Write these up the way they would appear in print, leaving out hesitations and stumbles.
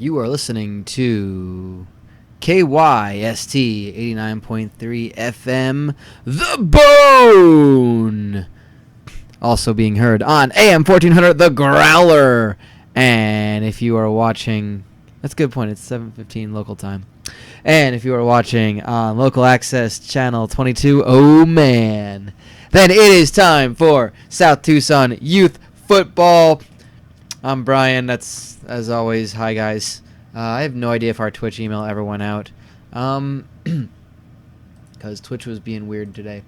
You are listening to KYST 89.3 FM, The Bone. Also being heard on AM 1400, The Growler. And if you are watching, that's a good point, it's 7:15 local time. And if you are watching on Local Access Channel 22, oh man, then it is time for South Tucson Youth Football. I'm Brian. That's, as always, hi guys. I have no idea if our Twitch email ever went out. Because Twitch was being weird today.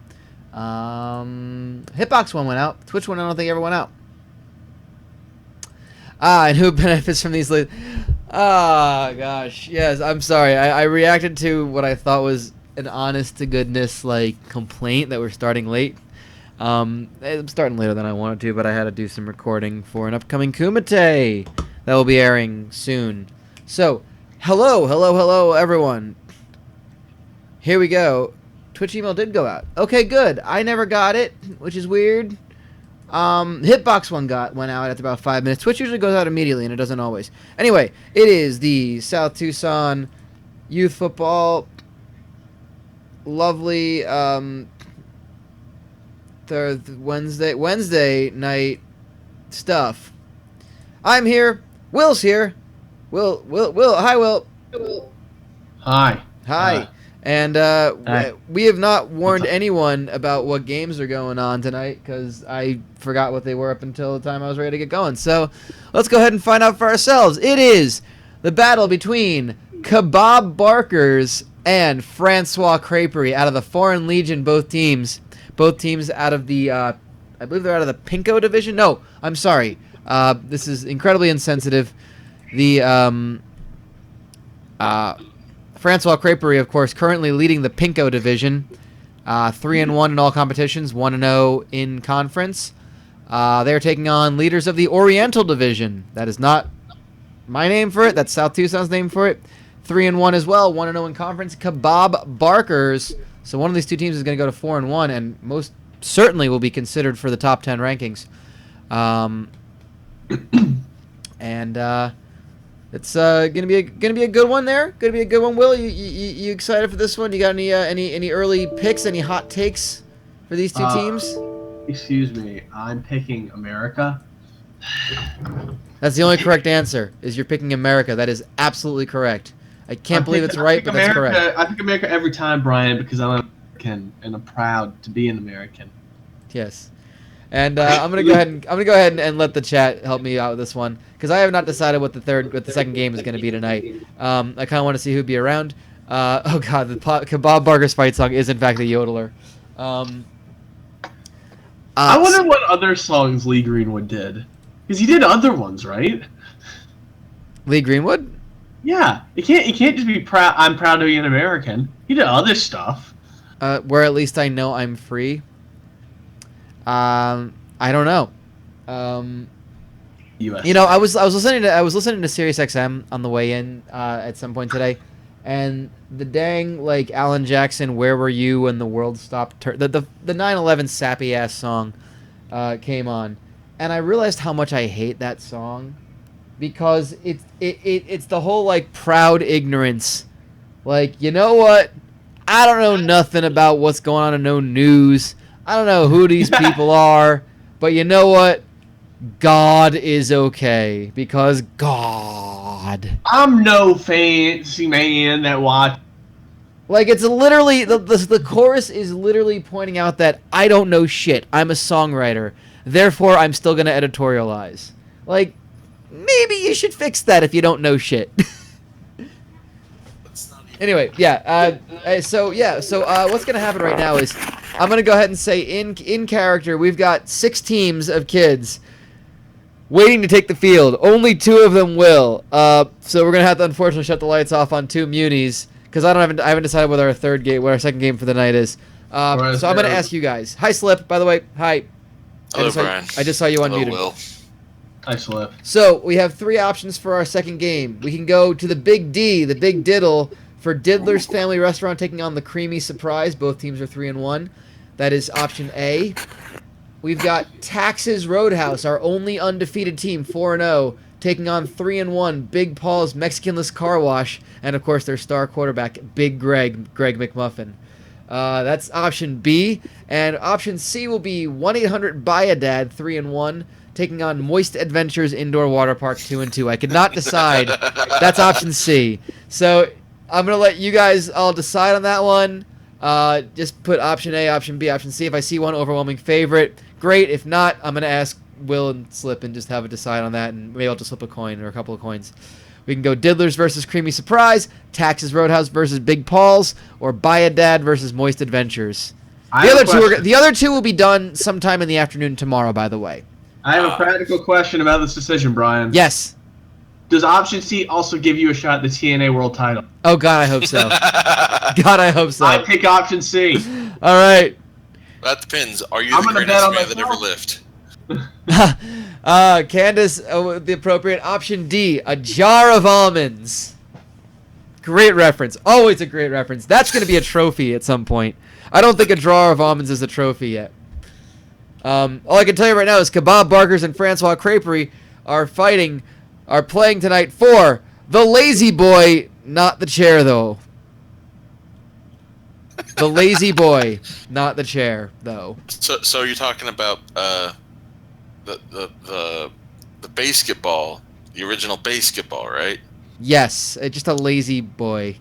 Hitbox one went out. Twitch one I don't think ever went out. And who benefits from these gosh. Yes, I'm sorry. I reacted to what I thought was an honest to goodness complaint that we're starting late. I'm starting later than I wanted to, but I had to do some recording for an upcoming Kumite that will be airing soon. So, hello, everyone. Here we go. Twitch email did go out. Okay, good. I never got it, which is weird. Hitbox one went out after about 5 minutes. Twitch usually goes out immediately, and it doesn't always. Anyway, it is the South Tucson Youth Football. Lovely, Wednesday night stuff. I'm here. Will's here. Will. Hi, Will. Hi. And we have not warned anyone about what games are going on tonight because I forgot what they were up until the time I was ready to get going. So let's go ahead and find out for ourselves. It is the battle between Kebab Barkers and Francois Creperie out of the Foreign Legion, both teams. Both teams out of the, I believe they're out of the Pinko division. No, I'm sorry. This is incredibly insensitive. The Francois Creperie, of course, currently leading the Pinko division. 3-1 in all competitions, 1-0 in conference. They're taking on leaders of the Oriental division. That is not my name for it. That's South Tucson's name for it. 3-1 as well, 1-0 in conference. Kebab Barkers. So one of these two teams is going to go to 4-1, and most certainly will be considered for the top 10 rankings. It's gonna be a good one there. Gonna be a good one. Will, you excited for this one? You got any early picks? Any hot takes for these two teams? Excuse me, I'm picking America. That's the only correct answer. Is you're picking America? That is absolutely correct. I can't believe it's right, but that's correct. I pick America every time, Brian, because I'm American and I'm proud to be an American. Yes. And I'm gonna go ahead and let the chat help me out with this one because I have not decided what the second game is gonna be tonight. I kind of want to see who'd be around. Oh God, the Kebab Barkers fight song is in fact a yodeler. I wonder what other songs Lee Greenwood did, because he did other ones, right? Lee Greenwood? Yeah, it can't just be proud. I'm proud to be an American. He did other stuff. Where at least I know I'm free. I don't know. USA. You know, I was listening to Sirius XM on the way in at some point today, and the dang Alan Jackson, "Where Were You When the World Stopped?" The 9/11 sappy ass song came on, and I realized how much I hate that song because it's the whole proud ignorance. You know what? I don't know nothing about what's going on in no news. I don't know who these people are, but you know what? God is okay because God. I'm no fancy man that watch. It's literally the chorus is literally pointing out that I don't know shit. I'm a songwriter, therefore I'm still gonna editorialize. Maybe you should fix that if you don't know shit. Anyway, yeah. So what's gonna happen right now is I'm gonna go ahead and say in character we've got 6 teams of kids waiting to take the field. Only 2 of them will. So we're gonna have to unfortunately shut the lights off on 2 munis because I haven't decided what our second game for the night is. So I'm gonna ask you guys. Hi, Slip. By the way, hi. Hello, Brian. I just saw you unmuted. Hello, Will. Hi, Slip. So we have 3 options for our second game. We can go to the Big D, the Big Diddle, for Diddler's Family Restaurant taking on the Creamy Surprise. Both teams are 3-1. That is option A. we've got Texas Roadhouse, our only undefeated team, 4-0, taking on 3-1 Big Paul's Mexicanless Car Wash, and of course their star quarterback, Big Greg McMuffin. That's option B, and option C will be 1-800-BUY-A-DAD, 3-1, taking on Moist Adventures Indoor Water Park, 2-2. I could not decide. That's option C. So I'm gonna let you guys all decide on that one. Just put option A, option B, option C. If I see one overwhelming favorite, great. If not, I'm gonna ask Will and Slip and just have a decide on that, and maybe I'll just flip a coin or a couple of coins. We can go Diddlers versus Creamy Surprise, Texas Roadhouse versus Big Paul's, or Buy-A-Dad versus Moist Adventures. The other two will be done sometime in the afternoon tomorrow, by the way. I have a practical question about this decision, Brian. Yes. Does option C also give you a shot at the TNA World Title? Oh, God, I hope so. God, I hope so. I pick option C. All right. That depends. Are you the greatest man that ever lived? Candace, the appropriate option D, a jar of almonds. Great reference. Always a great reference. That's going to be a trophy at some point. I don't think a jar of almonds is a trophy yet. All I can tell you right now is Kebab Barkers and Francois Creperie are playing tonight for the Lazy Boy, not the chair, though. The Lazy Boy, not the chair, though. So you're talking about the basketball, the original basketball, right? Yes, just a lazy boy.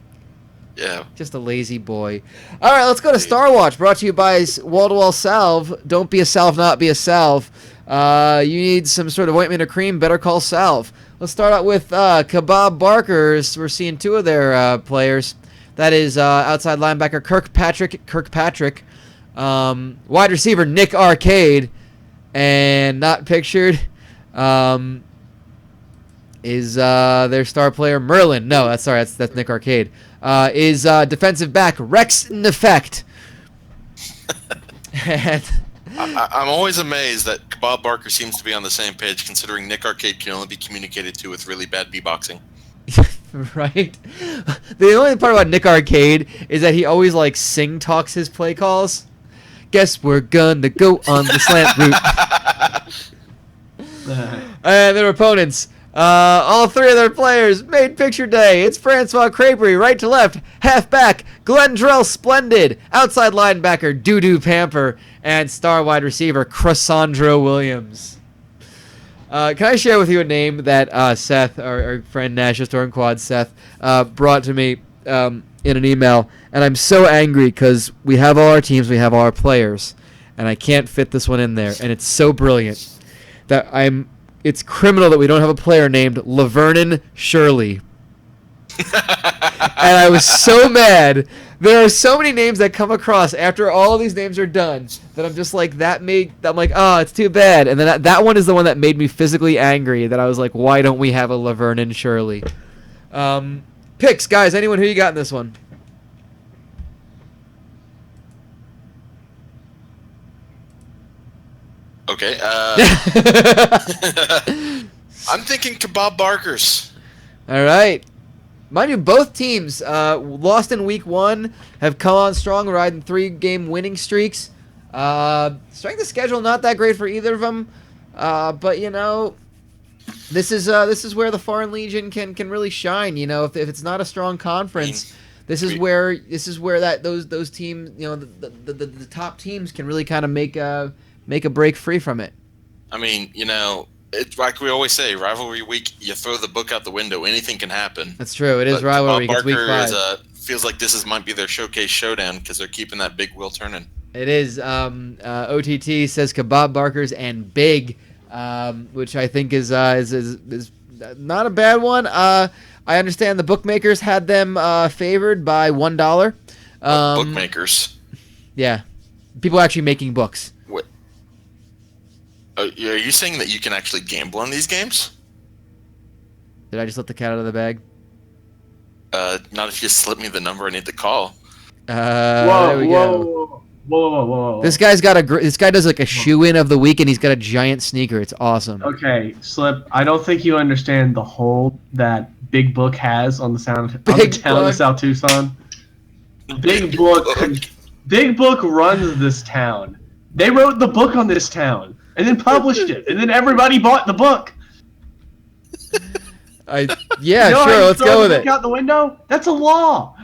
Yeah. Just a lazy boy. All right, let's go to Star Watch, brought to you by Wall to Wall Salve. Don't be a salve, not be a salve. You need some sort of ointment or cream, better call Salve. Let's start out with Kebab Barkers. We're seeing two of their players. That is outside linebacker Kirkpatrick, wide receiver Nick Arcade, and not pictured is their star player Merlin. No, that's Nick Arcade. Is defensive back Rex Neffect. And I'm always amazed that Kebab Barker seems to be on the same page, considering Nick Arcade can only be communicated to with really bad beatboxing. Right? The only part about Nick Arcade is that he always like sing talks his play calls. Guess we're gonna go on the slant route. And their opponents, all three of their players made picture day. It's Francois Creperie, right to left, half back, Glenn Drell Splendid, outside linebacker Doo-Doo Pamper, and star wide receiver Cressandro Williams. Can I share with you a name that Seth, our friend Nash's Storm Quad Seth, brought to me in an email, and I'm so angry because we have all our teams, we have all our players, and I can't fit this one in there, and it's so brilliant that it's criminal that we don't have a player named Lavernon Shirley. And I was so mad. There are so many names that come across after all of these names are done that I'm just like, I'm like, oh, it's too bad. And then that one is the one that made me physically angry, that I was like, why don't we have a Lavernon Shirley? Picks, guys. Anyone who you got in this one? Okay. I'm thinking Kebab Barkers. All right. Mind you, both teams lost in week one, have come on strong, riding 3-game winning streaks. Strength of schedule not that great for either of them, but you know, this is where the Foreign Legion can really shine. You know, if it's not a strong conference, this is where those teams, you know, the top teams can really kind of make a break free from it. I mean, you know, it's like we always say, rivalry week, you throw the book out the window, anything can happen. That's true. It is rivalry week. It's week 5. Feels like this might be their showcase showdown because they're keeping that big wheel turning. It is. OTT says Kebab Barkers and Big, which I think is not a bad one. I understand the bookmakers had them favored by $1. Bookmakers. Yeah, people actually making books. What? Are you saying that you can actually gamble on these games? Did I just let the cat out of the bag? Not if you slip me the number I need to call. There we go. Whoa. This guy does like a shoe-in of the week, and he's got a giant sneaker. It's awesome. Okay, Slip, I don't think you understand the hold that Big Book has on the town of South Tucson. Big Book runs this town. They wrote the book on this town and then published it, and then everybody bought the book. Yeah, you know sure, how you let's throw go the with book it. out the window? That's a law.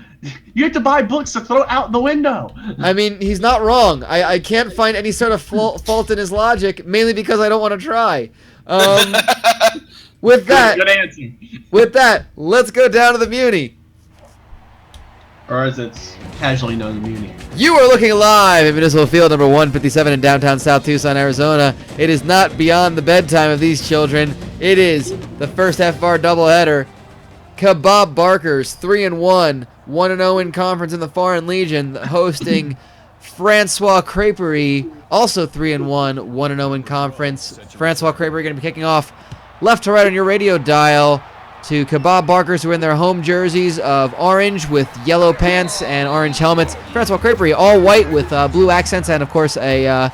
You have to buy books to throw out the window. I mean, he's not wrong. I can't find any sort of fault in his logic, mainly because I don't want to try. With that, Good answer. With that, let's go down to the Muni. Or as it's casually known, the Muni. You are looking live at Municipal Field number 157 in downtown South Tucson, Arizona. It is not beyond the bedtime of these children. It is the first half of our doubleheader. Kebab Barkers, 3-1, 1-0 in conference in the Foreign Legion, hosting Francois Creperie, also 3-1, 1-0 in conference. Francois Creperie going to be kicking off left to right on your radio dial to Kebab Barkers, who are in their home jerseys of orange with yellow pants and orange helmets. Francois Creperie, all white with blue accents and, of course, a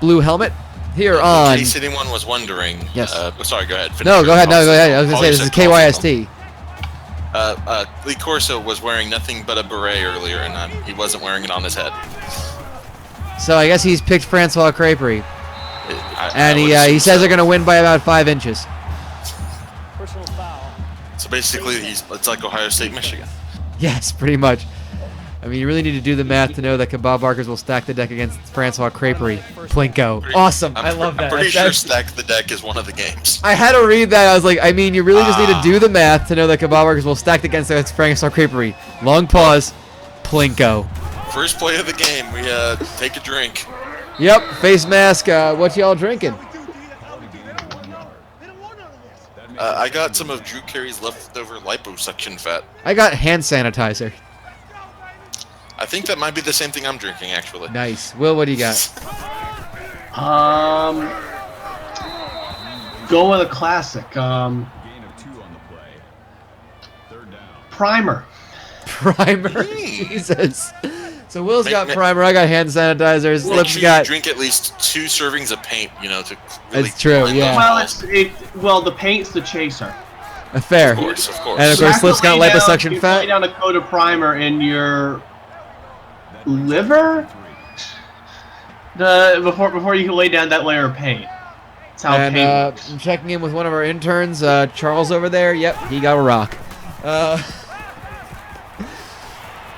blue helmet. Here on... In case anyone was wondering... Yes. Sorry, go ahead. No, go ahead. I was going to say, this is KYST. Lee Corso was wearing nothing but a beret earlier, and he wasn't wearing it on his head. So I guess he's picked Francois Creperie. And he says they're going to win by about 5 inches. Personal foul. So basically, it's like Ohio State, Michigan. Yes, pretty much. I mean, you really need to do the math to know that Kebab Barkers will stack the deck against Francois Creperie. Plinko. Awesome. I love that. I'm pretty sure Stack the Deck is one of the games. I had to read that. I was like, I mean, you really just need to do the math to know that Kebab Barkers will stack against Francois Creperie. Long pause. Plinko. First play of the game, we take a drink. Yep, face mask. What y'all drinking? I got some of Drew Carey's leftover liposuction fat. I got hand sanitizer. I think that might be the same thing I'm drinking, actually. Nice. Will, what do you got? Go with a classic. Primer. Primer. Jesus. So Will's got Make- primer. I got hand sanitizers. Make Slip's sure got. you drink at least 2 servings of paint, to really... It's true, clean yeah. those Well, balls. the paint's the chaser. Fair. Of course, of course. And of You course, have to Slip's got lay down- liposuction you fat. lay down a coat of primer in your liver before you can lay down that layer of paint. That's how And paint works. I'm checking in with one of our interns, Charles over there. Yep, he got a rock.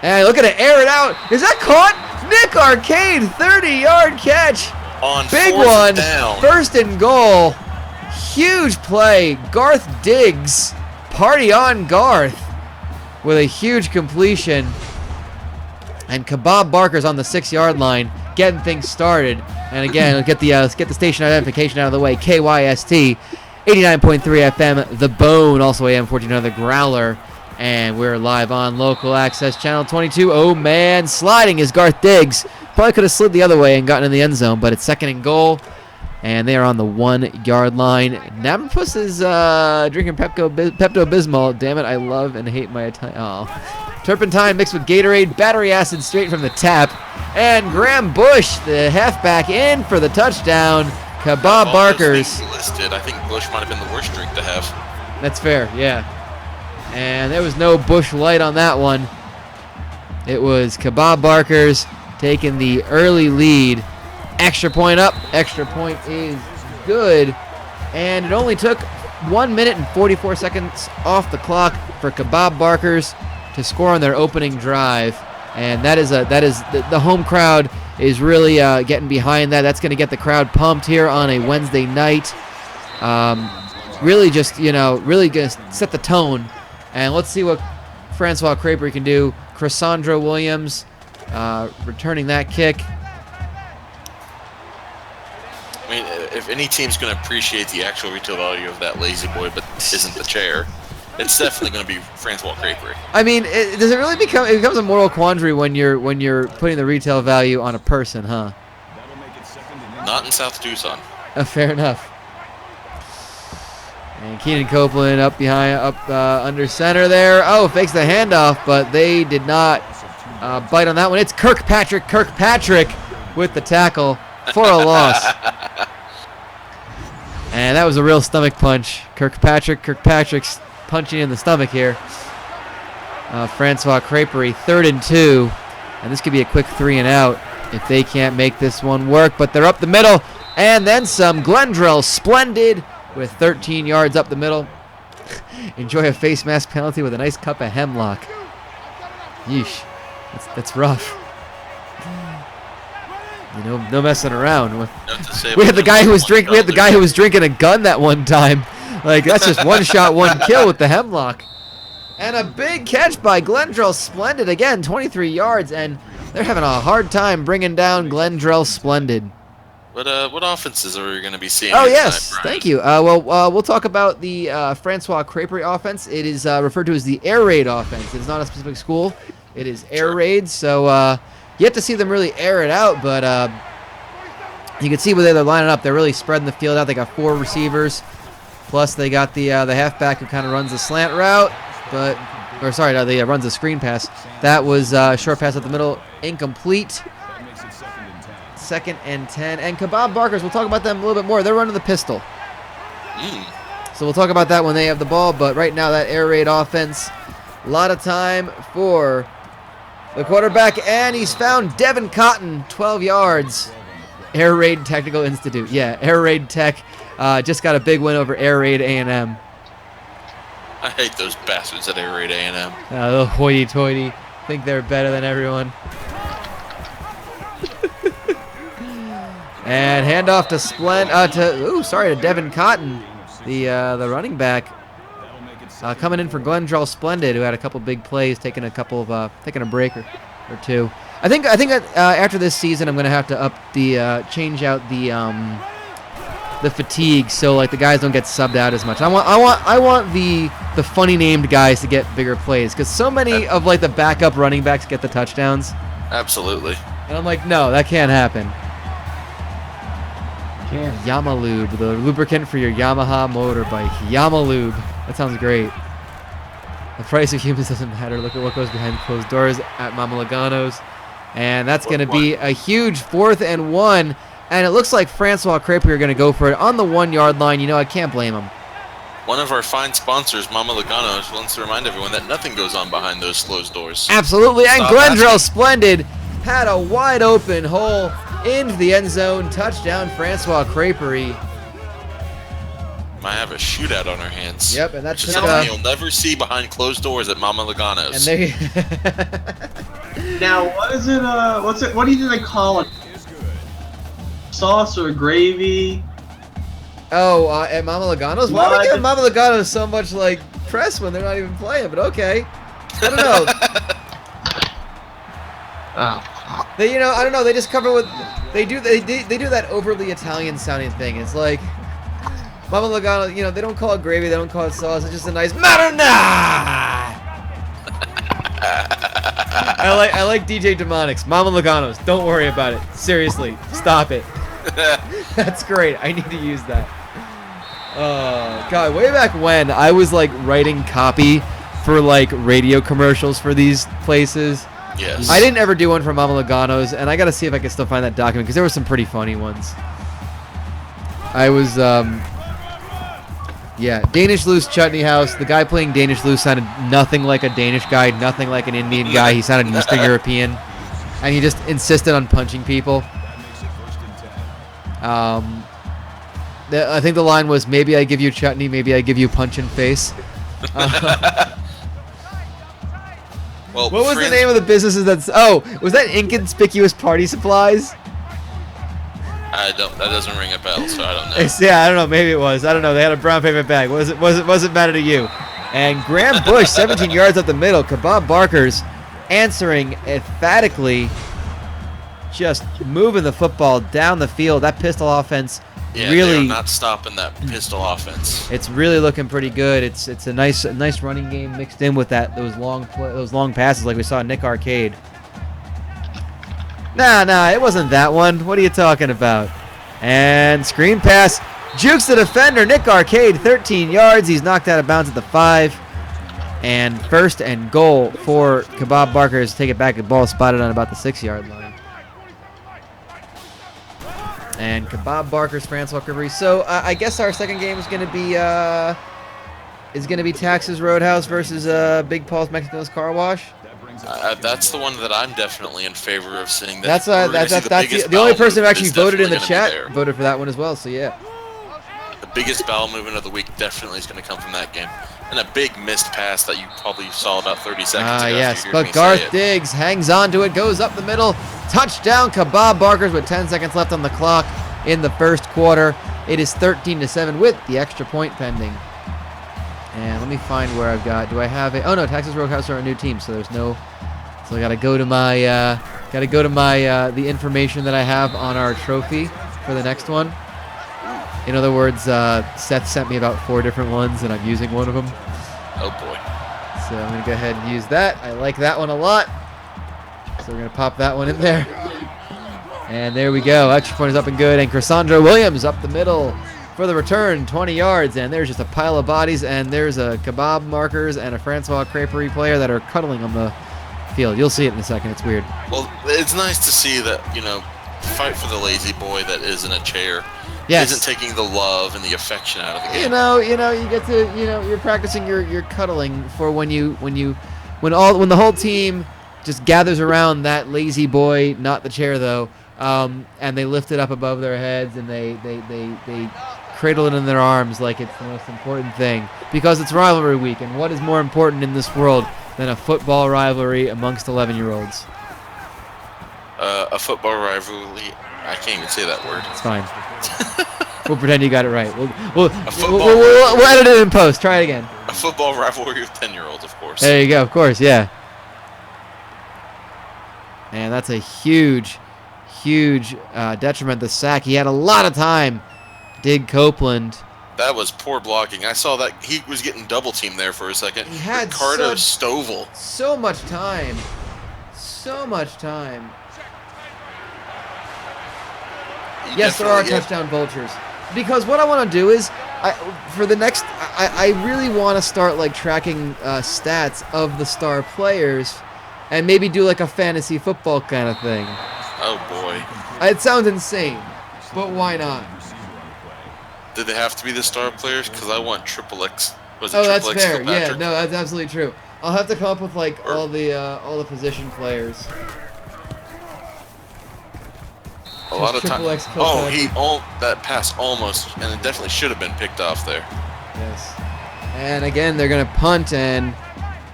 And look at it, air it out. Is that caught? Nick Arcade, 30-yard catch. On Big 4th one. down. First and goal. Huge play. Garth Diggs. Party on Garth with a huge completion. And Kebab Barker's on the 6-yard line, getting things started. And again, let's get the station identification out of the way. KYST, 89.3 FM, The Bone, also AM 1400, The Growler. And we're live on Local Access Channel 22. Oh, man, sliding is Garth Diggs. Probably could have slid the other way and gotten in the end zone, but it's 2nd and goal. And they are on the 1-yard line. Namapuss is drinking Pepto-Bismol. Damn it, I love and hate my Italian. Oh. Turpentine mixed with Gatorade, battery acid straight from the tap. And Graham Bush, the halfback, in for the touchdown. Kebab All those Barkers. things listed, I think Bush might have been the worst drink to have. That's fair, yeah. And there was no Bush Light on that one. It was Kebab Barkers taking the early lead. Extra point up. Extra point is good. And it only took 1 minute and 44 seconds off the clock for Kebab Barkers to score on their opening drive. And the home crowd is really getting behind that. That's going to get the crowd pumped here on a Wednesday night. Really just, really going to set the tone. And let's see what Francois Creperie can do. Chrysandra Williams returning that kick. I mean, if any team's going to appreciate the actual retail value of that lazy boy, but isn't the chair, it's definitely going to be Francois Creperie. I mean, does it really become? It becomes a moral quandary when you're putting the retail value on a person, huh? Not in South Tucson. Fair enough. And Keenan Copeland up under center there. Oh, fakes the handoff, but they did not bite on that one. It's Kirkpatrick with the tackle for a loss. And that was a real stomach punch. Kirkpatrick's punching in the stomach here. Francois Creperie, 3rd and 2. And this could be a quick 3 and out. if they can't make this one work, but they're up the middle, and then some. Glendrell splendid with 13 yards up the middle. Enjoy a face mask penalty with a nice cup of hemlock. Yeesh, that's rough. You know, no messing around. We had the guy who was drinking. We had the guy who was drinking a gun that one time. Like, that's just one shot, one kill with the hemlock. And a big catch by Glendrell Splendid again, 23 yards, and they're having a hard time bringing down Glendrell Splendid. What offenses are we going to be seeing? Oh yes, thank you. We'll talk about the Francois Creperie offense. It is referred to as the air raid offense. It's not a specific school. It is air raid. So yet to see them really air it out, but you can see where they're lining up. They're really spreading the field out. They got 4 receivers, plus they got the halfback who kind of runs the slant route, they runs a screen pass. That was short pass up the middle, incomplete. 2nd and 10. And Kebab Barkers, we'll talk about them a little bit more. They're running the pistol. So we'll talk about that when they have the ball. But right now, that air raid offense, a lot of time for the quarterback. And he's found Devin Cotton, 12 yards. Air Raid Technical Institute. Yeah, Air Raid Tech just got a big win over Air Raid A&M. I hate those bastards at Air Raid A&M. The hoity-toity. Think they're better than everyone. And handoff to Devin Cotton, the running back, coming in for Glendrell Splendid, who had a couple big plays, taking a break or two. I think that after this season, I'm gonna have to change out the fatigue, so like the guys don't get subbed out as much. I want the funny named guys to get bigger plays, because so many of like the backup running backs get the touchdowns. Absolutely. And I'm like, no, that can't happen. Yamalube, the lubricant for your Yamaha motorbike. Yamalube. That sounds great. The price of humans doesn't matter. Look at what goes behind closed doors at Mama Logano's. And that's going to be a huge 4th and 1. And it looks like Francois Creperie are going to go for it on the 1-yard line. You know, I can't blame them. One of our fine sponsors, Mama Logano's, wants to remind everyone that nothing goes on behind those closed doors. Absolutely. And Glendrell Splendid had a wide open hole into the end zone. Touchdown, Francois Creperie. Might have a shootout on our hands. Yep, and that's something you'll never see behind closed doors at Mama Logano's. And they Now, what do you think they call it? Sauce or gravy? Oh, at Mama Logano's? Why do we give Mama Logano's so much like press when they're not even playing? But okay, I don't know. I don't know. They just cover with they do that overly Italian sounding thing. It's like Mama Logano. They don't call it gravy. They don't call it sauce. It's just a nice marinara. I like DJ Demonics. Mama Logano's. Don't worry about it. Seriously, stop it. That's great. I need to use that. Oh God, way back when I was like writing copy for like radio commercials for these places. Yes. I didn't ever do one for Mama Logano's, and I gotta see if I can still find that document because there were some pretty funny ones. I was Danish Loose Chutney House. The guy playing Danish Loose sounded nothing like a Danish guy, nothing like an Indian guy. He sounded Eastern European, and he just insisted on punching people. I think the line was, maybe I give you chutney, maybe I give you punch in face. Well, what was the name of the businesses was that Inconspicuous Party Supplies? That doesn't ring a bell, so I don't know. I don't know, maybe it was. I don't know. They had a brown paper bag. Wasn't matter to you. And Graham Bush, 17 yards up the middle. Kebab Barkers answering emphatically, just moving the football down the field. That pistol offense really they're not stopping that pistol offense. It's really looking pretty good. It's a nice running game mixed in with those long passes like we saw Nick Arcade. Nah, it wasn't that one. What are you talking about? And screen pass. Jukes the defender. Nick Arcade, 13 yards. He's knocked out of bounds at the 5. And 1st and goal for Kebab Barkers. Take it back. The ball spotted on about the 6-yard line. And Kebab Barkers, Francois Creperie. So I guess our second game is going to be Texas Roadhouse versus Big Paul's Mexican's Car Wash. That's the one that I'm definitely in favor of seeing. That's we're gonna see the bowel only person who movement actually is voted in the definitely gonna be chat there. voted for that one as well. So yeah. The biggest bowel movement of the week definitely is going to come from that game. And a big missed pass that you probably saw about 30 seconds ago. Yes, after you heard but me Garth say it. Diggs hangs on to it, goes up the middle, touchdown, Kebab Barkers with 10 seconds left on the clock in the first quarter. It is 13-7 with the extra point pending. And let me find where I've got. Do I have a? Oh no, Texas Roadhouse are a new team, so there's no. So I gotta go to my the information that I have on our trophy for the next one. In other words, Seth sent me about 4 different ones, and I'm using one of them. Oh boy. So I'm going to go ahead and use that. I like that one a lot. So we're going to pop that one in there. And there we go. Extra point is up and good. And Cassandra Williams up the middle for the return, 20 yards. And there's just a pile of bodies. And there's a Kebab Markers and a Francois Creperie player that are cuddling on the field. You'll see it in a second. It's weird. Well, it's nice to see that, fight for the lazy boy that is in a chair. Yes. Isn't taking the love and the affection out of the game. You get to, you're practicing your cuddling for when the whole team just gathers around that lazy boy, not the chair though, and they lift it up above their heads and they cradle it in their arms like it's the most important thing because it's rivalry week. And what is more important in this world than a football rivalry amongst 11-year-olds? A football rivalry. I can't even say that word. It's fine. We'll pretend you got it right. We'll edit it in post. Try it again. A football rivalry with 10-year-olds, of course. There you go. Of course, yeah. And that's a huge detriment. The sack. He had a lot of time. Dig Copeland. That was poor blocking. I saw that he was getting double teamed there for a second. He had Ricardo Stovall. So much time. So much time. Yes, there are touchdown vultures. Because what I want to do is, I really want to start like tracking stats of the star players, and maybe do like a fantasy football kind of thing. Oh boy. It sounds insane, but why not? Did they have to be the star players? Because I want triple X. Was it Oh, triple that's X fair. Kilpatrick? Yeah, no, that's absolutely true. I'll have to come up with like all the position players. A lot of time. Oh, that pass almost, and it definitely should have been picked off there. Yes. And again, they're going to punt, and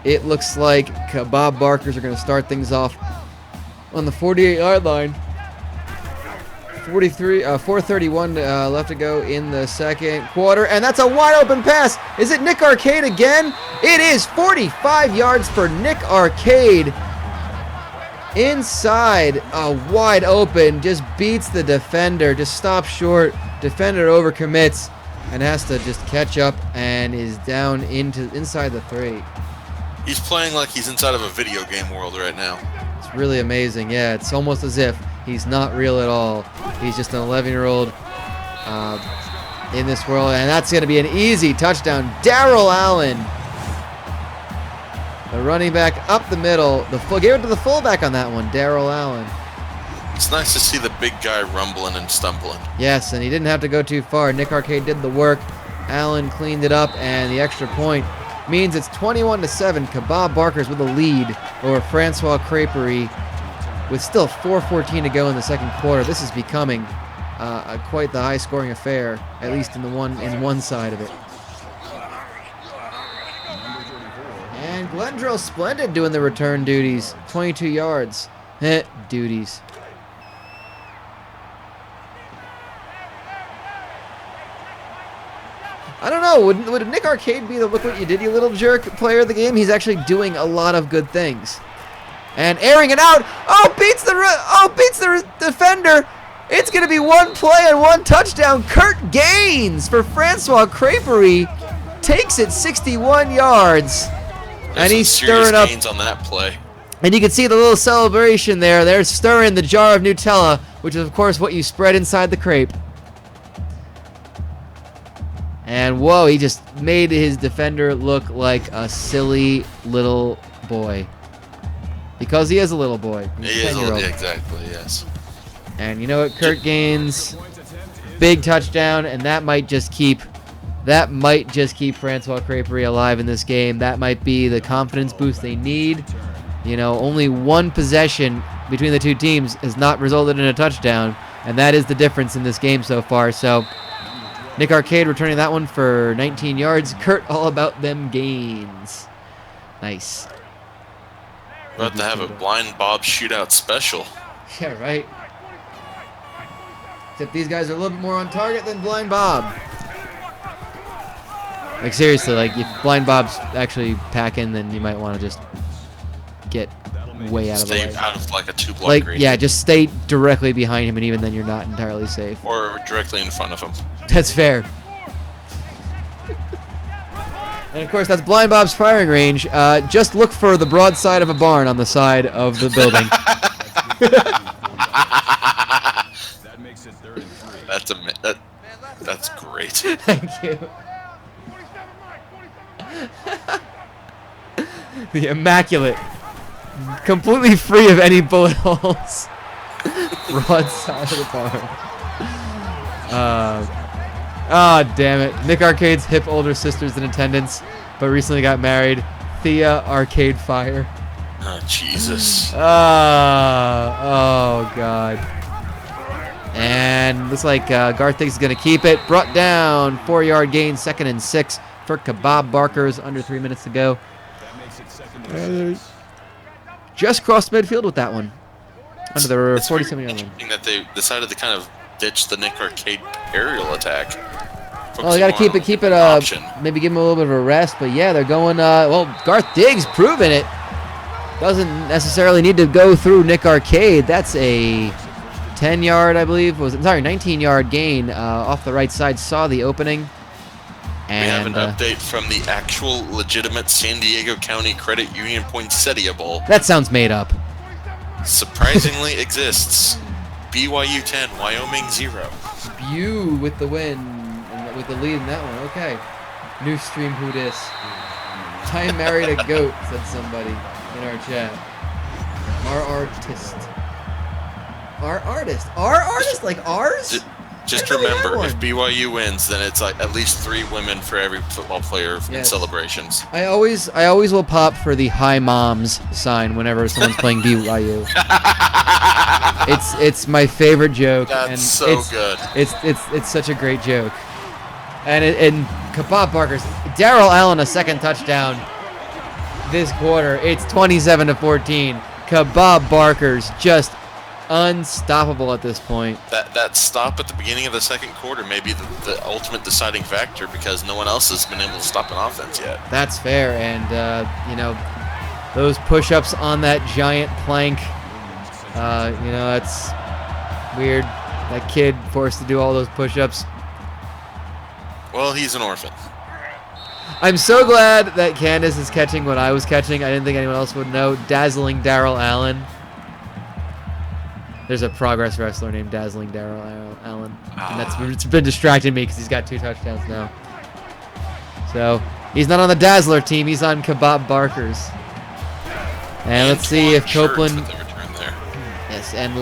it looks like Kebab Barkers are going to start things off on the 48-yard line. 4:31 left to go in the second quarter, and that's a wide open pass. Is it Nick Arcade again? It is 45 yards for Nick Arcade. Inside, wide open, just beats the defender, just stops short. Defender overcommits and has to just catch up and is down inside the 3. He's playing like he's inside of a video game world right now. It's really amazing. Yeah, it's almost as if he's not real at all. He's just an 11-year-old in this world, and that's going to be an easy touchdown. Darrell Allen. The running back up the middle. Gave it to the fullback on that one, Darrell Allen. It's nice to see the big guy rumbling and stumbling. Yes, and he didn't have to go too far. Nick Arcade did the work. Allen cleaned it up, and the extra point means it's 21-7. Kebab Barkers with a lead over Francois Creperie with still 4:14 to go in the second quarter. This is becoming quite the high-scoring affair, at least in one side of it. And Glendrell Splendid doing the return duties. 22 yards. Duties. I don't know. Would Nick Arcade be the look what you did, you little jerk player of the game? He's actually doing a lot of good things. And airing it out. Beats the defender. It's going to be one play and one touchdown. Kurt Gaines for Francois Creperie takes it 61 yards. And he's stirring up gains on that play. And you can see the little celebration there. They're stirring the jar of Nutella, which is, of course, what you spread inside the crepe. And, whoa, he just made his defender look like a silly little boy. Because he is a little boy. He is a little, exactly, yes. And you know what? Kurt Gaines, big touchdown, and that might just keep Francois Creperie alive in this game. That might be the confidence boost they need. You know, only one possession between the two teams has not resulted in a touchdown, and that is the difference in this game so far. So Nick Arcade returning that one for 19 yards. Kurt, all about them gains. Nice. About to have a blind Bob shootout special. Yeah, right. Except these guys are a little bit more on target than Blind Bob. Like, seriously, like, if Blind Bob's actually packing, then you might want to just get way out of the way. Stay out of, like, a two-block Like, range. yeah, just stay directly behind him, and even then you're not entirely safe. Or directly in front of him. That's fair. And, of course, that's Blind Bob's firing range. Just look for the broadside of a barn on the side of the building. That's great. Thank you. The immaculate, completely free of any bullet holes, broadside of the barn. Oh, damn it. Nick Arcade's hip older sister's in attendance, but recently got married. Thea Arcade Fire. Oh, Jesus. Oh, God. And looks like Garth Diggs is going to keep it. Brought down, 4-yard gain, 2nd and 6 for Kebab Barkers. Under 3 minutes to go. Just crossed midfield with that one. Under the 47-yard line. That they decided to kind of ditch the Nick Arcade aerial attack. Well, they got to keep it, maybe give him a little bit of a rest. But yeah, they're going, well, Garth Diggs proving it. Doesn't necessarily need to go through Nick Arcade. That's a 10-yard, I believe. 19-yard gain off the right side. Saw the opening. And, we have an update from the actual legitimate San Diego County Credit Union Poinsettia Bowl. That sounds made up. Surprisingly exists. BYU 10, Wyoming 0. Bew with the win, and with the lead in that one. Okay. New stream who dis. Time married a goat, said somebody in our chat. Our artist. Our artist. Our artist? Like ours? Just remember, if BYU wins, then it's like at least 3 women for every football player in celebrations. I always will pop for the hi moms sign whenever someone's playing BYU. It's my favorite joke. That's and so good. It's such a great joke. And Kebab Barkers, Darrell Allen a second touchdown this quarter. It's 27-14. Kebab Barkers just unstoppable at this point. That stop at the beginning of the second quarter may be the ultimate deciding factor because no one else has been able to stop an offense yet. That's fair, and you know, those push-ups on that giant plank, you know, that's weird. That kid forced to do all those push-ups. Well, he's an orphan. I'm so glad that Candace is catching what I was catching. I didn't think anyone else would know. Dazzling Darrell Allen. There's a Progress wrestler named Dazzling Darrell Allen. And it's been distracting me because he's got 2 touchdowns now. So, he's not on the Dazzler team. He's on Kebab Barkers. And let's see if Copeland... Yes, and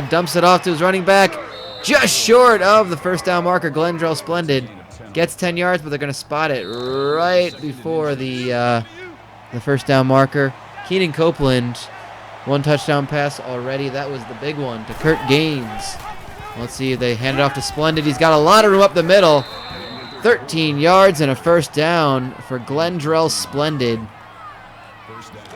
dumps it off to his running back. Just short of the first down marker. Glendrell Splendid gets 10 yards, but they're going to spot it right before the first down marker. Keenan Copeland... 1 touchdown pass already. That was the big one to Kurt Gaines. Let's see if they hand it off to Splendid. He's got a lot of room up the middle. 13 yards and a first down for Glendrell Splendid.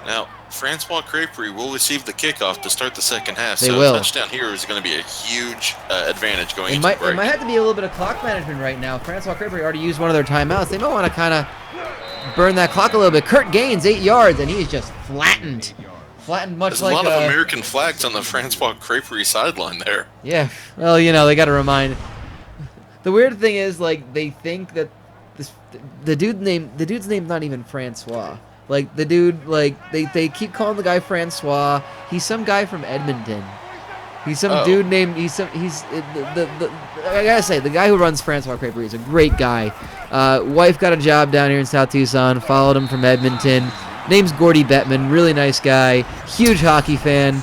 Now, Francois Creperie will receive the kickoff to start the second half. They so will. A touchdown here is going to be a huge advantage going into the break. It might have to be a little bit of clock management right now. Francois Creperie already used one of their timeouts. They might want to kind of burn that clock a little bit. Kurt Gaines, 8 yards, and he's just flattened. Much There's like a lot of American flags on the Francois Creperie sideline there. Yeah, well, you know, they got to remind. The weird thing is, like, they think that the dude's name's not even Francois. Like, the dude, like, they keep calling the guy Francois. He's some guy from Edmonton. He's some dude named. I gotta say, the guy who runs Francois Creperie is a great guy. Wife got a job down here in South Tucson. Followed him from Edmonton. Name's Gordy Bettman, really nice guy, huge hockey fan.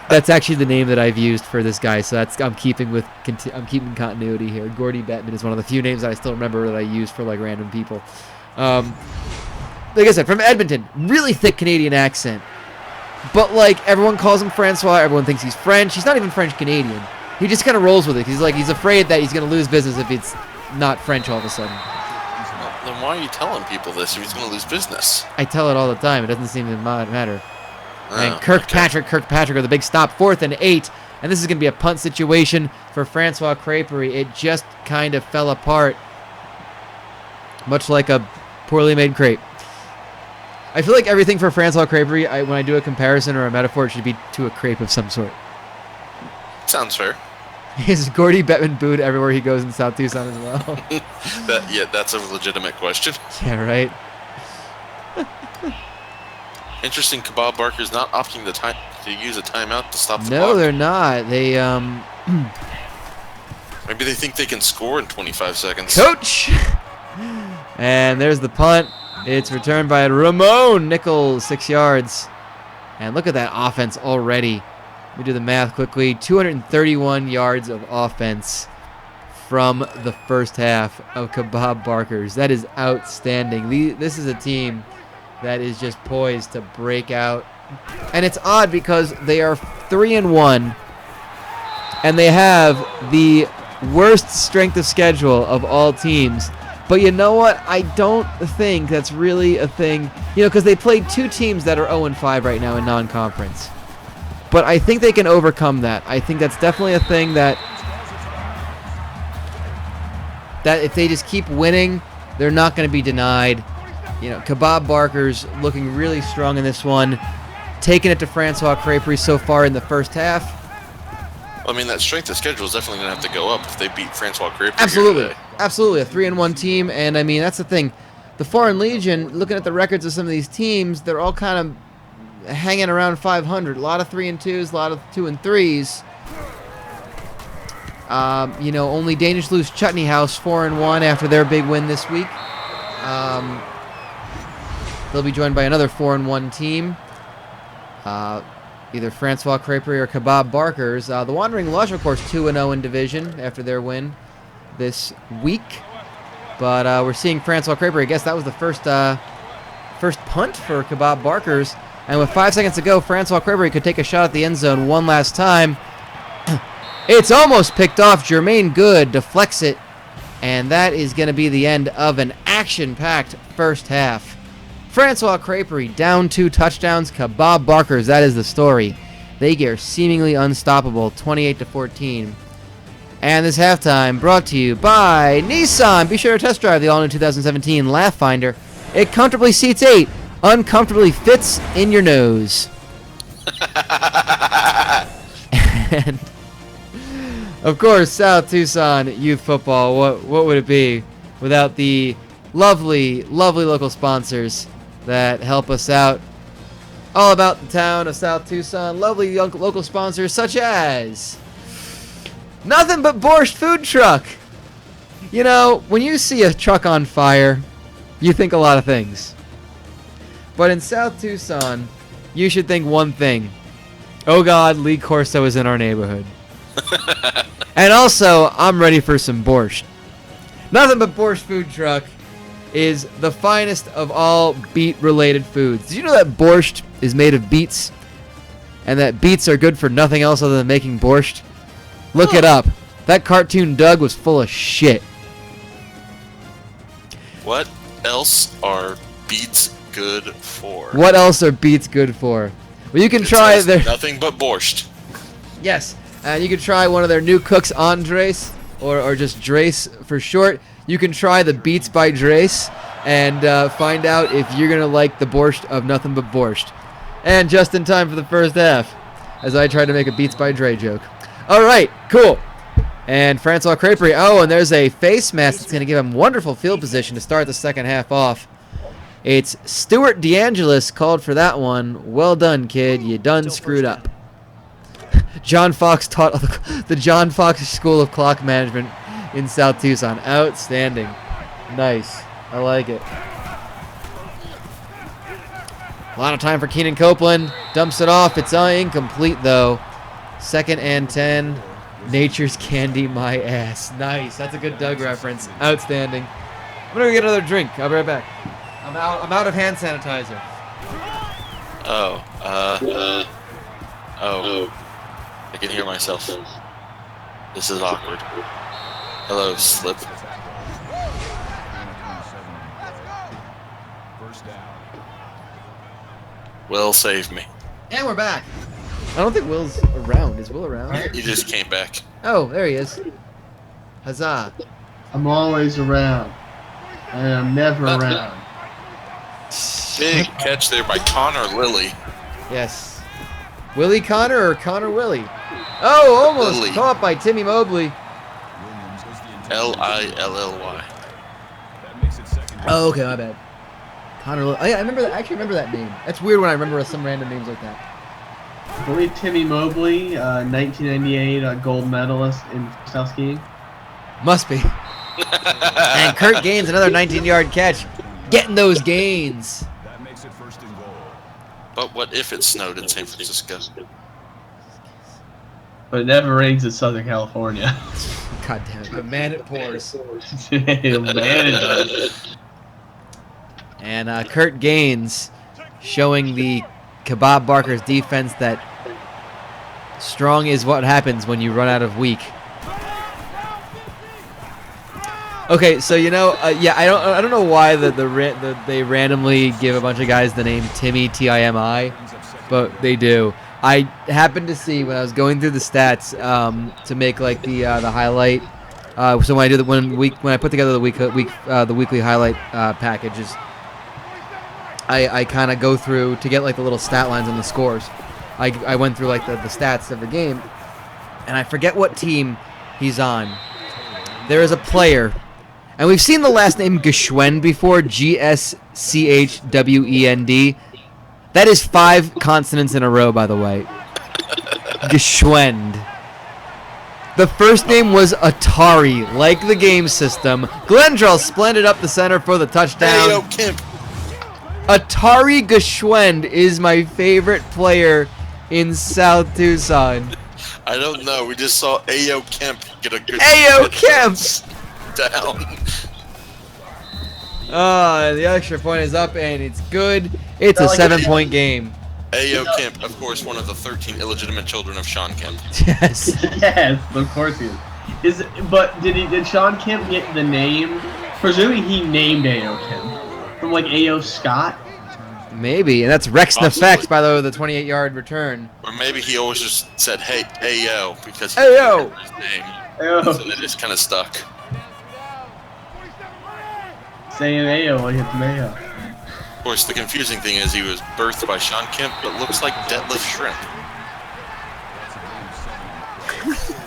That's actually the name that I've used for this guy, so I'm keeping continuity here. Gordy Bettman is one of the few names that I still remember that I use for like random people. like I said, from Edmonton, really thick Canadian accent. But, like, everyone calls him Francois. Everyone thinks he's French. He's not even French-Canadian. He just kind of rolls with it. He's afraid that he's going to lose business if it's not French all of a sudden. Then why are you telling people this if he's going to lose business? I tell it all the time. It doesn't seem to matter. And Oh, Kirkpatrick with a big stop. 4th and 8. And this is going to be a punt situation for Francois Creperie. It just kind of fell apart. Much like a poorly made crepe. I feel like everything for Francois Creperie, when I do a comparison or a metaphor, it should be to a crepe of some sort. Sounds fair. Is Gordy Bettman booed everywhere he goes in South Tucson as well? That's a legitimate question. Yeah, right. Interesting, Kebab Barker's not opting to use a timeout to stop the No, clock. they're not. They, Maybe they think they can score in 25 seconds. Coach! And there's the punt. It's returned by Ramon Nichols, 6 yards. And look at that offense already. Let me do the math quickly. 231 yards of offense from the first half of Kebab Barkers. That is outstanding. This is a team that is just poised to break out. And it's odd because they are 3-1, and they have the worst strength of schedule of all teams. But you know what? I don't think that's really a thing. You know, because they played 2 teams that are 0-5 right now in non-conference. But I think they can overcome that. I think that's definitely a thing that if they just keep winning, they're not going to be denied. You know, Kebab Barker's looking really strong in this one. Taking it to Francois Creperie so far in the first half. I mean, that strength of schedule is definitely going to have to go up if they beat Francois Creperie. Absolutely. Absolutely. A 3-1 team. And, I mean, that's the thing. The Foreign Legion, looking at the records of some of these teams, they're all kind of hanging around 500. A lot of 3-2s, a lot of 2-3s. You know, only Danish Loose Chutney House 4-1 after their big win this week. They'll be joined by another 4-1 team. Either Francois Creperie or Kebab Barkers. The Wandering Lush, of course, 2-0 in division after their win this week. But we're seeing Francois Creperie. I guess that was the first punt for Kebab Barkers. And with 5 seconds to go, Francois Creperie could take a shot at the end zone one last time. It's almost picked off. Jermaine Good deflects it. And that is going to be the end of an action-packed first half. Francois Creperie down 2 touchdowns. Kebab Barkers, that is the story. They get seemingly unstoppable, 28-14. And this halftime brought to you by Nissan. Be sure to test drive the all-new 2017 Laugh-Finder. It comfortably seats 8, uncomfortably fits in your nose. And, of course, South Tucson Youth Football. What would it be without the lovely, lovely local sponsors that help us out all about the town of South Tucson? Lovely young local sponsors such as Nothing But Borscht Food Truck. You know, when you see a truck on fire, you think a lot of things. But in South Tucson, you should think one thing. Oh God, Lee Corso is in our neighborhood. And also, I'm ready for some borscht. Nothing But Borscht Food Truck is the finest of all beet-related foods. Did you know that borscht is made of beets? And that beets are good for nothing else other than making borscht? Look it up. That cartoon Doug was full of shit. What else are beets good for? What else are beets good for? Well, you can try their... Nothing but borscht. Yes, and you can try one of their new Cook's Andres, or just Drace for short. You can try the Beets by Drace and find out if you're going to like the borscht of Nothing But Borscht. And just in time for the first half, as I tried to make a Beets by Dre joke. All right, cool. And Francois Creperie, oh, and there's a face mask that's going to give him wonderful field position to start the second half off. It's Stuart DeAngelis called for that one. Well done, kid. You done screwed up. John Fox taught the John Fox School of Clock Management in South Tucson. Outstanding. Nice. I like it. A lot of time for Keenan Copeland. Dumps it off. It's incomplete, though. 2nd and 10. Nature's candy, my ass. Nice. That's a good Doug reference. Outstanding. I'm going to get another drink. I'll be right back. I'm out of hand sanitizer. Oh, I can hear myself. This is awkward. Hello, Slip. Will, save me. And we're back. I don't think Will's around. Is Will around? He just came back. Oh, there he is. Huzzah. I'm always around. And I'm never around. Big catch there by Connor Lilly. Yes. Willie Connor or Connor Willie? Oh, almost Lilly. caught by Timmy Mobley. Lilly. Oh, okay, my bad. Connor Lilly. Oh, yeah, I remember that. I actually remember that name. That's weird when I remember some random names like that. I believe Timmy Mobley, 1998 gold medalist in freestyle skiing. Must be. And Kurt Gaines, another 19-yard catch. Getting those gains. But what if it snowed in San Francisco? But it never rains in Southern California. God damn it. But man, it pours. Man, it does. And Kurt Gaines showing the Kebab Barkers defense that strong is what happens when you run out of weak. Okay, so yeah, I don't know why they randomly give a bunch of guys the name Timmy Timi, but they do. I happened to see when I was going through the stats to make like the highlight. So when I do when I put together the weekly highlight packages, I kind of go through to get like the little stat lines and the scores. I went through like the stats of the game, and I forget what team he's on. There is a player, and we've seen the last name Geschwend before, Gschwend. That is 5 consonants in a row, by the way. Geschwend. The first name was Atari, like the game system. Glendrell splendid up the center for the touchdown. Ayo, Kemp. Atari Geschwend is my favorite player in South Tucson. I don't know. We just saw Ayo Kemp get a good Ayo Kemp! down. The extra point is up, and it's good. It's a 7-point game. Ayo Kemp, of course, one of the 13 illegitimate children of Sean Kemp. Yes. Yes, of course he is. But did Sean Kemp get the name? Presumably he named Ayo Kemp from like Ayo Scott. Maybe, and that's Rex Possibly. Nefex, by the way, the 28-yard return. Or maybe he always just said, hey, Ayo, because he Ayo! remembered his name. Ayo. So they just kind of stuck. Saying Ayo like it's Mayo. Of course, the confusing thing is he was birthed by Sean Kemp, but looks like Detlef Shrimp.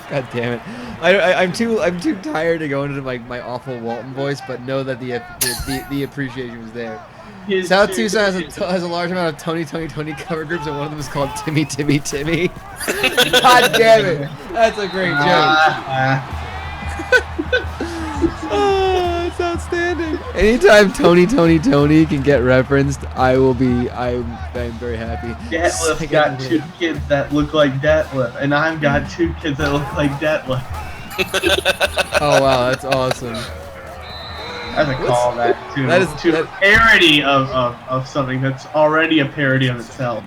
God damn it! I'm too tired to go into my awful Walton voice, but know that the appreciation was there. South Tucson has a large amount of Tony cover groups, and one of them is called Timmy. God damn it! That's a great joke. Oh, it's outstanding. Anytime Tony can get referenced, I'm very happy. Detlef got 2 kids that look like Detlef, and I've got 2 kids that look like Detlef. Oh wow, that's awesome. That's a callback to a parody of something that's already a parody of itself.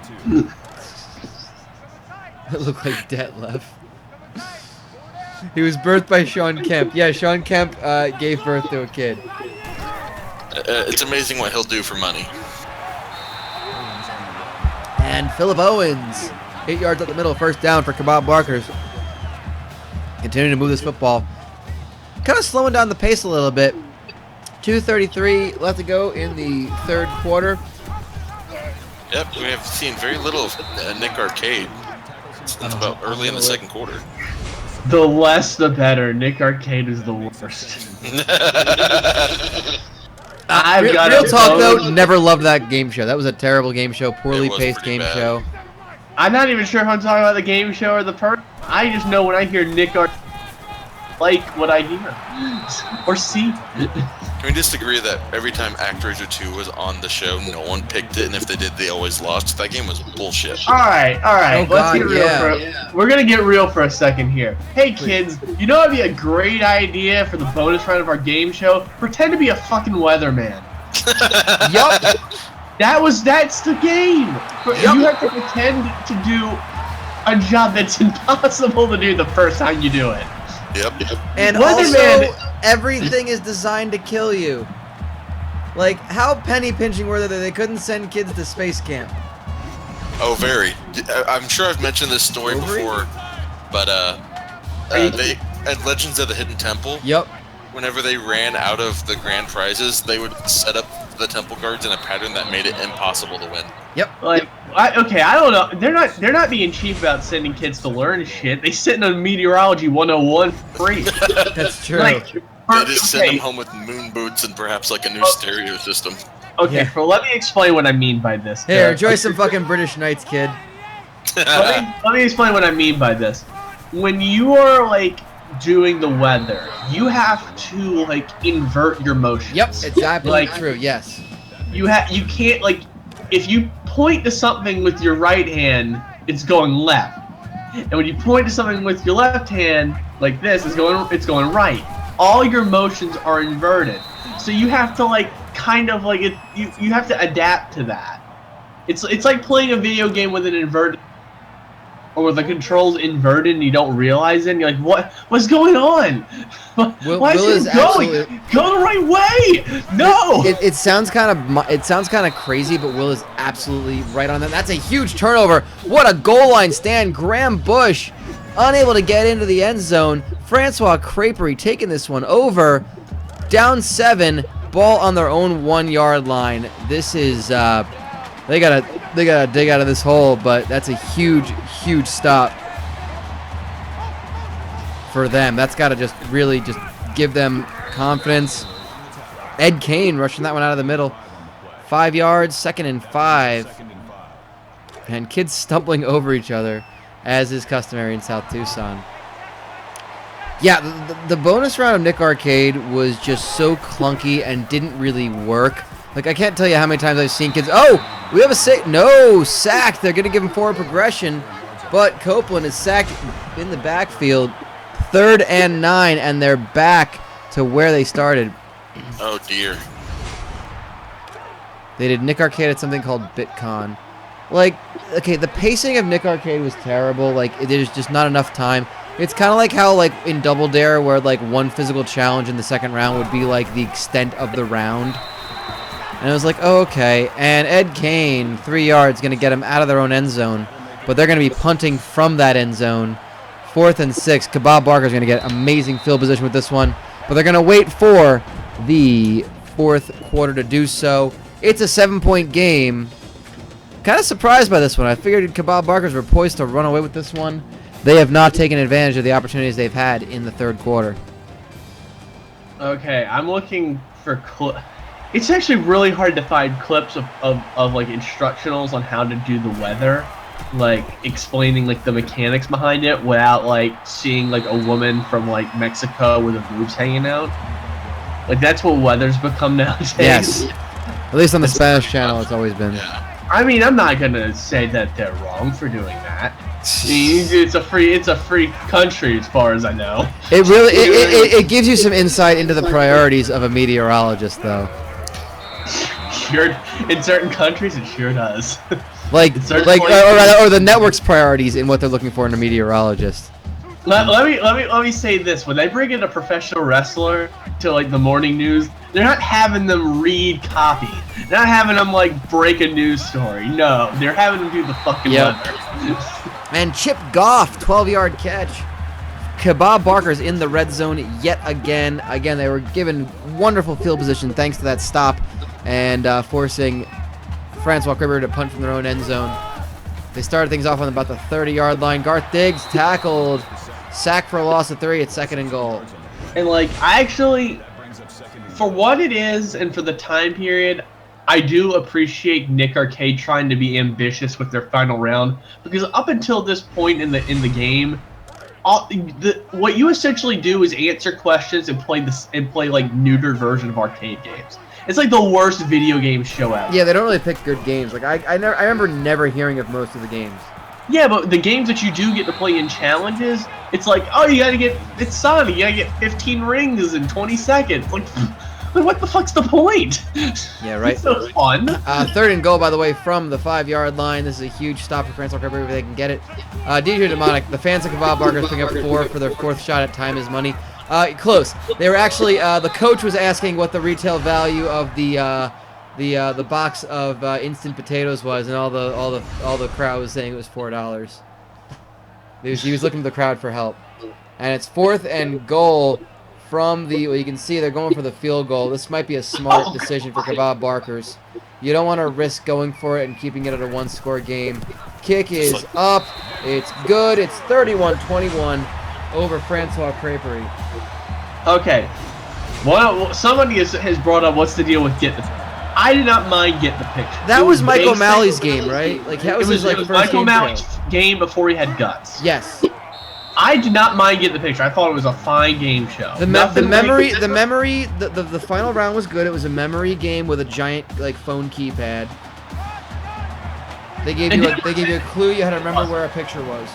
It looked like Detlef. He was birthed by Sean Kemp. Yeah, Sean Kemp gave birth to a kid. It's amazing what he'll do for money. And Phillip Owens, 8 yards up the middle, first down for Kebab Barkers. Continuing to move this football. Kind of slowing down the pace a little bit. 2:33 left to go in the third quarter. Yep, we have seen very little of Nick Arcade since about early in the second quarter. The less the better. Nick Arcade is the worst. Real talk though, never loved that game show. That was a terrible game show, poorly paced game show. I'm not even sure if I'm talking about the game show or the person. I just know when I hear Nick Arcade, like what I hear or see. Can we just agree that every time ActRaiser 2 was on the show, no one picked it, and if they did, they always lost? That game was bullshit. All right. Oh, Let's get real. We're gonna get real for a second here. Hey kids, you know it'd be a great idea for the bonus round of our game show? Pretend to be a fucking weatherman. Yup. That's the game. You have to pretend to do a job that's impossible to do the first time you do it. Yep. And Weatherman- also, everything is designed to kill you. Like, how penny pinching were they that they couldn't send kids to space camp? Oh, very. I'm sure I've mentioned this story Ovary? before, but they at Legends of the Hidden Temple. Yup. Whenever they ran out of the grand prizes, they would set up the temple guards in a pattern that made it impossible to win. Yep. Like, I don't know. They're not being cheap about sending kids to learn shit. They sit in a meteorology 101 free. That's true. Like, They just send them okay, home with moon boots and perhaps like a new stereo system. okay, Yeah. so let me explain what I mean by this. Here, enjoy some fucking British Knights, kid. Let me explain what I mean by this. When you are like doing the weather, you have to like invert your motions. Yep, exactly Like, true, yes. you can't like if you point to something with your right hand, it's going left. And when you point to something with your left hand, like this, it's going right. All your motions are inverted. So you have to like kind of like you have to adapt to that. It's like playing a video game with an inverted or with the controls inverted and you don't realize it and you're like, what's going on? Why is it going? Go the right way! No! It sounds kind of crazy, but Will is absolutely right on that. That's a huge turnover. What a goal line stand. Graham Bush unable to get into the end zone. Francois Creperie taking this one over. Down 7, ball on their own 1-yard line. This is they gotta dig out of this hole, but that's a huge stop for them. That's gotta just really just give them confidence. Ed Kane rushing that one out of the middle. 5 yards, 2nd and 5. And kids stumbling over each other, as is customary in South Tucson. Yeah, the bonus round of Nick Arcade was just so clunky and didn't really work. Like, I can't tell you how many times I've seen kids, oh, we have a sack. No, sack. They're going to give him forward progression. But Copeland is sacked in the backfield. 3rd and 9, and they're back to where they started. Oh dear. They did Nick Arcade at something called BitCon. Like, okay, the pacing of Nick Arcade was terrible. Like, there's just not enough time. It's kind of like how, like, in Double Dare, where, like, one physical challenge in the second round would be, like, the extent of the round. And I was like, oh, okay. And Ed Kane, 3 yards, going to get him out of their own end zone. But they're going to be punting from that end zone. 4th and 6. Kebab Barker's going to get amazing field position with this one. But they're going to wait for the 4th quarter to do so. It's a 7-point game. Kind of surprised by this one. I figured Kebab Barkers were poised to run away with this one. They have not taken advantage of the opportunities they've had in the 3rd quarter. Okay, I'm looking for It's actually really hard to find clips of like instructionals on how to do the weather, like explaining like the mechanics behind it without like seeing like a woman from like Mexico with her boobs hanging out. Like that's what weather's become nowadays. Yes. At least on the Spanish channel, it's always been. I mean, I'm not gonna say that they're wrong for doing that. It's a free country as far as I know. It really it gives you some insight into the priorities of a meteorologist, though. Sure, in certain countries, it sure does. Like certain or the network's priorities in what they're looking for in a meteorologist. Let me say this: when they bring in a professional wrestler to like the morning news, they're not having them read copy. They're not having them like break a news story. No, they're having them do the fucking weather. And Chip Goff, 12-yard catch. Kebab Barker's in the red zone yet again. Again, they were given wonderful field position thanks to that stop and forcing Francois Creperie to punt from their own end zone. They started things off on about the 30-yard line. Garth Diggs tackled. Sack for a loss of 3 at 2nd and goal. And like, I actually, for what it is and for the time period, I do appreciate Nick Arcade trying to be ambitious with their final round, because up until this point in the game, what you essentially do is answer questions and play like neutered version of arcade games. It's like the worst video game show ever. Yeah, they don't really pick good games. Like I remember never hearing of most of the games. Yeah, but the games that you do get to play in challenges, it's like, oh, it's Sonic, you gotta get 15 rings in 20 seconds. Like, What the fuck's the point? Yeah, right. It's so fun. 3rd and goal, by the way, from the 5-yard line. This is a huge stop for Francois Creperie if they can get it. DJ Demonic, the fans of Kebab Barkers picking up 4 for their 4th shot at Time Is Money. Close. They were actually, the coach was asking what the retail value of the box of instant potatoes was, and all the crowd was saying it was $4. He was looking to the crowd for help. And it's 4th and goal from the, well, you can see they're going for the field goal. This might be a smart decision for Kebab Barkers. You don't want to risk going for it and keeping it at a 1-score game. Kick is up. It's good. It's 31-21 over Francois Creperie. Okay. Well, somebody has brought up what's the deal with Get the Picture. I did not mind Get the Picture. That was Mike O'Malley's game, right? Like that was his first Mike game O'Malley's show. game before he had guts. Yes. I did not mind Get the Picture. I thought it was a fine game show. The final round was good. It was a memory game with a giant phone keypad. They gave you a clue. You had to remember where a picture was.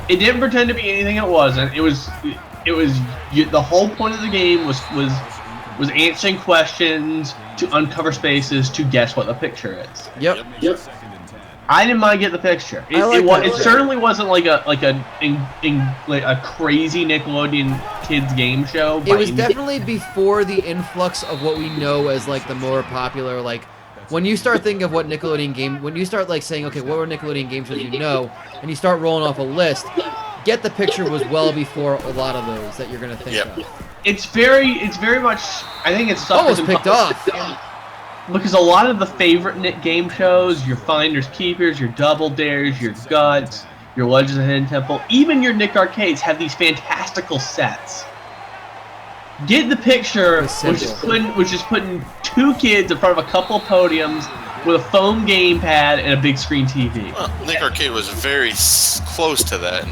It didn't pretend to be anything it wasn't. It was the whole point of the game was answering questions to uncover spaces to guess what the picture is. Yep. I didn't mind Get the Picture. It certainly wasn't like a crazy Nickelodeon kids game show. It was definitely before the influx of what we know as the more popular when you start thinking of what Nickelodeon game, when you start saying, okay, what were Nickelodeon game shows and you start rolling off a list, Get the Picture was well before a lot of those that you're gonna think of. It's very much. I think it's almost picked off. Because a lot of the favorite Nick game shows, your Finders Keepers, your Double Dares, your Guts, your Legends of Hidden Temple, even your Nick Arcades have these fantastical sets. Get the Picture, which is putting 2 kids in front of a couple of podiums with a foam gamepad and a big screen TV. Well, Nick Arcade was very close to that,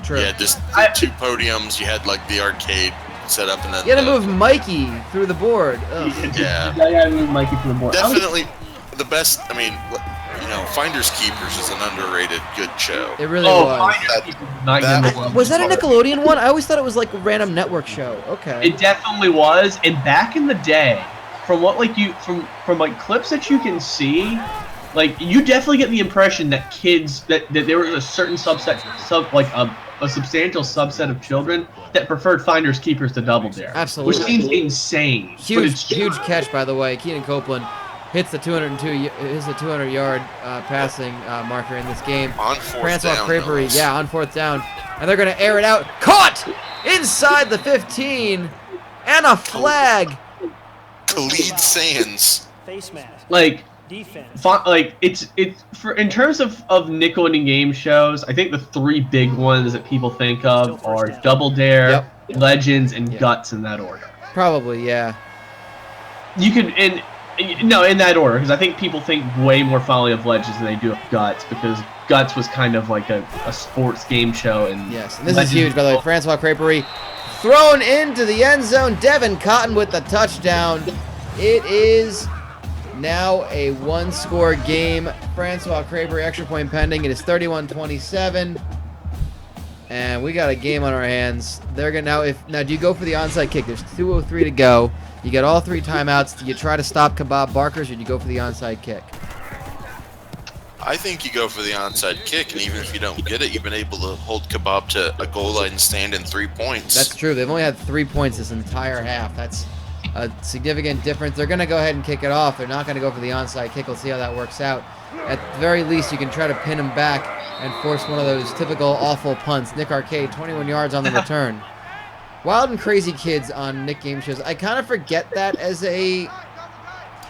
True. Yeah, just 2 podiums. You had the arcade set up, and then you had to move Mikey through the board. Yeah, you had to move Mikey through the board. Definitely the best. I mean, Finders Keepers is an underrated good show. It really was. Was that a Nickelodeon one? I always thought it was a random network show. Okay. It definitely was, and back in the day, from what from clips that you can see, you definitely get the impression that kids that there was a certain a substantial subset of children that preferred Finders Keepers to Double Dare. Absolutely. Which seems insane. Huge catch, by the way. Keenan Copeland hits the 200-yard passing marker in this game. On 4th Francois down. Creperie, on 4th down. And they're going to air it out. Caught! Inside the 15. And a flag. Khalid Sands. Face mask. Defense. It's for in terms of Nickelodeon game shows, I think the 3 big ones that people think of are Double Dare, Legends, and Guts in that order. Probably, yeah. You could in that order, because I think people think way more fondly of Legends than they do of Guts, because Guts was kind of like a sports game show. And yes, and this is huge, by the way. Francois Creperie thrown into the end zone. Devin Cotton with the touchdown. It is now a 1-score game. Francois Creperie extra point pending. It is 31-27. And we got a game on our hands. They're gonna now do you go for the onside kick? There's 2:03 to go. You got all 3 timeouts. Do you try to stop Kebab Barkers, or do you go for the onside kick? I think you go for the onside kick, and even if you don't get it, you've been able to hold Kebab to a goal line stand in 3 points. That's true. They've only had 3 points this entire half. That's a significant difference. They're going to go ahead and kick it off. They're not going to go for the onside kick. We'll see how that works out. At the very least, you can try to pin them back and force one of those typical awful punts. Nick Arcade, 21 yards on the return. Wild and Crazy Kids on Nick Game Shows. I kind of forget that as a...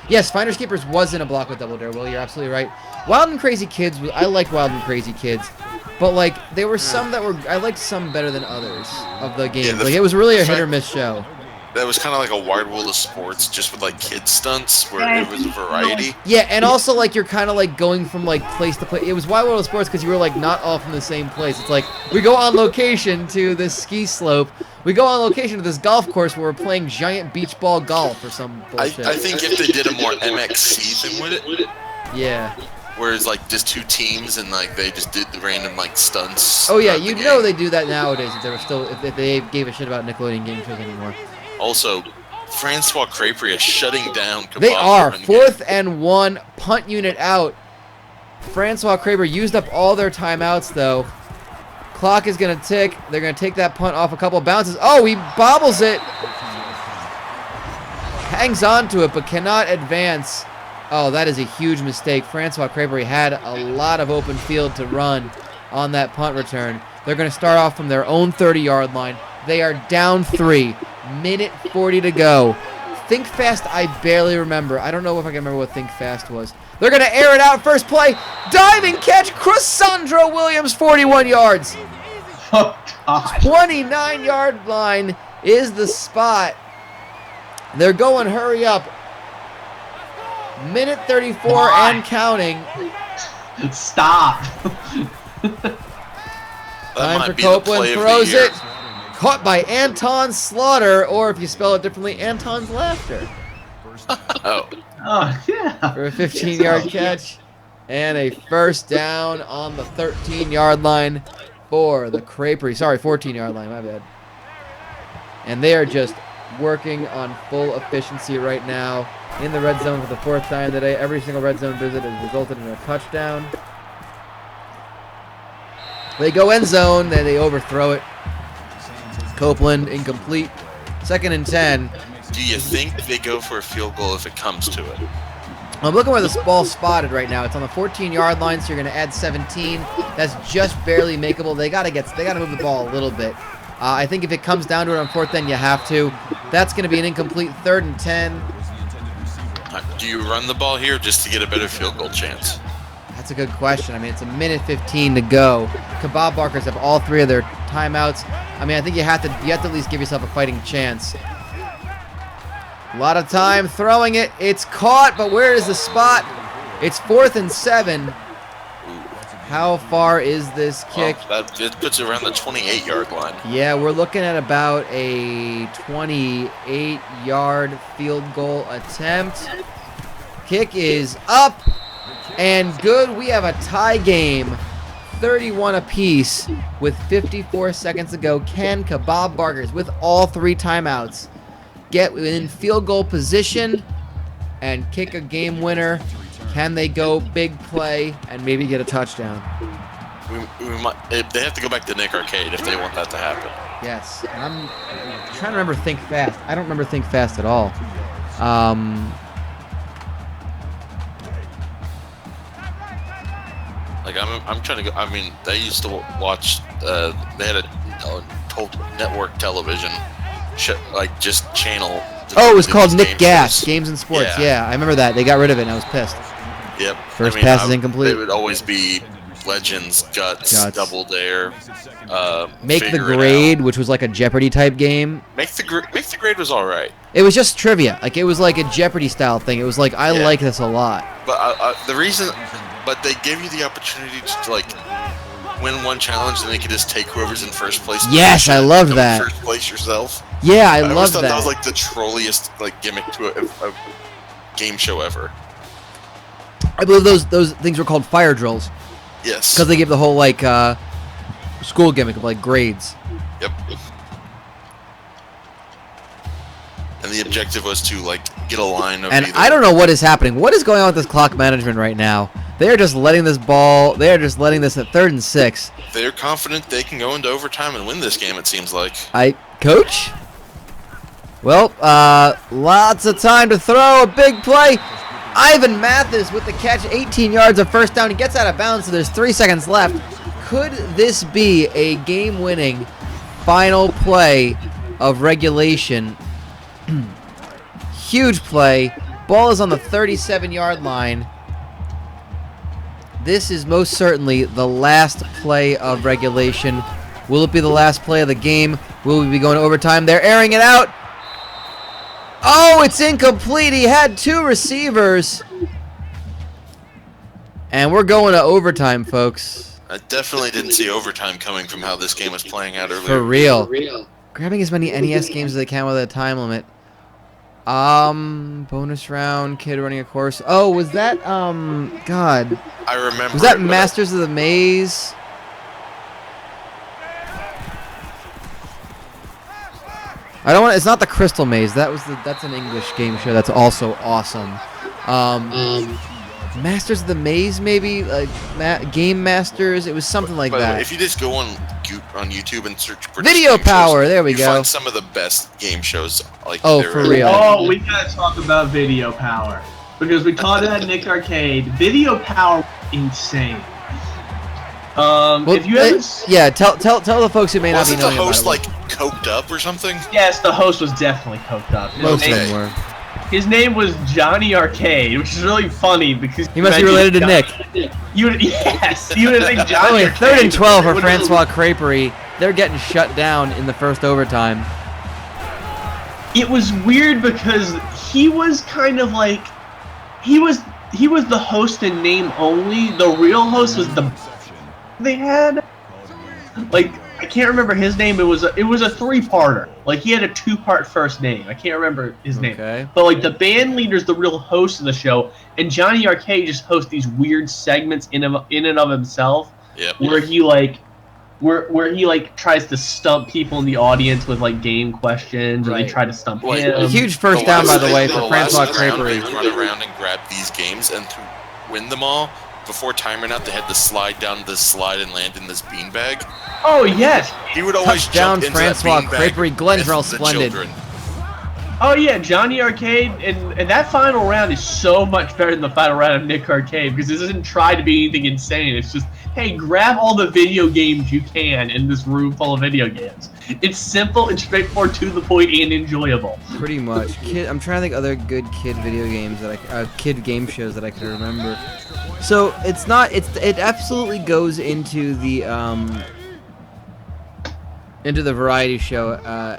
Yes, Finders Keepers was in a block with Double Dare, Will. You're absolutely right. Wild and Crazy Kids, I liked Wild and Crazy Kids. But, there were some that were... I liked some better than others of the games. It was really a hit-or-miss show. That was kind of like a Wide World of Sports, just with kid stunts, where it was a variety. Yeah, and also you're kind of going from place to place. It was Wide World of Sports because you were not all from the same place. It's we go on location to this ski slope. We go on location to this golf course where we're playing giant beach ball golf or some bullshit. I think if they did a more MXC thing with it. Yeah. Whereas just 2 teams and they just did the random stunts. Oh yeah, you know they do that nowadays. If they were still if they gave a shit about Nickelodeon game shows anymore. Also, Francois Creperie is shutting down Kebab. They are. 4th and 1, punt unit out. Francois Creperie used up all their timeouts, though. Clock is going to tick. They're going to take that punt off a couple bounces. Oh, he bobbles it. Hangs on to it, but cannot advance. Oh, that is a huge mistake. Francois Creperie had a lot of open field to run on that punt return. They're going to start off from their own 30-yard line. They are down 3. Minute 40 to go. Think Fast, I barely remember. I don't know if I can remember what Think Fast was. They're going to air it out. First play. Diving catch. Cressandro Williams, 41 yards. Oh, gosh. 29-yard line is the spot. They're going hurry up. Minute 34 and counting. Stop. Time for Copeland. Throws it. Caught by Anton Slaughter, or if you spell it differently, Anton's Laughter. Oh. Oh, yeah. For a 15-yard catch. And a first down on the 13-yard line for the Creperie. Sorry, 14-yard line, my bad. And they are just working on full efficiency right now in the red zone for the 4th time today. Every single red zone visit has resulted in a touchdown. They go end zone, then they overthrow it. Copeland incomplete. 2nd and 10. Do you think they go for a field goal if it comes to it? I'm looking where the ball's spotted right now. It's on the 14-yard line, so you're going to add 17. That's just barely makeable. They got to move the ball a little bit. I think if it comes down to it on 4th, then you have to. That's going to be an incomplete 3rd and 10. Do you run the ball here just to get a better field goal chance? That's a good question. I mean, it's a minute 15 to go. Kebab Barkers have all 3 of their timeouts. I mean, I think you have to at least give yourself a fighting chance. A lot of time throwing it. It's caught, but where is the spot? It's 4th and 7. How far is this kick? Well, it puts it around the 28-yard line. Yeah, we're looking at about a 28-yard field goal attempt. Kick is up and good. We have a tie game, 31 apiece with 54 seconds to go. Can Kebab Barkers, with all 3 timeouts, get within field goal position and kick a game winner? Can they go big play and maybe get a touchdown? They have to go back to Nick Arcade if they want that to happen. Yes. I'm trying to remember Think Fast. I don't remember Think Fast at all. Like I'm trying to go. I mean, I used to watch. They had a network television, like just channel. Oh, it was called Nick Gas, shows. Games and Sports. Yeah, I remember that. They got rid of it, and I was pissed. Yep. First pass is incomplete. It would always be Legends, Guts. Double Dare. Make the Grade, which was like a Jeopardy type game. Make the Grade was all right. It was just trivia. Like it was like a Jeopardy style thing. It was like I like this a lot. But but they give you the opportunity to like win one challenge, and they could just take whoever's in first place. Yes, I loved that. First place yourself. Yeah, I always loved thought that. That was like the trolliest like gimmick to a game show ever. I believe those things were called fire drills. Yes. Because they give the whole like school gimmick of like grades. Yep. And the objective was to like get a line of. And I don't know what is happening. What is going on with this clock management right now? They are just letting this ball. They are just letting this at 3rd and 6. They're confident they can go into overtime and win this game. It seems like. Coach? Well, lots of time to throw a big play. Ivan Mathis with the catch, 18 yards of first down. He gets out of bounds, so there's 3 seconds left. Could this be a game-winning final play of regulation? Huge play. Ball is on the 37-yard line. This is most certainly the last play of regulation. Will it be the last play of the game? Will we be going to overtime? They're airing it out. Oh, it's incomplete. He had 2 receivers. And we're going to overtime, folks. I definitely didn't see overtime coming from how this game was playing out earlier. For real. Grabbing as many NES games as they can with a time limit. Bonus round, kid running a course. Oh, was that, God. I remember. Was that Masters of the Maze? I don't want. It's not the Crystal Maze. That's an English game show. That's also awesome. Masters of the Maze, maybe Game Masters. It was something like By the that. way, if you just go on YouTube and search Video Power, there we you go. find some of the best game shows. Like Oh, there for are. real. Oh, we gotta talk about Video Power because we called it at Nick Arcade. Video Power, insane. If you haven't, tell the folks who may not be Wasn't the knowing about host it. like coked up or something? yes, the host was definitely coked up. Most of Okay. them were. His name was Johnny Arcade, which is really funny because He must be related to Nick. Yes, you would think By Johnny. the way, Arcade 3rd and 12 for would- Francois Creperie. They're getting shut down in the first overtime. It was weird because he was kind of like he was the host in name only. The real host was the they had. Like I can't remember his name. It was a 3-parter. Like he had a 2-part first name. I can't remember his name. Okay. But like the band leader's the real host of the show, and Johnny Arcade just hosts these weird segments in and of himself, Yep. where he like. Where he like tries to stump people in the audience with like game questions, or Right. they try to stump Like, him. A huge first down, by the way, for Francois last round, Creperie. they run around and grab these games, and to win them all, before time ran out, they had to slide down this slide and land in this beanbag. Oh yes, He would always Touchdown, jump into Francois that beanbag Creperie, Glendrell with the Splendid. children. oh yeah, Johnny Arcade, and that final round is so much better than the final round of Nick Arcade because this doesn't try to be anything insane. It's just, hey, grab all the video games you can in this room full of video games. It's simple and straightforward, to the point, and enjoyable. Pretty much. I'm trying to think other good kid video games that kid game shows that I can remember. So it's not. It absolutely goes into the variety show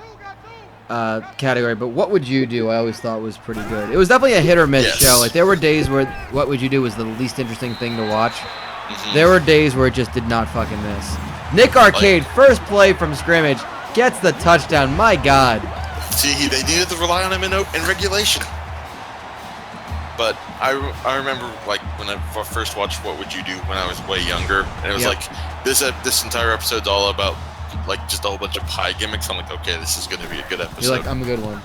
category. But What Would You Do? I always thought was pretty good. It was definitely a hit or miss Yes. show. Like there were days where What Would You Do was the least interesting thing to watch. Mhm. There were days where it just did not fucking miss. Nick Arcade, first play from scrimmage, gets the touchdown. My God. See, they needed to rely on him in regulation. But I remember, like, when I first watched What Would You Do when I was way younger, and it was Yep. like, this entire episode's all about, like, just a whole bunch of pie gimmicks. I'm like, okay, this is going to be a good episode. You're like, I'm a good one.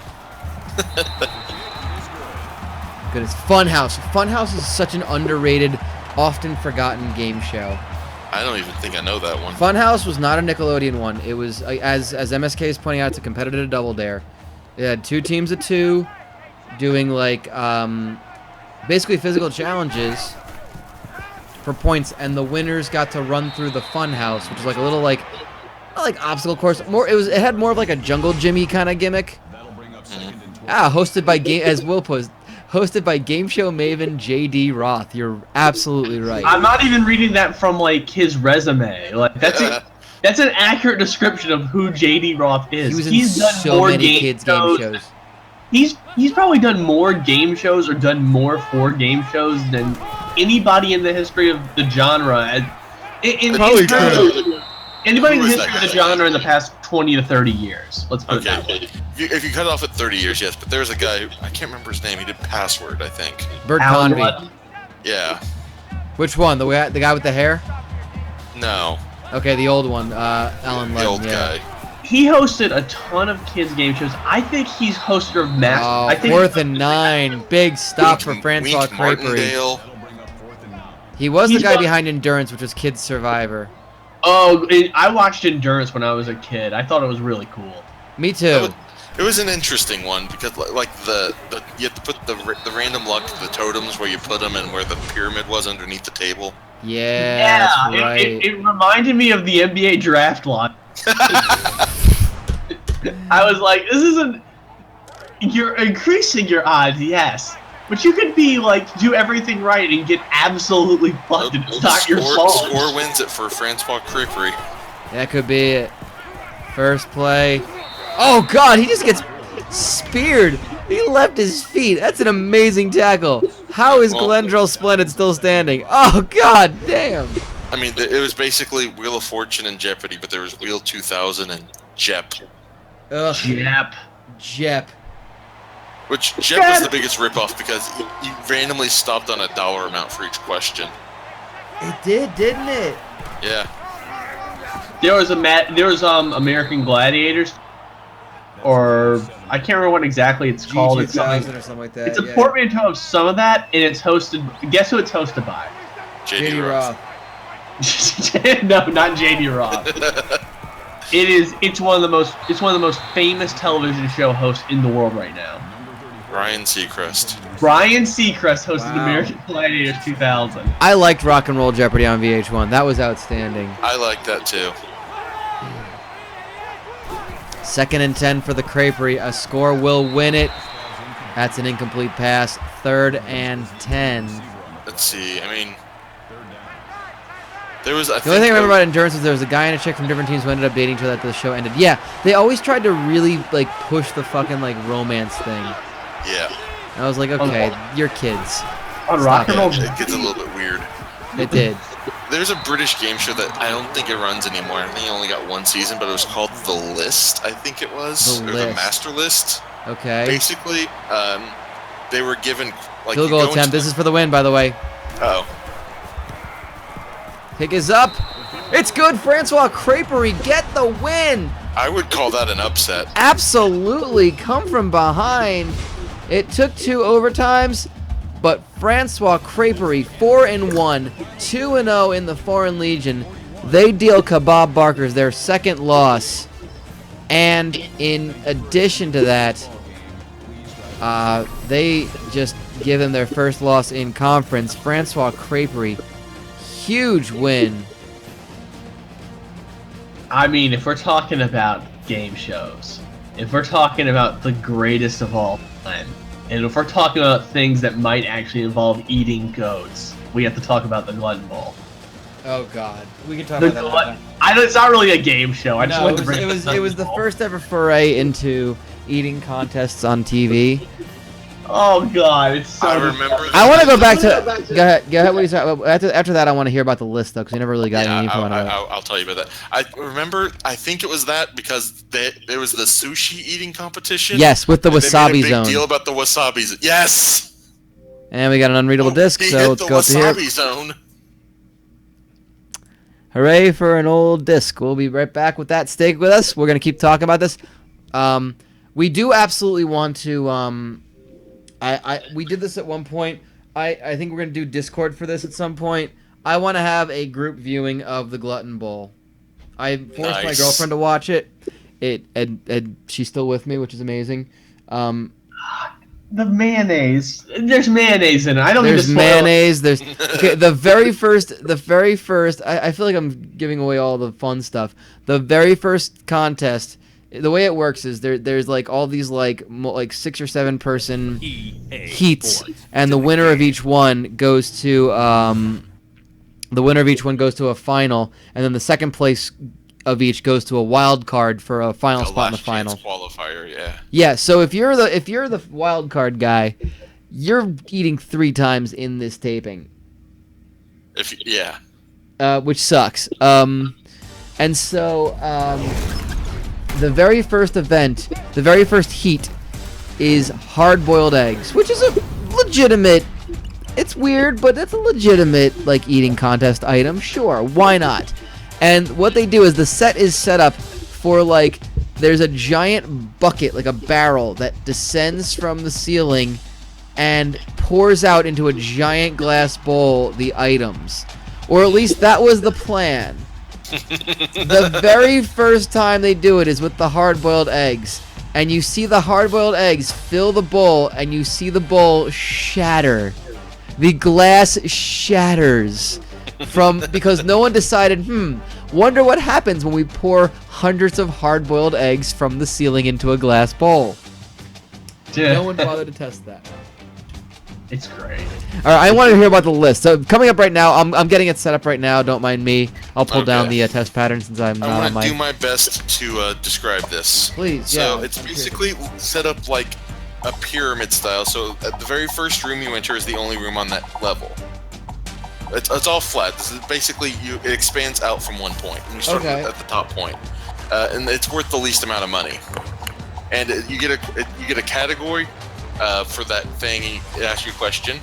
Goodness. Funhouse. Funhouse is such an underrated, often forgotten game show. I don't even think I know that one. Funhouse was not a Nickelodeon one. It was, as MSK is pointing out, it's a competitive double dare. It had 2 teams of 2 doing, like, basically physical challenges for points, and the winners got to run through the Funhouse, which is like a little, like, not like obstacle course. It had more of like a Jungle Jimmy kind of gimmick. Hosted by hosted by game show maven J.D. Roth. You're absolutely right. I'm not even reading that from like his resume. Like that's an accurate description of who J.D. Roth is. He was in He's done so more many kids game shows. He's probably done more game shows or done more for game shows than anybody in the history of the genre. Probably true. Anybody in the Who is history of that the guy? genre in the past 20 to 30 years. Let's put it that way. Okay, if you cut it off at 30 years, yes, but there's a guy who, I can't remember his name, he did Password, I think. Bert Alan Convey. Rudd. Yeah. Which one? The guy with the hair? No. Okay, the old one. Alan The Ludden, old yeah. guy. He hosted a ton of kids game shows. I think he's hosted of Master. Oh, I think 4th and 9. Big stop for Francois Wink Creperie. Martindale. He was the He's guy got- behind Endurance, which was Kid Survivor. Oh, I watched Endurance when I was a kid. I thought it was really cool. Me too. It was an interesting one because, like, you have to put the random luck, the totems where you put them, and where the pyramid was underneath the table. Yeah, that's right. it reminded me of the NBA draft lot. I was like, this isn't. You're increasing your odds, yes, but you could be like do everything right and get absolutely fucked and it's not your fault. Score wins it for Francois Creperie. That could be it. First play. Oh, God, he just gets speared. He left his feet. That's an amazing tackle. How is Glendrell Splendid still standing? Oh, God damn. I mean, it was basically Wheel of Fortune and Jeopardy, but there was Wheel 2000 and Jep. Ugh, Yep. Jep. Which Jep was the biggest ripoff because he randomly stopped on a dollar amount for each question. It did, didn't it? Yeah. There was American Gladiators. or I can't remember what exactly it's called. It's something or something like that. It's a portmanteau of some of that, and it's hosted. Guess who it's hosted by? JD Roth. No, not JD Roth. It's one of the most famous television show hosts in the world right now. Ryan Seacrest. Ryan Seacrest hosted American Gladiators 2000. I liked Rock and Roll Jeopardy on VH1. That was outstanding. I like that too. 2nd and 10 for the Creperie. A score will win it. That's an incomplete pass. 3rd and 10. Let's see. I mean, there was. The only thing I remember about Endurance is there was a guy and a chick from different teams who ended up dating each other after the show ended. Yeah, they always tried to really like push the fucking like romance thing. Yeah. And I was like, okay, you're kids. On Rock and Roll, it gets a little bit weird. It did. There's a British game show that I don't think it runs anymore. I think it only got 1 season, but it was called The List, I think it was. The or List. The Master List. Okay. Basically, they were given like Field goal attempt. This is for the win, by the way. Oh. Kick is up. It's good. Francois Creperie get the win. I would call that an upset. Absolutely. Come from behind. It took 2 overtimes, but Francois Creperie, 4-1, 2-0 in the Foreign Legion. They deal Kebab Barkers their 2nd loss. And in addition to that, they just give them their 1st loss in conference. Francois Creperie, huge win. I mean, if we're talking about game shows, if we're talking about the greatest of all time, and if we're talking about things that might actually involve eating goats, we have to talk about the Glutton Bowl. Oh God, we can talk about that. It's not really a game show. I just No, wanted to bring it was the first ever foray into eating contests on TV. Oh God, it's so. I remember. I want to go back to. Go ahead. What you said. After that, I want to hear about the list though, because you never really got any info on it. I'll tell you about that. I remember. I think it was that because there was the sushi eating competition. Yes, with the wasabi they made a big zone. deal about the wasabi zone. Yes. And we got an unreadable disc, He so hit let's the go up to here. wasabi zone. Hooray for an old disc. We'll be right back with that. Stay with us. We're gonna keep talking about this. We do absolutely want to. We did this at one point. I think we're going to do Discord for this at some point. I want to have a group viewing of the Glutton Bowl. I forced my girlfriend to watch it. And she's still with me, which is amazing. The mayonnaise. There's mayonnaise in it. I don't There's need to spoil mayonnaise. There's okay. The very first. I feel like I'm giving away all the fun stuff. The very first contest. The way it works is there's like all these like 6 or 7 person heats, and the winner of each one goes to a final, and then the second place of each goes to a wild card for a final spot in the final. Qualifier, yeah. Yeah. So if you're the wild card guy, you're eating 3 times in this taping. Which sucks. And so the very first event, the very first heat, is hard-boiled eggs, which is a legitimate. It's weird, but it's a legitimate like eating contest item. Sure, why not? And what they do is the set is set up for like there's a giant bucket, like a barrel, that descends from the ceiling and pours out into a giant glass bowl the items, or at least that was the plan. The very first time they do it is with the hard-boiled eggs, and you see the hard-boiled eggs fill the bowl, and you see the bowl shatter. The glass shatters because no one decided, wonder what happens when we pour hundreds of hard-boiled eggs from the ceiling into a glass bowl. No one bothered to test that. It's great. All right, I wanted to hear about the list. So coming up right now, I'm getting it set up right now. Don't mind me. I'll pull down the test pattern since I'm not on my... I want to do my best to describe this. Please, So it's basically set up like a pyramid style. So at the very first room you enter is the only room on that level. It's all flat. This is basically it expands out from one point. And you start at the top point, and it's worth the least amount of money. And you get a category for that thing. It asks you a question,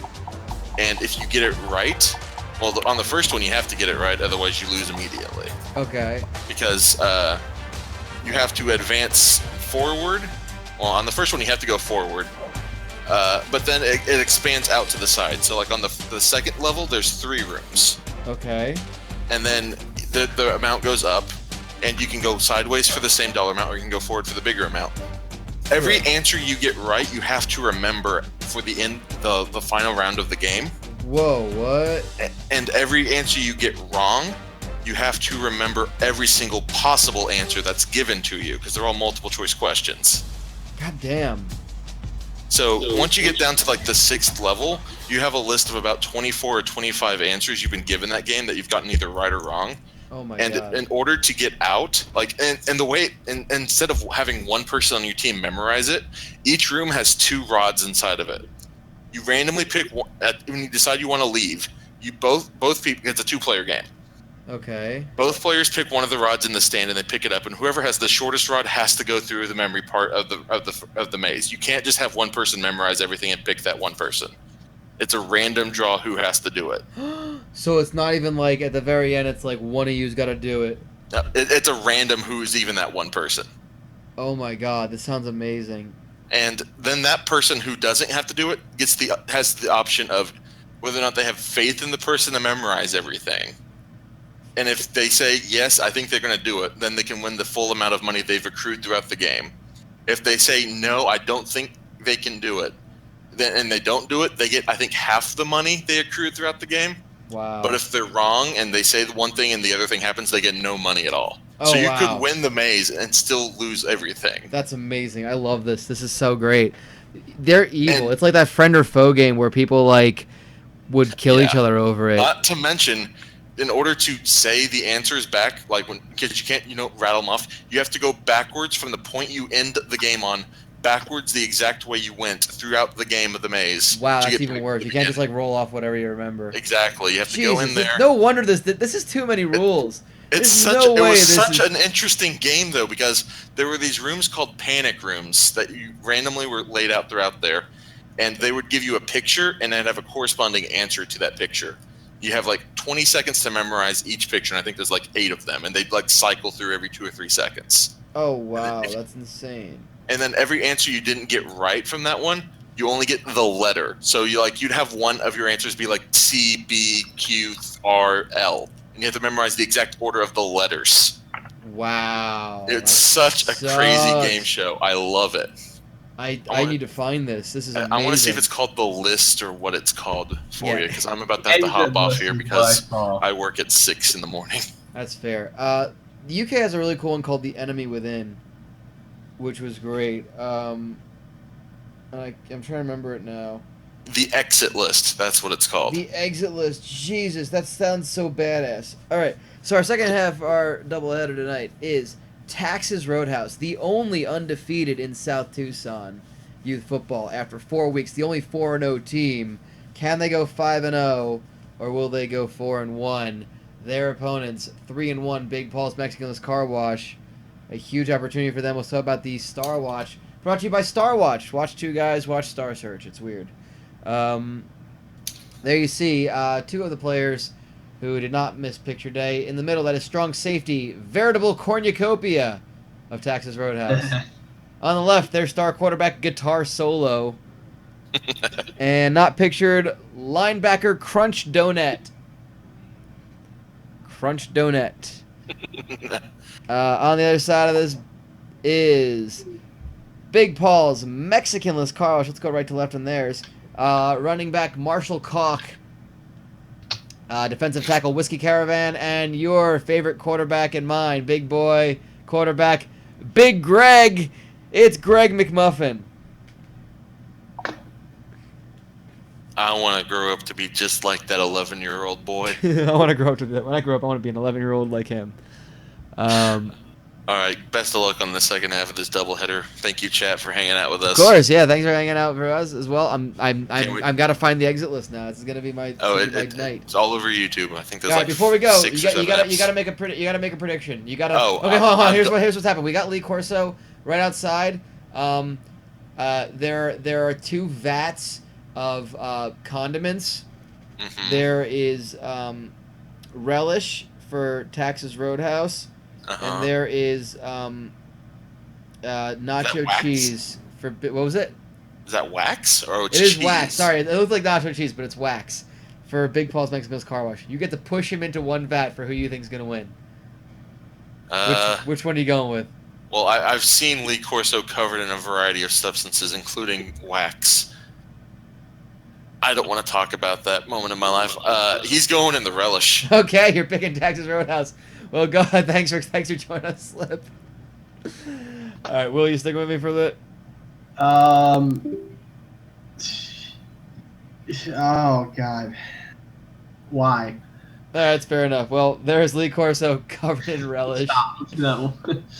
and if you get it right, well, on the first one you have to get it right, otherwise you lose immediately. Okay. Because you have to advance forward. Well, on the first one, you have to go forward. But then it expands out to the side. So, like, on the second level, there's 3 rooms. Okay. And then the amount goes up, and you can go sideways for the same dollar amount, or you can go forward for the bigger amount. Every answer you get right, you have to remember for the final round of the game. Whoa, what? And every answer you get wrong, you have to remember every single possible answer that's given to you, because they're all multiple choice questions. God damn. So once you get down to like the 6th level, you have a list of about 24 or 25 answers you've been given that game that you've gotten either right or wrong. Oh my and god. In order to get out, like, and the way, instead of having one person on your team memorize it, each room has 2 rods inside of it. You randomly pick one, when you decide you want to leave, you both people, it's a 2-player game. Okay. Both players pick one of the rods in the stand and they pick it up, and whoever has the shortest rod has to go through the memory part of the maze. You can't just have one person memorize everything and pick that one person. It's a random draw who has to do it. So it's not even like at the very end, it's like one of you's got to do it. It's a random who's even that one person. Oh my god, this sounds amazing. And then that person who doesn't have to do it has the option of whether or not they have faith in the person to memorize everything. And if they say, yes, I think they're going to do it, then they can win the full amount of money they've accrued throughout the game. If they say, no, I don't think they can do it, and they don't do it, they get, I think, half the money they accrued throughout the game. Wow. But if they're wrong and they say the one thing and the other thing happens, they get no money at all. Oh, so you wow. could win the maze and still lose everything. That's amazing. I love this. This is so great. They're evil. And- it's like that friend or foe game where people like would kill each other over it. Not to mention, in order to say the answers back, like because you can't, rattle them off, you have to go backwards from the point you end the game on, backwards the exact way you went throughout the game of the maze. Wow, to that's get even to worse. the You can't just beginning. like roll off whatever you remember. Exactly. You have to Jesus, go in there. No wonder this is too many rules. It was such an interesting game though, because there were these rooms called panic rooms that you randomly were laid out throughout there, and they would give you a picture and then have a corresponding answer to that picture. You have like 20 seconds to memorize each picture, and I think there's like 8 of them, and they'd like cycle through every 2 or 3 seconds. Oh wow, that's insane. And then every answer you didn't get right from that one, you only get the letter. So you'd have one of your answers be like C, B, Q, R, L, and you have to memorize the exact order of the letters. Wow. It's such a crazy game show. I love it. I need to find this. This is amazing. I want to see if it's called The List or what it's called for you, because I'm about to have to hop off here because I work at 6 in the morning. That's fair. The UK has a really cool one called The Enemy Within, which was great. I'm trying to remember it now. The Exit List, that's what it's called. The Exit List. Jesus, that sounds so badass. All right, so our second half of our doubleheader tonight is Texas Roadhouse, the only undefeated in South Tucson youth football after 4 weeks. The only 4-0 team. Can they go 5-0, or will they go 4-1? Their opponents, 3-1, Big Paul's Mexicanless Car Wash. A huge opportunity for them. We'll talk about the Star Watch. Brought to you by Star Watch. Watch 2 guys, watch Star Search. It's weird. There you see 2 of the players who did not miss picture day. In the middle, that is strong safety, veritable cornucopia of Texas Roadhouse. On the left, their star quarterback guitar solo. And not pictured, linebacker Crunch Donut. Crunch Donut. On the other side of this is Big Paul's Mexicanless Car Wash. Let's go right to left on theirs. Running back Marshall Koch. Defensive tackle Whiskey Caravan, and your favorite quarterback and mine, big boy quarterback, Big Greg. It's Greg McMuffin. I want to grow up to be just like that 11-year-old boy. I want to grow up to that. When I grow up, I want to be an 11-year-old like him. All right, best of luck on the second half of this doubleheader. Thank you, chat, for hanging out with us. Of course, yeah. Thanks for hanging out for us as well. I've got to find the exit list now. This is gonna be my night. It's all over YouTube. I think there's All right, before we go, 6 you or 7 got apps. to make a prediction. You got to. Oh, okay, hold on. Here's what's happened. We got Lee Corso right outside. There are 2 vats of condiments. Mhm. There is relish for Texas Roadhouse, Uh-huh. and there is Nacho wax? cheese for what was it? Is that wax or It cheese? is wax. Sorry, it looks like nacho cheese, but it's wax for Big Paul's Mexico's Car Wash. You get to push him into one vat for who you think's gonna win. Which one are you going with? Well, I've seen Lee Corso covered in a variety of substances, including wax. I don't want to talk about that moment in my life. He's going in the relish. Okay, you're picking Texas Roadhouse. Well, go ahead. Thanks for joining us, Slip. All right, Will, you stick with me for a bit? Oh God. Why? That's fair enough. Well, there's Lee Corso covered in relish. Stop. No.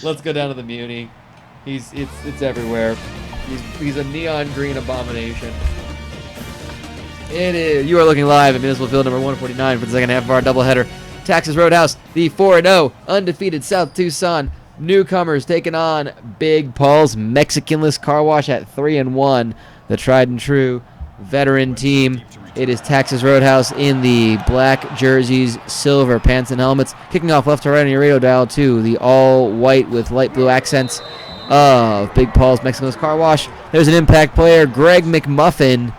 Let's go down to the Muni. It's everywhere. He's a neon green abomination. It is. You are looking live at Municipal Field number 149 for the second half of our doubleheader. Texas Roadhouse, the 4-0 undefeated South Tucson newcomers taking on Big Paul's Mexicanless Car Wash at 3-1. The tried and true veteran team. It is Texas Roadhouse in the black jerseys, silver pants and helmets. Kicking off left to right on your radio dial to the all white with light blue accents of Big Paul's Mexicanless Car Wash. There's an impact player, Greg McMuffin,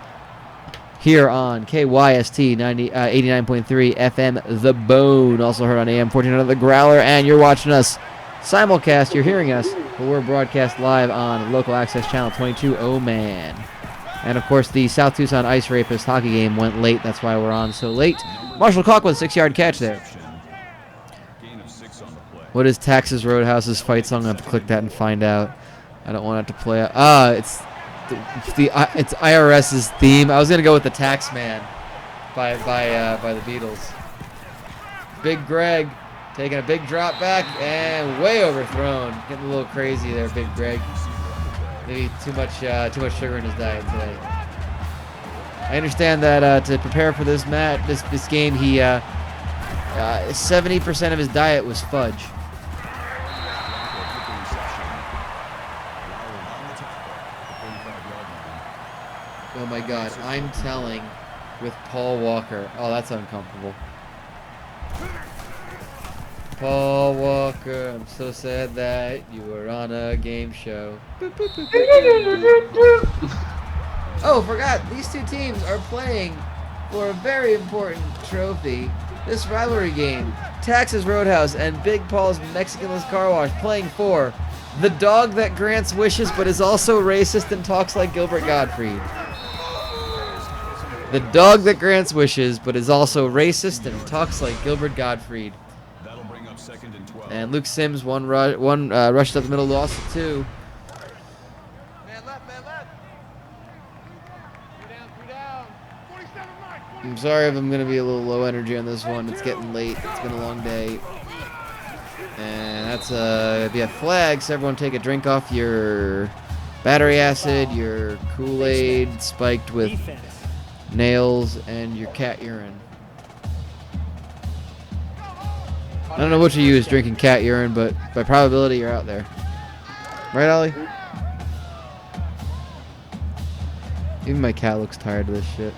here on KYST 89.3 FM The Bone. Also heard on AM 1400 The Growler. And you're watching us simulcast. You're hearing us, but we're broadcast live on local access channel 22. Oh, man. And, of course, the South Tucson Ice Rapist hockey game went late. That's why we're on so late. Marshall Cock with a 6-yard catch there. What is Texas Roadhouse's fight song? I have to click that and find out. I don't want it to play out. It's IRS's theme. I was going to go with the Taxman by the Beatles. Big Greg taking a big drop back and way overthrown. Getting a little crazy there, Big Greg. Maybe too much sugar in his diet today. I understand that to prepare for this game, he 70% of his diet was fudge. Oh my God! I'm telling with Paul Walker. Oh, that's uncomfortable. Paul Walker, I'm so sad that you were on a game show. Oh, forgot, these two teams are playing for a very important trophy. This rivalry game, Texas Roadhouse and Big Paul's Mexicanless Car Wash playing for the dog that grants wishes but is also racist and talks like Gilbert Gottfried. The dog that grants wishes but is also racist and talks like Gilbert Gottfried. And Luke Sims rushed up the middle, lost it too. Man left. Down. 47 Mike. I'm sorry if I'm going to be a little low energy on this one. It's getting late. It's been a long day. And that's a flag, so everyone take a drink off your battery acid, your Kool-Aid spiked with nails, and your cat urine. I don't know what you use drinking cat urine, but by probability you're out there. Right, Ollie? Even my cat looks tired of this shit.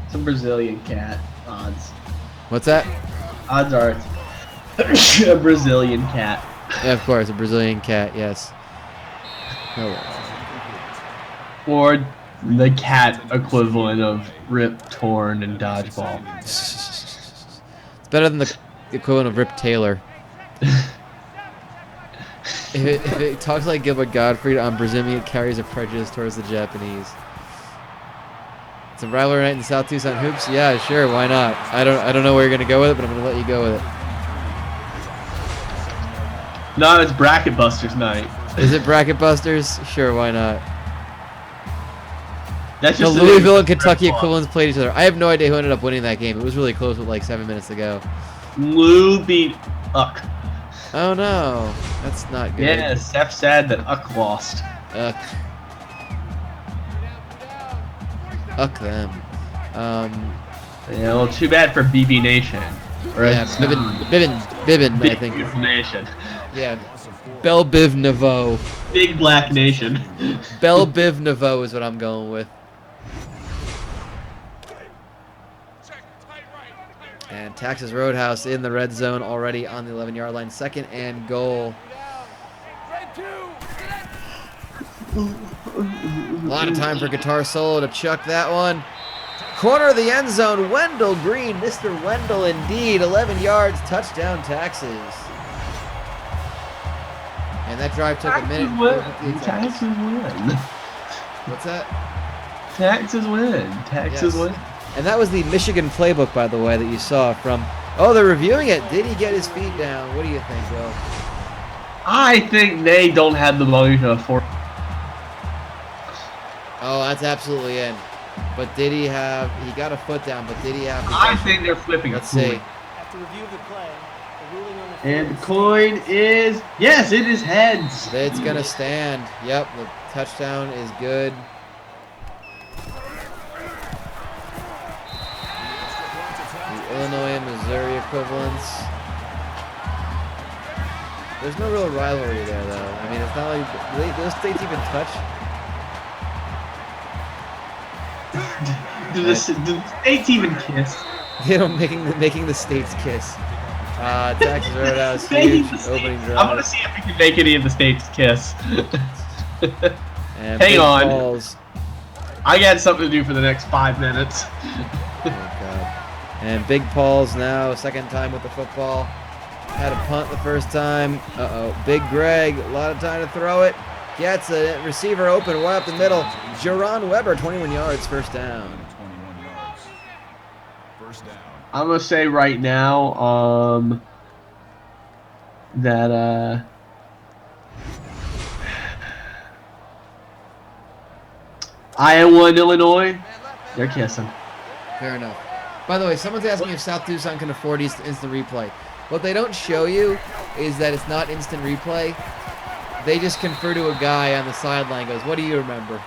It's a Brazilian cat. Odds. What's that? Odds are it's a Brazilian cat. Yeah, of course, a Brazilian cat, yes. Oh. Or the cat equivalent of Rip, Torn, and Dodgeball. It's better than the equivalent of Rip Taylor. if it talks like Gilbert Gottfried, I'm presuming it carries a prejudice towards the Japanese. It's a rivalry night in the South Tucson Hoops. Yeah, sure, why not? I don't know where you're gonna go with it, but I'm gonna let you go with it. No, it's Bracket Busters night. Is it Bracket Busters? Sure, why not? That's The just Louisville and Kentucky equivalents played each other. I have no idea who ended up winning that game. It was really close with like 7 minutes to go. Lou beat Uck. Oh no, that's not good. Yeah, Seth's sad that Uck lost. Uck them. Yeah, well, too bad for BB Nation. Or Yeah, Bibbin, I think. Big Nation. Yeah, Belle Biv Naveau. Big Black Nation. Belle Biv Naveau is what I'm going with. And Texas Roadhouse in the red zone already on the 11-yard line. 2nd and goal. A lot of time for guitar solo to chuck that one. Corner of the end zone, Wendell Green, Mr. Wendell indeed, 11 yards, touchdown Taxes. And that drive took a minute. Taxes win. What's that? Taxes win. Taxes Yes. win. And that was the Michigan playbook, by the way, that you saw from... Oh, they're reviewing it. Did he get his feet down? What do you think, Will? I think they don't have the money to afford. Oh, that's absolutely in. But did he have... He got a foot down, but did he have... I think they're flipping. Let's see. After review of the play, the ruling on the And the coin is... Yes, it is heads. It's going to stand. Yep, the touchdown is good. The Illinois and Missouri equivalents. There's no real rivalry there, though. I mean, it's not like... Do those states even touch? Do the states even kiss? You know, making the states kiss. Texas Roadhouse, huge opening drive. I'm gonna see if we can make any of the states kiss. And Hang big on. balls. I got something to do for the next 5 minutes. Oh, God. And Big Paul's now, second time with the football. Had a punt the first time. Uh-oh. Big Greg, a lot of time to throw it. Gets a receiver open, way up the middle. Jerron Weber, 21 yards, first down. 21 yards. First down. I'm gonna say right now, that Iowa and Illinois, they're kissing. Fair enough. By the way, someone's asking if South Tucson can afford instant replay. What they don't show you is that it's not instant replay. They just confer to a guy on the sideline, goes, "What do you remember?"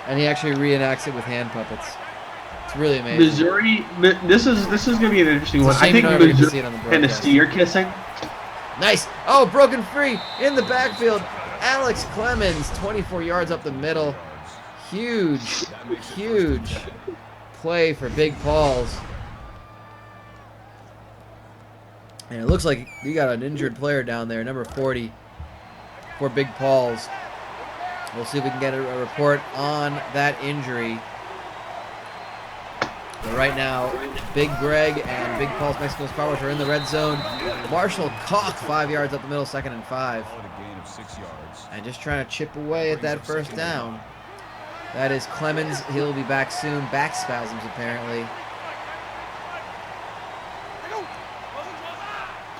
And he actually reenacts it with hand puppets. It's really amazing. Missouri, this is gonna be an interesting It's a one. I shame think you don't ever get to Missouri see it on the and broadcast. Tennessee are kissing. Nice. Oh, broken free in the backfield. Alex Clemens, 24 yards up the middle. Huge, huge play for Big Paul's. And it looks like we got an injured player down there, number 40, for Big Paul's. We'll see if we can get a report on that injury. But right now, Big Greg and Big Paul's Mexico's Powers are in the red zone. Marshall Koch, 5 yards up the middle, 2nd and 5. Call it a gain of 6 yards. And just trying to chip away at that first down. That is Clemens. He'll be back soon. Back spasms, apparently.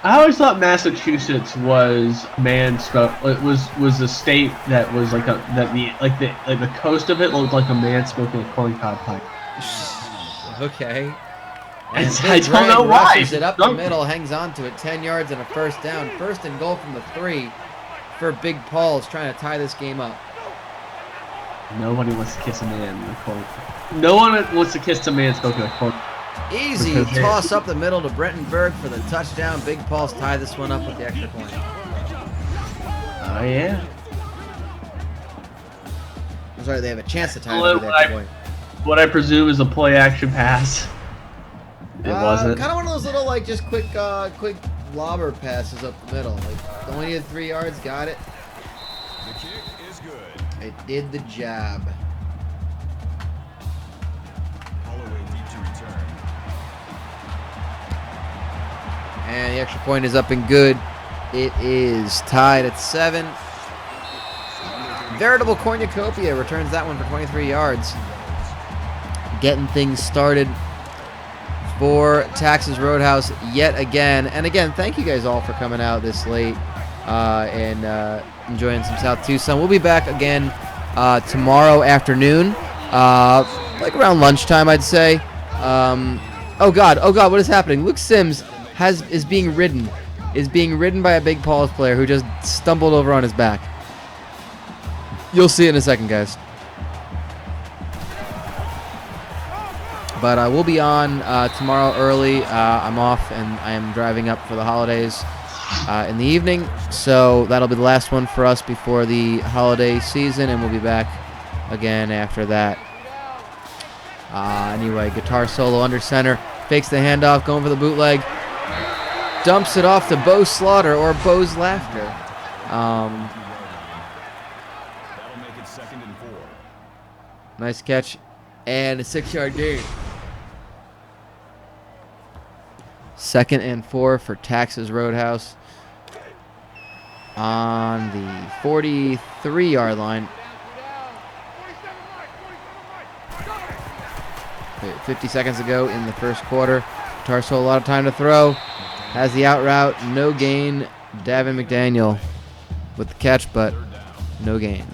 I always thought Massachusetts was it was a state that was like the coast of it looked like a man smoking a corncob pipe. Okay. And And I Big don't Greg know why. rushes it up the middle, hangs on to it, 10 yards and a first down. First and goal from the 3 for Big Paul's, trying to tie this game up. Nobody wants to kiss a man in the corn. No one wants to kiss a man smoking a corn. Easy Because they- toss up the middle to Brettenberg for the touchdown. Big Paul's tie this one up with the extra point. Oh yeah. I'm sorry, they have a chance to tie it up with the extra point. What I presume is a play action pass. It wasn't. Kind of one of those little, like, just quick lobber passes up the middle. Like, only needed 3 yards, got it. The kick is good. It did the job. Holloway deep to return. And the extra point is up and good. It is tied at 7. Veritable Cornucopia returns that one for 23 yards. Getting things started for Texas Roadhouse yet again. And again, thank you guys all for coming out this late and enjoying some South Tucson. We'll be back again tomorrow afternoon, like around lunchtime, I'd say. Oh God, what is happening? Luke Sims is being ridden by a Big Paul's player who just stumbled over on his back. You'll see it in a second, guys. But we'll be on tomorrow early. I'm off and I am driving up for the holidays in the evening. So that'll be the last one for us before the holiday season, and we'll be back again after that. Anyway, guitar solo under center. Fakes the handoff, going for the bootleg. dumps it off to Bo Slaughter or Bo's Laughter. That'll make it 2nd and 4. Nice catch and a 6-yard gain. 2nd and 4 for Texas Roadhouse on the 43-yard line. 50 seconds ago in the first quarter. Tarso a lot of time to throw. Has the out route, no gain. Davin McDaniel with the catch, but no gain.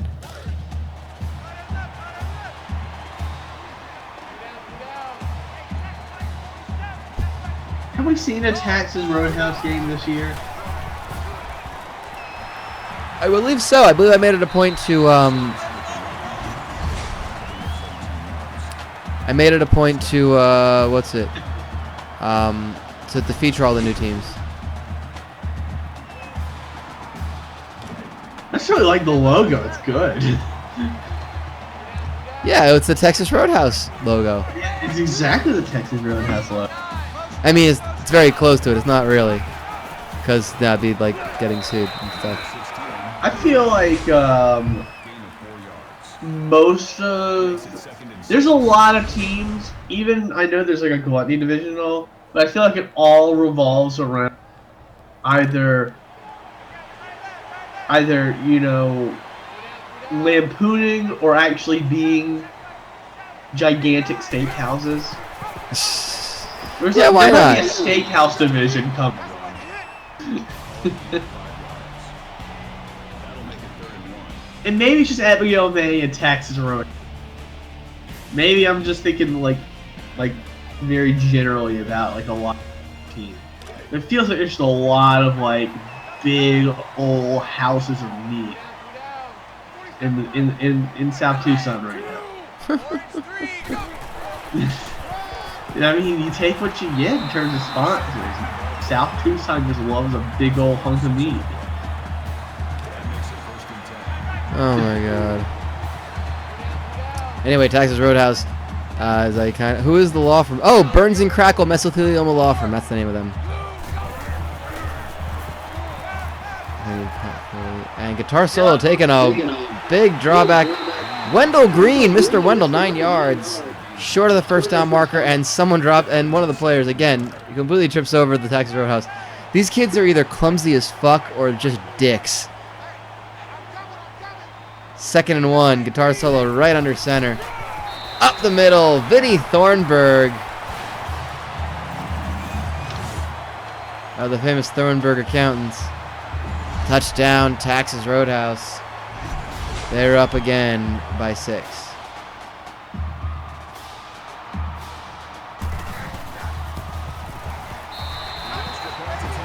Have we seen a Texas Roadhouse game this year? I believe so. I believe I made it a point to what's it? To feature all the new teams. I just really like the logo. It's good. Yeah, it's the Texas Roadhouse logo. Yeah, it's exactly the Texas Roadhouse logo. I mean, it's very close to it. It's not really, because that'd be like getting sued and stuff. I feel like there's a lot of teams. Even I know there's like a gluttony divisional, but I feel like it all revolves around either lampooning or actually being gigantic steakhouses. There's Yeah, why might be not? a steakhouse division coming. And maybe it's just Abigail May and Texas Road. Maybe I'm just thinking like very generally about like a lot of teams. It feels like there's just a lot of like big old houses of meat in South Tucson right now. I mean, you take what you get in terms of sponsors. South Tucson just loves a big old hunk of meat. Oh my god. Anyway, Texas Roadhouse is like kind of, who is the law firm? Oh, Burns and Crackle Mesothelioma Law Firm. That's the name of them. And guitar solo taking a big drawback. Wendell Green, Mr. Wendell, 9 yards. Short of the first down marker, and someone dropped, and one of the players, again, completely trips over the Texas Roadhouse. These kids are either clumsy as fuck or just dicks. 2nd and 1, guitar solo right under center. Up the middle, Vinny Thornburg. The famous Thornburg accountants. Touchdown, Texas Roadhouse. They're up again by 6.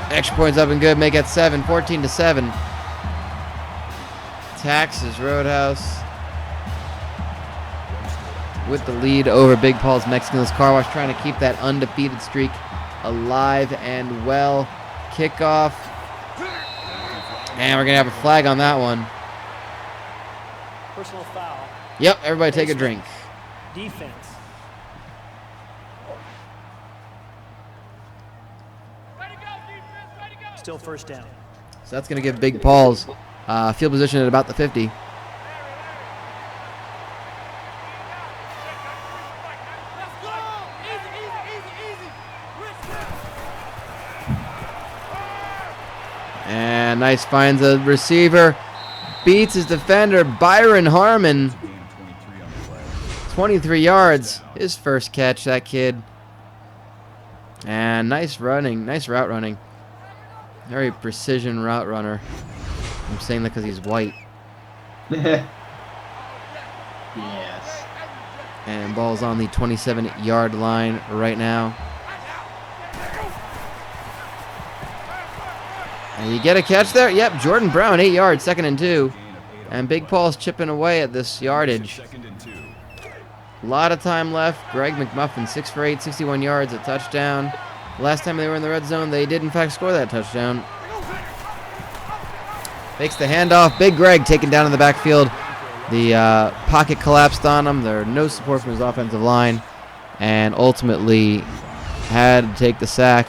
Extra points up and good, make it 7, 14-7. Texas Roadhouse with the lead over Big Paul's Mexican's Car Wash, trying to keep that undefeated streak alive and well. Kickoff. And we're going to have a flag on that one. Personal foul. Yep, everybody take a drink. Defense. Still first down. So that's going to give Big Paul's field position at about the 50. And nice, finds a receiver. Beats his defender, Byron Harmon. 23 yards. His first catch, that kid. And nice running, nice route running. Very precision route runner. I'm saying that because he's white. Yes. And ball's on the 27-yard line right now. And you get a catch there? Yep, Jordan Brown, 8 yards, 2nd and 2. And Big Paul's chipping away at this yardage. A lot of time left. Greg McMuffin, 6 for 8, 61 yards, a touchdown. Last time they were in the red zone, they did in fact score that touchdown. Fakes the handoff. Big Greg taken down in the backfield. The pocket collapsed on him. There are no support from his offensive line. And ultimately had to take the sack.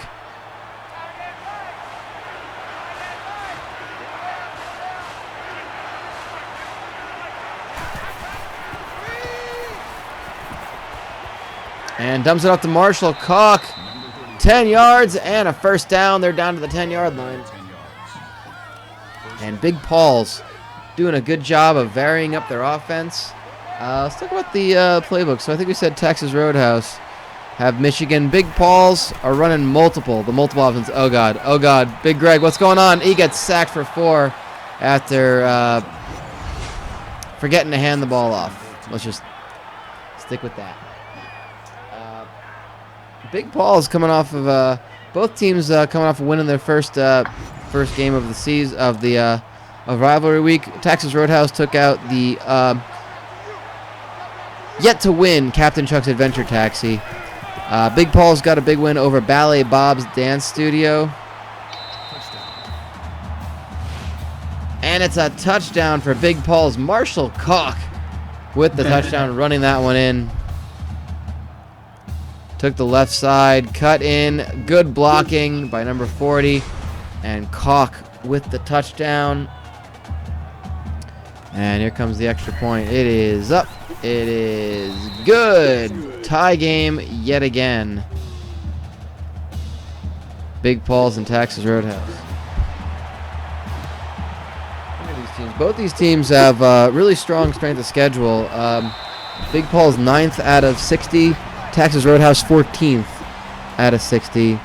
And dumps it off to Marshall Koch. 10 yards and a first down. They're down to the 10-yard line. 10 yards. And Big Paul's doing a good job of varying up their offense. Let's talk about the playbook. So I think we said Texas Roadhouse have Michigan. Big Paul's are running the multiple offense. Oh, God. Oh, God. Big Greg, what's going on? He gets sacked for 4 after forgetting to hand the ball off. Let's just stick with that. Big Paul's coming off of both teams coming off of winning their first game of the season of rivalry week. Texas Roadhouse took out the yet to win Captain Chuck's Adventure Taxi. Big Paul's got a big win over Ballet Bob's Dance Studio. And it's a touchdown for Big Paul's Marshall Koch with the touchdown, running that one in. Took the left side, cut in, good blocking by number 40, and Koch with the touchdown. And here comes the extra point. It is up. It is good. Tie game yet again. Big Paul's and Texas Roadhouse. Look at these teams. Both these teams have really strong strength of schedule. Big Paul's 9th out of 60. Texas Roadhouse 14th out of 60.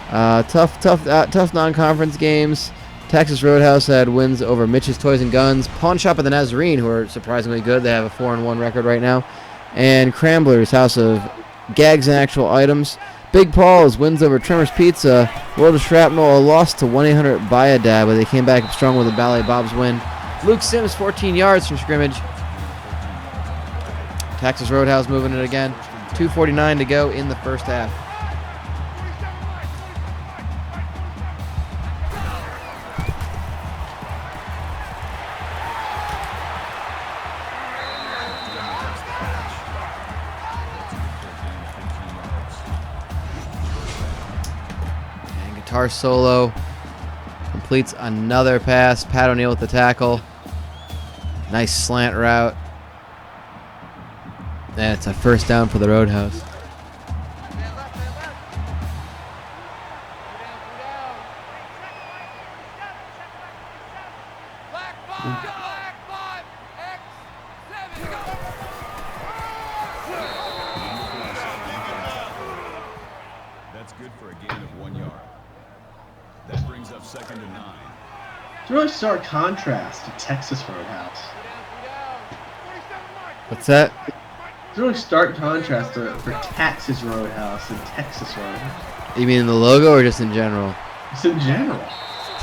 Tough non-conference games. Texas Roadhouse had wins over Mitch's Toys and Guns, Pawn Shop of the Nazarene, who are surprisingly good. They have a 4-1 record right now, and Crambler's House of Gags and Actual Items. Big Paul's wins over Tremor's Pizza. World of Shrapnel a loss to 1-800 Bayadab, but they came back up strong with a Ballet Bob's win. Luke Sims 14 yards from scrimmage. Texas Roadhouse moving it again. 2:49 to go in the first half. And guitar solo completes another pass. Pat O'Neill with the tackle. Nice slant route. And it's a first down for the Roadhouse. That's good for a gain of 1 yard. That brings up 2nd and 9. It's a really stark contrast to Texas Roadhouse. What's that? It's a really stark contrast for Texas Roadhouse and Texas Roadhouse. You mean in the logo or just in general? It's in general.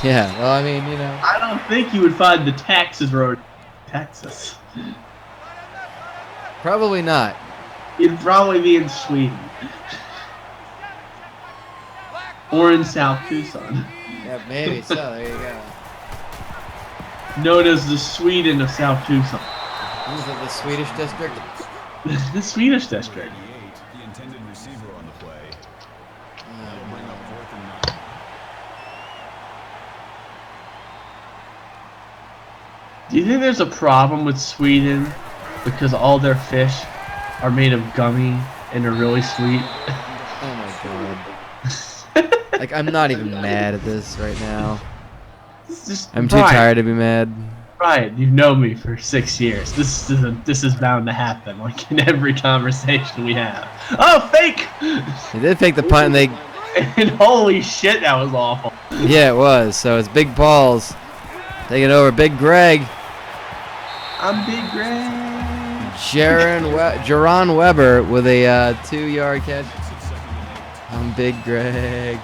Yeah, well, I mean, you know. I don't think you would find the Texas Road Texas. Probably not. It'd probably be in Sweden. Or in South Tucson. Yeah, maybe so. There you go. Known as the Sweden of South Tucson. Is it the Swedish district? The Swedish district. 38, the intended receiver on the play. That'll bring up 4th and 9. Do you think there's a problem with Sweden because all their fish are made of gummy and are really sweet? Oh my god. Like, I'm not even mad at this right now. It's just, I'm too Brian, tired to be mad. Brian, you've known me for 6 years. This is bound to happen, like in every conversation we have. Oh, fake! They did fake the punt, and they... And holy shit, that was awful. Yeah, it was. So it's Big Paul's taking over. Big Greg. I'm Big Greg. Jerron Weber with a 2-yard catch. I'm Big Greg.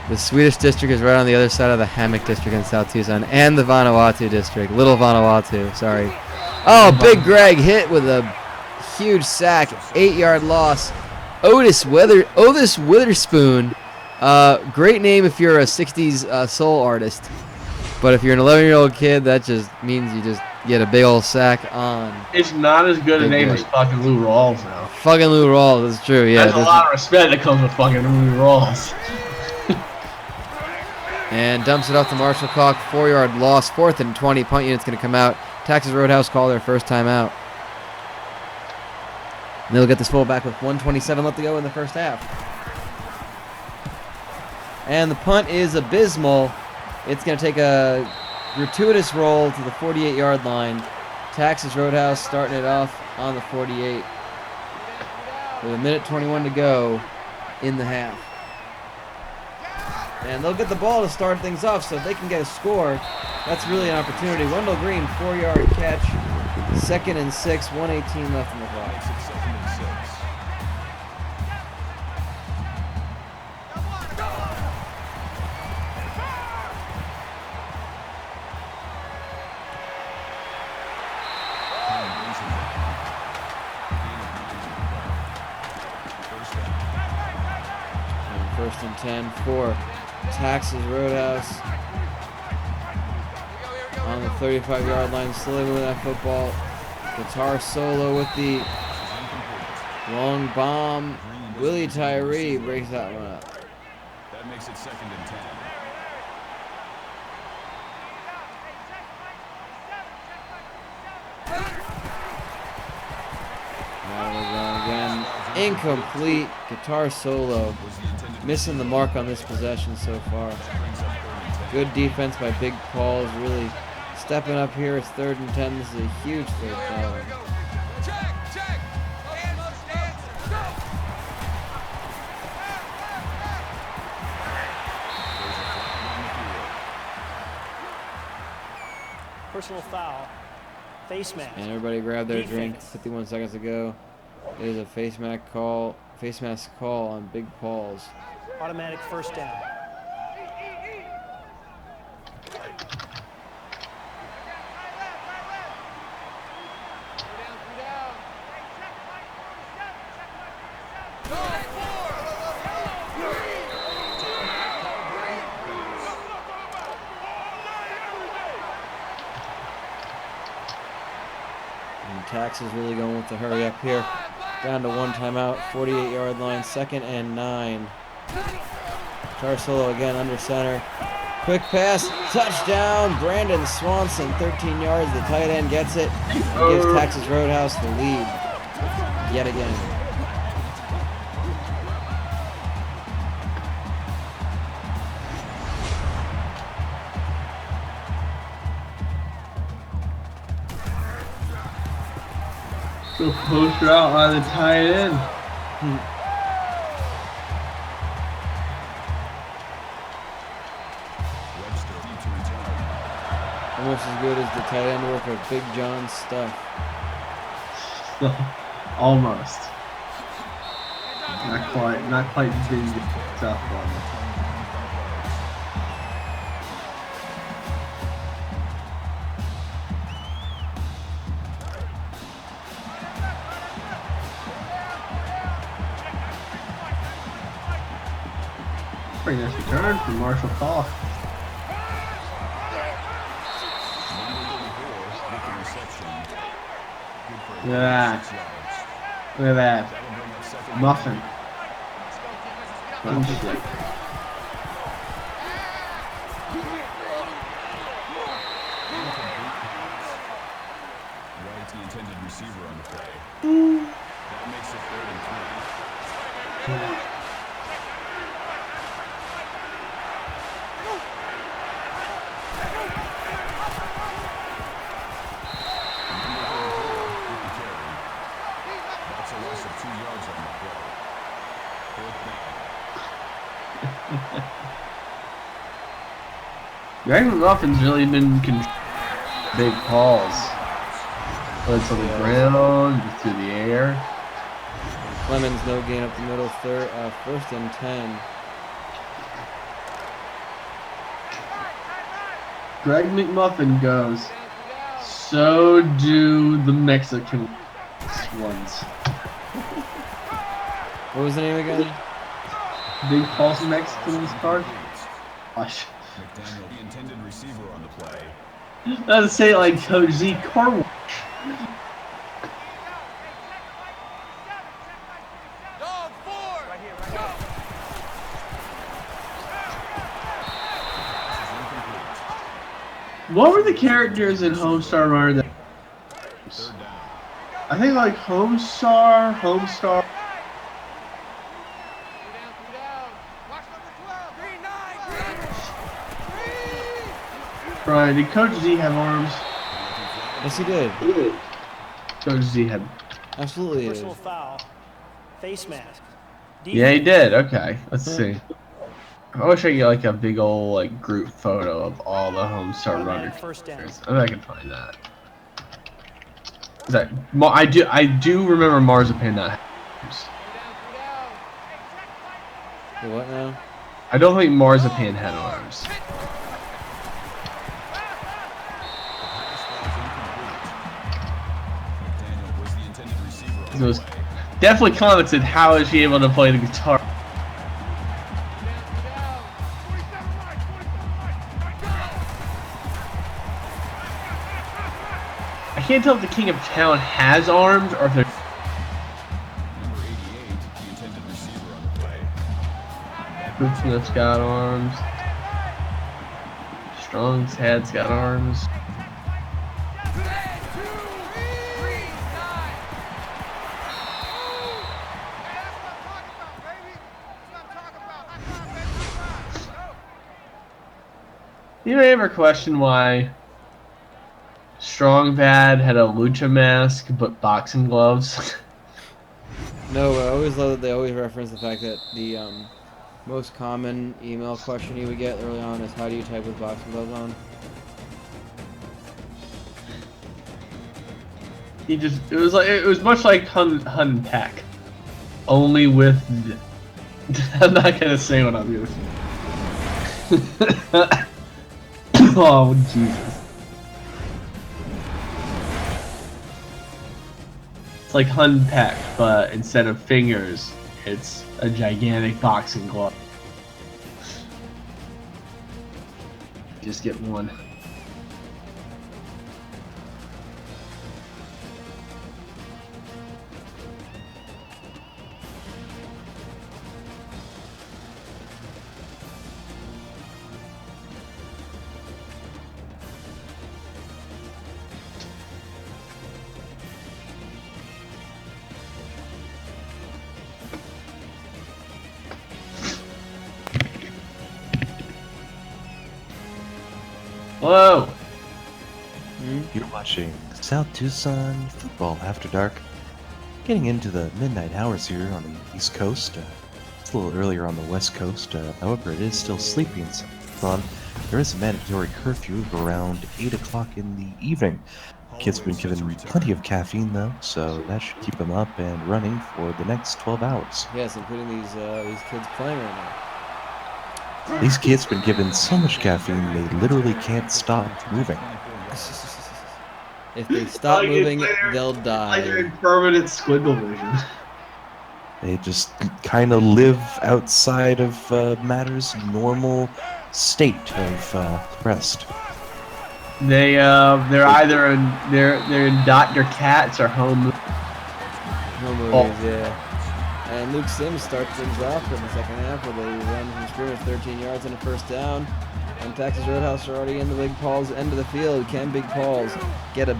The Swedish district is right on the other side of the Hammock district in South Tucson and the Vanuatu district. Little Vanuatu, sorry. Oh, Big Greg hit with a huge sack. 8-yard loss. Otis Witherspoon. Great name if you're a 60s soul artist. But if you're an 11-year-old kid, that just means you just get a big old sack on. It's not as good a name as fucking Lou Rawls, though. Fucking Lou Rawls, that's true, yeah. There's a lot of respect that comes with fucking Lou Rawls. And dumps it off to Marshall Koch. 4-yard loss. 4th and 20. Punt unit's going to come out. Texas Roadhouse call their first time out. And they'll get this fullback with 1:27 left to go in the first half. And the punt is abysmal. It's going to take a gratuitous roll to the 48-yard line. Texas Roadhouse starting it off on the 48 with 1:21 to go in the half. And they'll get the ball to start things off, so if they can get a score, that's really an opportunity. Wendell Green, 4-yard catch. 2nd and 6, 1:18 left in the clock. And 1st and 10 for Texas Roadhouse. On the 35-yard line, slowly moving that football. Guitar solo with the long bomb. Willie Tyree breaks that one up. That makes it 2nd and 10. Now we're going again. Incomplete. Guitar solo. Missing the mark on this possession so far. Good defense by Big Paul's really stepping up here. It's 3rd and 10. This is a huge 3rd down. Check. Personal foul. Face mask. And everybody grab their drink. Defense. 51 seconds to go. It is a face mask call on Big Paul's. Automatic first down. And Tax is really going with the hurry up here. Down to 1 timeout, 48-yard line, 2nd and 9. Tarsolo again under center. Quick pass, touchdown. Brandon Swanson, 13 yards. The tight end gets it. And gives Texas Roadhouse the lead yet again. Go post route on the tight end. Almost as good as the tight end work of Big John Stuff. Almost. Not quite big stuff on it. Pretty nice return from Marshall Falk. Look at that. Look at that. Muffin. Oh, shit. Right, the intended receiver on the play. That makes it 3rd and 3. That's a loss of 2 yards on the play. 4th down. Greg McMuffin's really been Big Paul's. Whether it's on the ground, just through the air. Clemens no gain up the middle, 1st and 10. Greg McMuffin goes. So do the Mexican ones. What was the name again? Big Paul's Mexicans card. Gosh. McDaniel, the intended receiver on the play. Let's say it like Coach Z car wash. Dog 4. Right here. What were the characters in Homestar Runner that 3rd down. I I think like Homestar. Brian, did Coach Z have arms? Yes, he did. Coach Z had. Absolutely he did. Personal foul. Face mask. Yeah, he did. Okay, let's see. I wish I could get like a big old like group photo of all the Homestar Automatic runners. first down. I bet I can find that. Is that I do remember Marzipan not having arms. The what now? I don't think Marzipan had arms. McDaniel was the intended receiver on It was definitely commented, how is she able to play the guitar? I can't tell if the King of Town has arms or if they're. number 88, the intended receiver on the play. Bootsmith's got arms. Strong's head's got arms. You ever question why Strong Bad had a lucha mask but boxing gloves? No, I always love that they always reference the fact that the most common email question you would get early on is, how do you type with boxing gloves on? It was much like Hun Pack, only with. I'm not gonna say what I'm gonna say. Oh Jesus! It's like Hun Pack, but instead of fingers, it's a gigantic boxing glove. Just get one. Whoa! You're watching South Tucson Football After Dark. Getting into the midnight hours here on the East Coast. It's a little earlier on the West Coast. However, it is still sleepy in Tucson. There is a mandatory curfew of around 8 o'clock in the evening. Kids have been given plenty of caffeine though, so that should keep them up and running for the next 12 hours. Yes, including these kids playing right now. These kids have been given so much caffeine they literally can't stop moving. If they stop Like, moving, it's like they'll Like they're die. in permanent squiggle vision. They just kind of live outside of matter's normal state of rest. They're either in Dr. Katz or Home. No movies, Oh. yeah. And Luke Sims starts things off in the second half with a run from scrimmage, 13 yards and a first down. And Texas Roadhouse are already in the Big Paul's end of the field. Can Big Paul's get a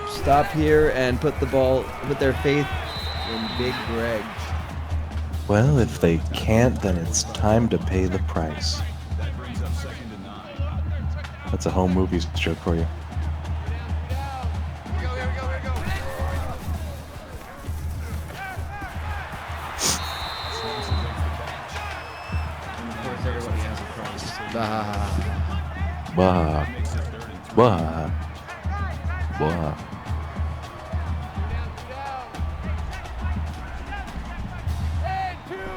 stop here and put their faith in Big Greg? Well, if they can't, then it's time to pay the price. That brings up 2nd and 9. That's a home movies joke for you. And of course, everybody has a price. Bah. Wah. Wah. Wah.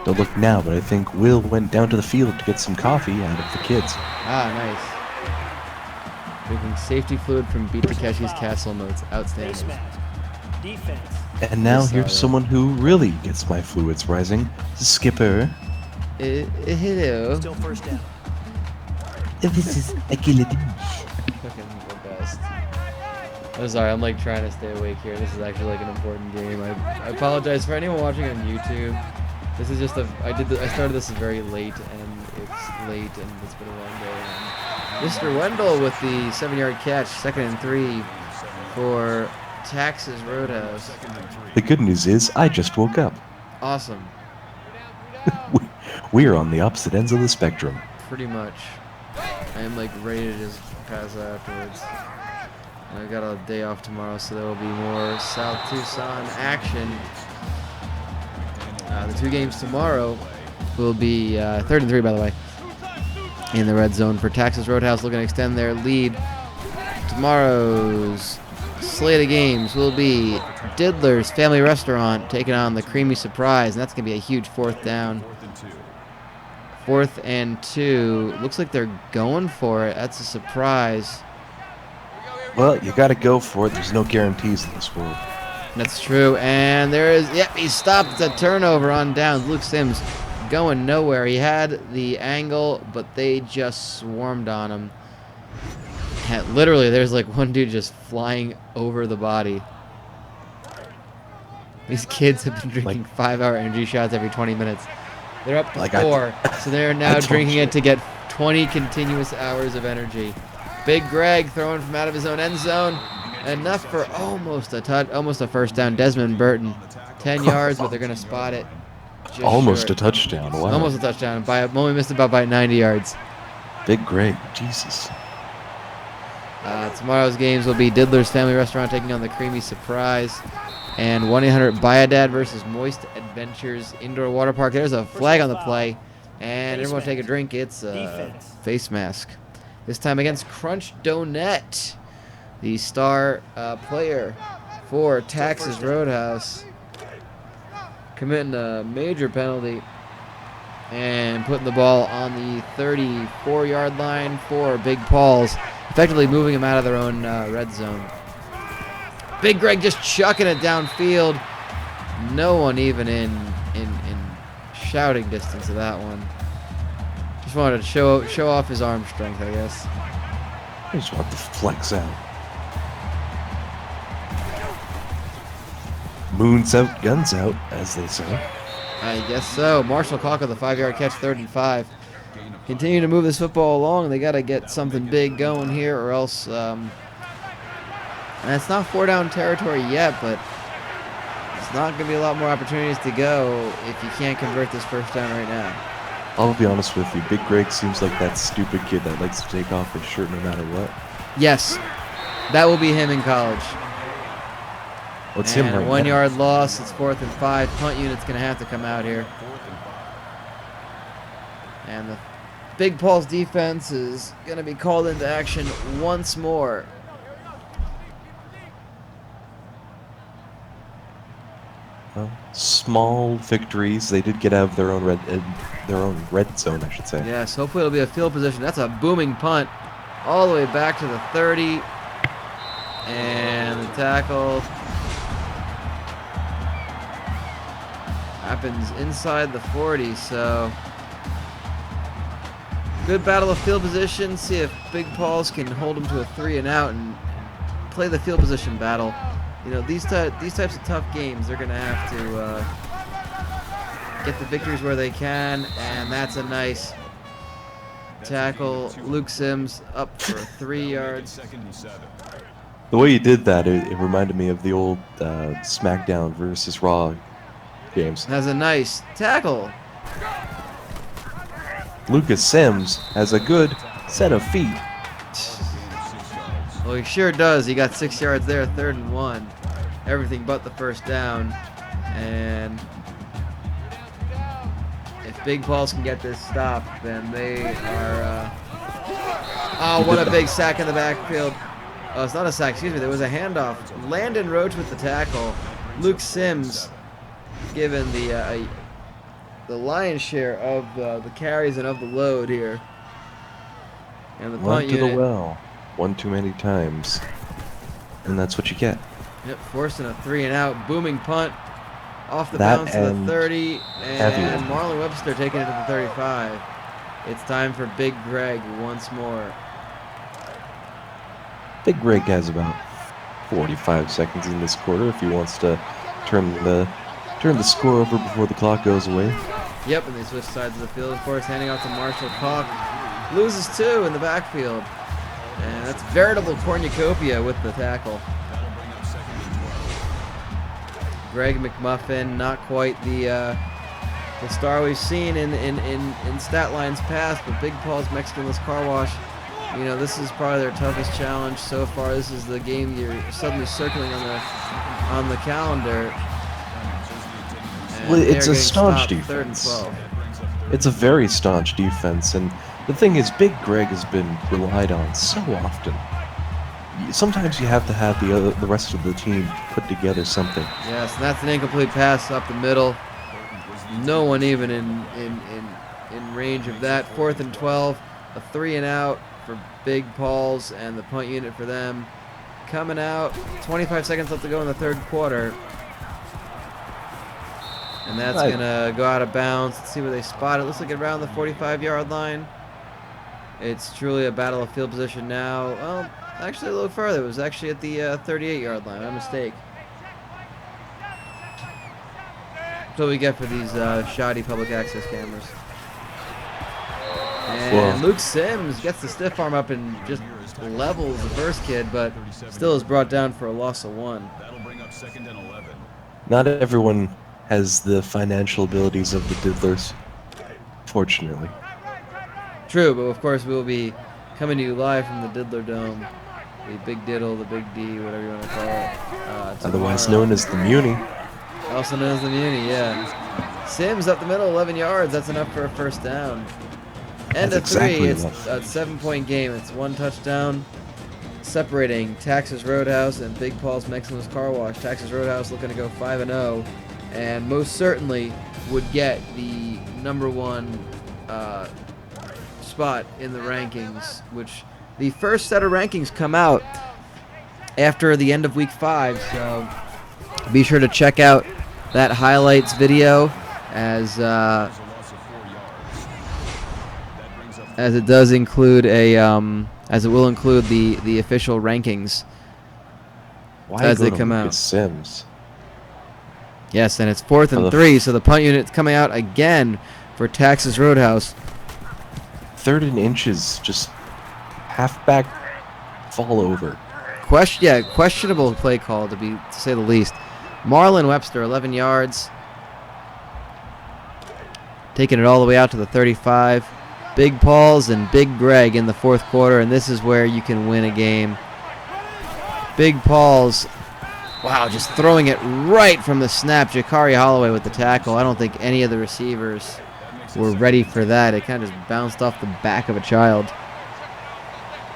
Don't look now, but I think Will went down to the field to get some coffee out of the kids. Ah, nice. Drinking safety fluid from Beat Takeshi's Castle notes. Face Outstanding. mask. Defense. And now Yes, here's someone who really gets my fluids rising. Skipper. Hello. Still first down. This is Akila. Fucking the best. I'm sorry, I'm like trying to stay awake here. This is actually like an important game. I apologize for anyone watching on YouTube. This is just I started this very late, and it's late, and it's been a long day. And Mr. Wendell with the 7-yard catch, 2nd and 3 for Texas Roadhouse. The good news is, I just woke up. Awesome. We are on the opposite ends of the spectrum. Pretty much. I am like ready to just pass out afterwards. I got a day off tomorrow, so there will be more South Tucson action. The 2 games tomorrow will be 3rd and 3, by the way, in the red zone for Texas Roadhouse, looking to extend their lead. Tomorrow's slate of games will be Diddler's Family Restaurant taking on the Creamy Surprise, and that's going to be a huge 4th down. 4th and 2. Looks like they're going for it. That's a surprise. Well, you got to go for it. There's no guarantees in this world. That's true. And there is, yep, he stopped. It's a turnover on downs. Luke Sims going nowhere. He had the angle, but they just swarmed on him. And literally, there's like one dude just flying over the body. These kids have been drinking 5-hour energy shots every 20 minutes. They're up to 4, so they're now drinking it to get 20 continuous hours of energy. Big Greg throwing from out of his own end zone. Enough for almost a touch, almost a first down. Desmond Burton, 10 yards, but they're going to spot it. Just Almost short. a touchdown. Wow. Almost a touchdown. Only missed about by 90 yards. Big Greg. Jesus. Tomorrow's games will be Diddler's Family Restaurant taking on the Creamy Surprise, and 1-800-Buy-A-Dad versus Moist Adventures Indoor Water Park. There's a flag on the play, and everyone take a drink. It's a face mask. This time against Crunch Donut, the star player for Texas Roadhouse, committing a major penalty and putting the ball on the 34-yard line for Big Paul's, effectively moving them out of their own red zone. Big Greg just chucking it downfield. No one even in shouting distance of that one. Just wanted to show off his arm strength, I guess. I just want to flex out. Moon's out, guns out, as they say. I guess so. Marshall Kalk with a 5-yard catch, 3rd and 5. Continue to move this football along. They got to get something big going here, or else. And it's not 4-down territory yet, but it's not going to be a lot more opportunities to go if you can't convert this first down right now. I'll be honest with you. Big Greg seems like that stupid kid that likes to take off his shirt no matter what. Yes, that will be him in college. What's And him right a 1-yard now? loss. It's 4th and 5. Punt unit's going to have to come out here. And the Big Paul's defense is going to be called into action once more. Well, small victories. They did get out of their own red zone, I should say. Yes, hopefully it'll be a field position. That's a booming punt all the way back to the 30. And the tackle happens inside the 40, so good battle of field position. See if Big Paul's can hold him to a 3-and-out and play the field position battle. You know, these types of tough games, they're going to have to get the victories where they can, and that's a nice tackle. Luke Sims up for 3 yards. The way you did that, it reminded me of the old SmackDown versus Raw games. Has a nice tackle. Lucas Sims has a good set of feet. Well, he sure does. He got 6 yards there, 3rd and 1. Everything but the first down. And if Big Paul's can get this stop, then they are... Oh, what a big sack in the backfield. Oh, it's not a sack. Excuse me. There was a handoff. Landon Roach with the tackle. Luke Sims given the lion's share of the carries and of the load here. And the Run punt to unit. the well. One too many times. And that's what you get. Yep, forcing a 3-and-out. Booming punt off the That bounce to the and 30. heavy And one. Marlon Webster taking it to the 35. It's time for Big Greg once more. Big Greg has about 45 seconds in this quarter if he wants to turn the score over before the clock goes away. Yep, and they switch sides of the field, of course, handing off to Marshall Kalk. Loses 2 in the backfield. And that's veritable cornucopia with the tackle. Greg McMuffin, not quite the star we've seen in stat lines past, but Big Paul's Mexicanless Car Wash, you know, this is probably their toughest challenge so far. This is the game you're suddenly circling on the calendar. Well, it's a staunch defense. 3rd and defense. 12. It's a very staunch defense, and the thing is, Big Greg has been relied on so often. Sometimes you have to have the rest of the team put together something. Yes, and that's an incomplete pass up the middle. No one even in range of that. 4th and 12, a 3 and out for Big Paul's and the punt unit for them. Coming out, 25 seconds left to go in the 3rd quarter. And that's going to go out of bounds. Let's see where they spot it. Looks like around the 45-yard line. It's truly a battle of field position now. Well, actually a little further. It was actually at the 38-yard line. My mistake. That's what we get for these shoddy public access cameras. And Luke Sims gets the stiff arm up and just levels the first kid, but still is brought down for a loss of 1. That'll bring up 2nd and 11. Not everyone has the financial abilities of the Diddlers, fortunately. True, but of course we will be coming to you live from the Diddler Dome. The Big Diddle, the Big D, whatever you want to call it. Otherwise tomorrow. known as the Muni. Also known as the Muni, yeah. Sims up the middle, 11 yards. That's enough for a first down. End That's of 3. exactly It's enough. a 7-point game. It's 1 touchdown separating Texas Roadhouse and Big Paul's Mexicanless Car Wash. Texas Roadhouse looking to go 5-0, and most certainly would get the #1 spot in the rankings, which the first set of rankings come out after the end of week 5, so be sure to check out that highlights video as it does include as it will include the official rankings Why as go they to come Lucas out. Sims? Yes, and it's 4th and the 3, so the punt unit's coming out again for Texas Roadhouse. 3rd and inches, just halfback fall over. Questionable play call to say the least. Marlon Webster, 11 yards, taking it all the way out to the 35. Big Paul's and Big Greg in the 4th quarter, and this is where you can win a game. Big Paul's, wow, just throwing it right from the snap. Jakari Holloway with the tackle. I don't think any of the receivers were ready for that. It kind of just bounced off the back of a child.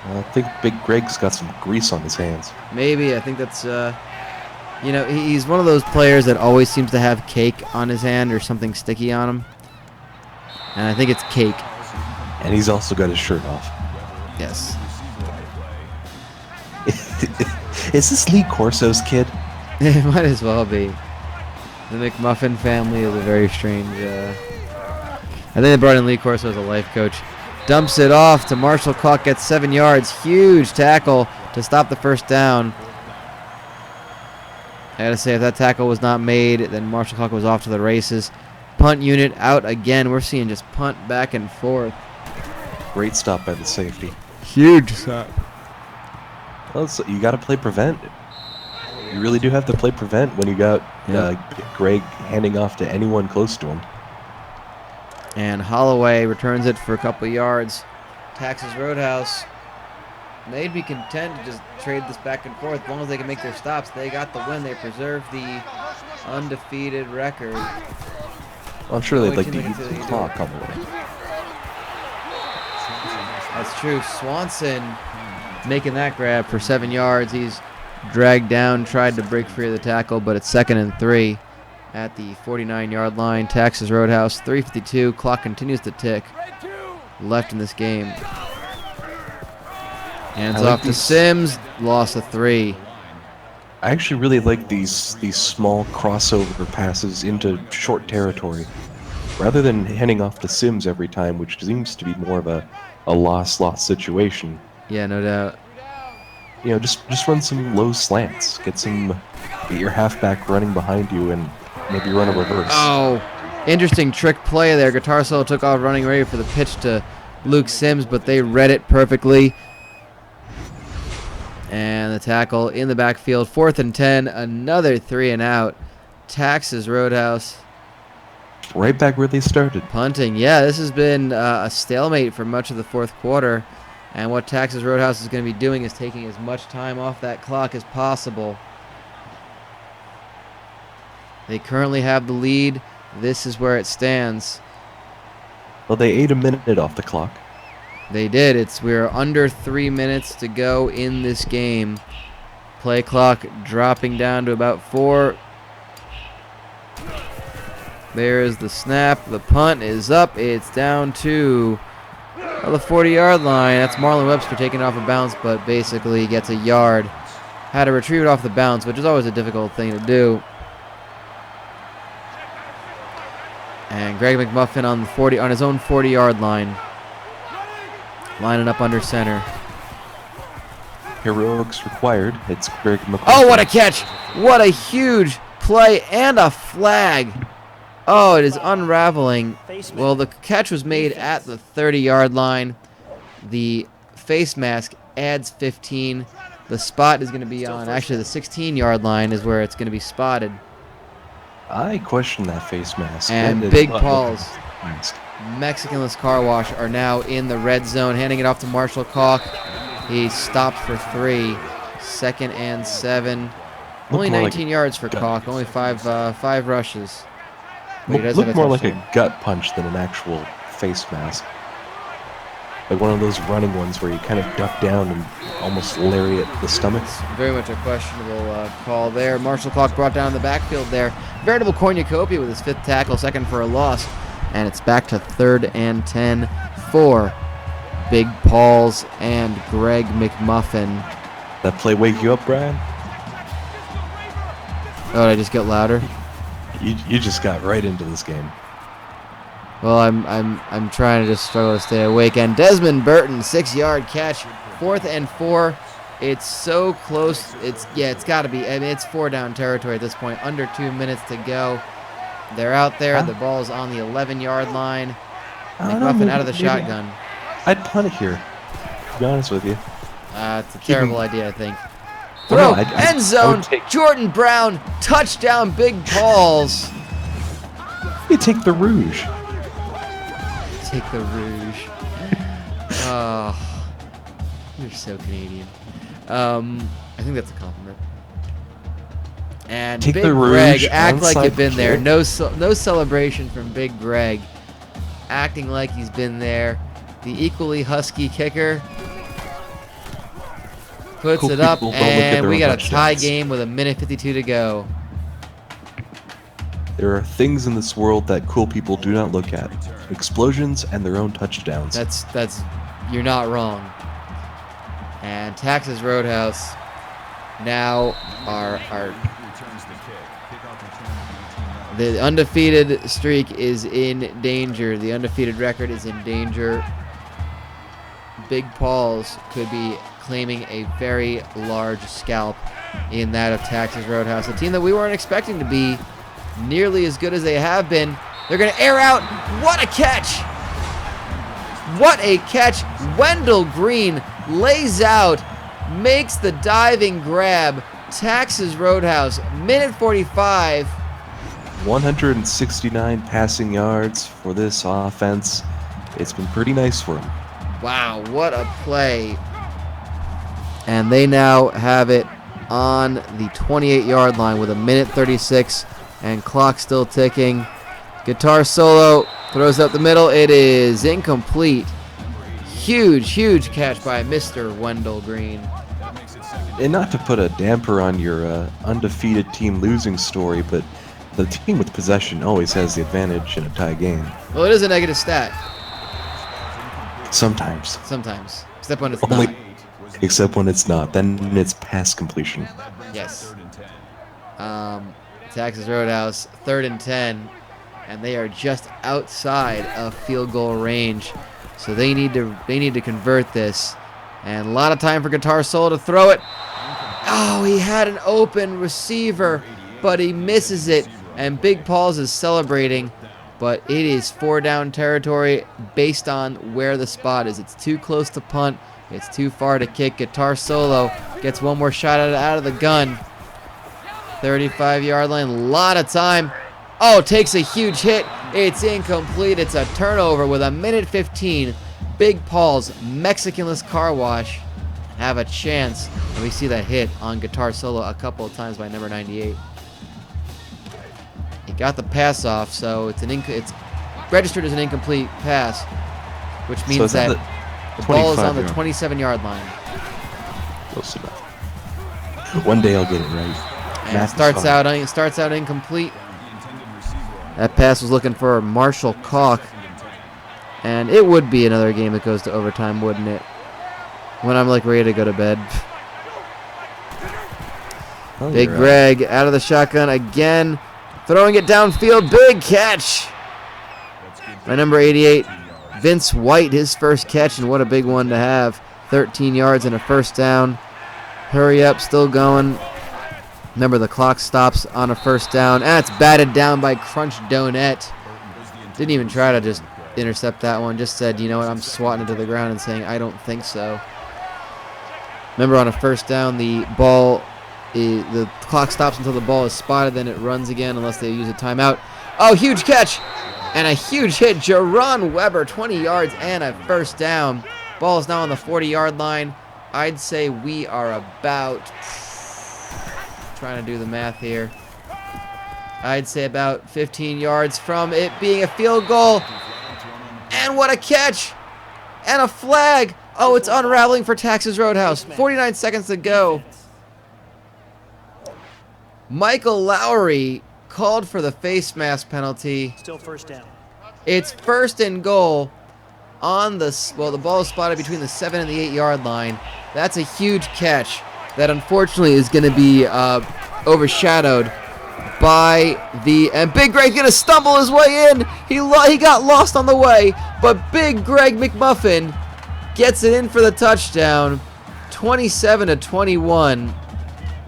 I think Big Greg's got some grease on his hands. Maybe. I think that's, he's one of those players that always seems to have cake on his hand or something sticky on him. And I think it's cake. And he's also got his shirt off. Yes. Is this Lee Corso's kid? It might as well be. The McMuffin family is a very strange. I think they brought in Lee Corso as a life coach. Dumps it off to Marshall Clark, gets 7 yards. Huge tackle to stop the first down. I gotta say, if that tackle was not made, then Marshall Clark was off to the races. Punt unit out again. We're seeing just punt back and forth. Great stop by the safety. Huge stop. Well, you got to play prevent. You really do have to play prevent when you got Greg handing off to anyone close to him. And Holloway returns it for a couple yards. Texas Roadhouse, they'd be content to just trade this back and forth as long as they can make their stops. They got the win. They preserved the undefeated record. Well, I'm sure they'd like to use the clock on the way. That's true. Swanson making that grab for 7 yards. He's dragged down, tried to break free of the tackle, but it's 2nd and 3 at the 49-yard line. Texas Roadhouse, 3:52. Clock continues to tick. Left in this game. Hands off to Sims. Loss of 3. I actually really like these small crossover passes into short territory, rather than handing off to Sims every time, which seems to be more of a lost situation. Yeah, no doubt. You know, just run some low slants, get your halfback running behind you, and maybe run a reverse. Oh, interesting trick play there. Guitar Solo took off running ready for the pitch to Luke Sims, but they read it perfectly. And the tackle in the backfield. 4th and 10, another 3 and out. Texas Roadhouse. Right back where they started. Punting. Yeah, this has been a stalemate for much of the fourth quarter. And what Texas Roadhouse is going to be doing is taking as much time off that clock as possible. They currently have the lead. This is where it stands. Well, they ate a minute off the clock. They did. We're under 3 minutes to go in this game. Play clock dropping down to about 4. There is the snap. The punt is up. It's down to the 40-yard line. That's Marlon Webster taking off a bounce, but basically gets a yard. Had to retrieve it off the bounce, which is always a difficult thing to do. And Greg McMuffin on his own 40-yard line, lining up under center. Heroics required. It's Greg McMuffin. Oh, what a catch! What a huge play and a flag. Oh, it is unraveling. Well, the catch was made at the 30-yard line. The face mask adds 15. The spot is going to be on, actually the 16-yard line is where it's going to be spotted. I question that face mask. And Big Paul's Mexicanless Car Wash are now in the red zone, handing it off to Marshall Kalk. He stopped for 3. 2nd and 7. Only 19 yards for Kalk. Only five rushes. Look more like a gut punch than an actual face mask. Like one of those running ones where you kind of duck down and almost lariat the stomach. It's very much a questionable call there. Marshall Kalk brought down the backfield there. Veritable cornucopia with his 5th tackle, 2nd for a loss. And it's back to 3rd and 10 for Big Paul's and Greg McMuffin. That play wake you up, Brian? Oh, did I just get louder? You just got right into this game. Well, I'm trying to just struggle to stay awake. And Desmond Burton, 6-yard catch, 4th and 4. It's so close. It's got to be. I mean, it's 4-down territory at this point. Under 2 minutes to go. They're out there. The ball's on the 11-yard line. McMuffin out of the shotgun. I'd punt it here, to be honest with you. It's a terrible idea, I think. Throw, end zone, Jordan Brown, touchdown, Big Paul's. You take the rouge. Take the rouge. Oh, you're so Canadian. I think that's a compliment. And take Big the rouge, Greg, act like you've been there. kick. No celebration from Big Greg. Acting like he's been there. The equally husky kicker puts Cool it up, people don't look at and their we own got a tie touchdowns. game with 1:52 to go. There are things in this world that cool people do not look at. Explosions and their own touchdowns. That's you're not wrong. And Texas Roadhouse now are the undefeated streak is in danger. The undefeated record is in danger. Big Paul's could be claiming a very large scalp in that of Texas Roadhouse, a team that we weren't expecting to be nearly as good as they have been. They're going to air out. What a catch! What a catch! Wendell Green lays out, makes the diving grab. Texas Roadhouse, minute 45. 169 passing yards for this offense. It's been pretty nice for them. Wow, what a play. And they now have it on the 28-yard line with 1:36 and clock still ticking. Guitar solo, throws up the middle. It is incomplete. Huge catch by Mr. Wendell Green. And not to put a damper on your undefeated team losing story, but the team with possession always has the advantage in a tie game. Well, it is a negative stat. Sometimes. Sometimes. Except when it's Only, not. except when it's not. Then it's pass completion. Yes. Texas Roadhouse, 3rd and 10. And they are just outside of field goal range. So they need to convert this. And a lot of time for Guitar Solo to throw it. Oh, he had an open receiver, but he misses it. And Big Paul's is celebrating, but it is 4-down territory based on where the spot is. It's too close to punt. It's too far to kick. Guitar Solo gets one more shot out of the gun. 35-yard line, a lot of time. Oh, takes a huge hit. It's incomplete. It's a turnover with 1:15. Big Paul's Mexicanless Car Wash have a chance. And we see that hit on guitar solo a couple of times by number 98. He got the pass off, so it's registered as an incomplete pass, which means that the ball is on the 27-yard line. Close enough. One day I'll get it right. And it starts out incomplete. That pass was looking for Marshall Kalk. And it would be another game that goes to overtime, wouldn't it? When I'm like ready to go to bed. Oh, Big you're Greg out of the shotgun again. Throwing it downfield. Big catch by number 88. Vince White, his first catch, and what a big one to have. 13 yards and a first down. Hurry up, still going. Remember, the clock stops on a first down. And it's batted down by Crunch Donut. Didn't even try to just intercept that one. Just said, you know what, I'm swatting it to the ground and saying, I don't think so. Remember, on a first down, the clock stops until the ball is spotted, then it runs again unless they use a timeout. Oh, huge catch! And a huge hit. Jerron Weber, 20 yards and a first down. Ball is now on the 40-yard line. I'd say we are about, trying to do the math here, I'd say about 15 yards from it being a field goal. And what a catch! And a flag! Oh, it's unraveling for Texas Roadhouse. 49 seconds to go. Michael Lowry called for the face mask penalty. Still first down. It's first and goal on the ball is spotted between the 7 and the 8-yard line. That's a huge catch that unfortunately is going to be overshadowed by and Big Greg's going to stumble his way in. He got lost on the way, but Big Greg McMuffin gets it in for the touchdown. 27-21.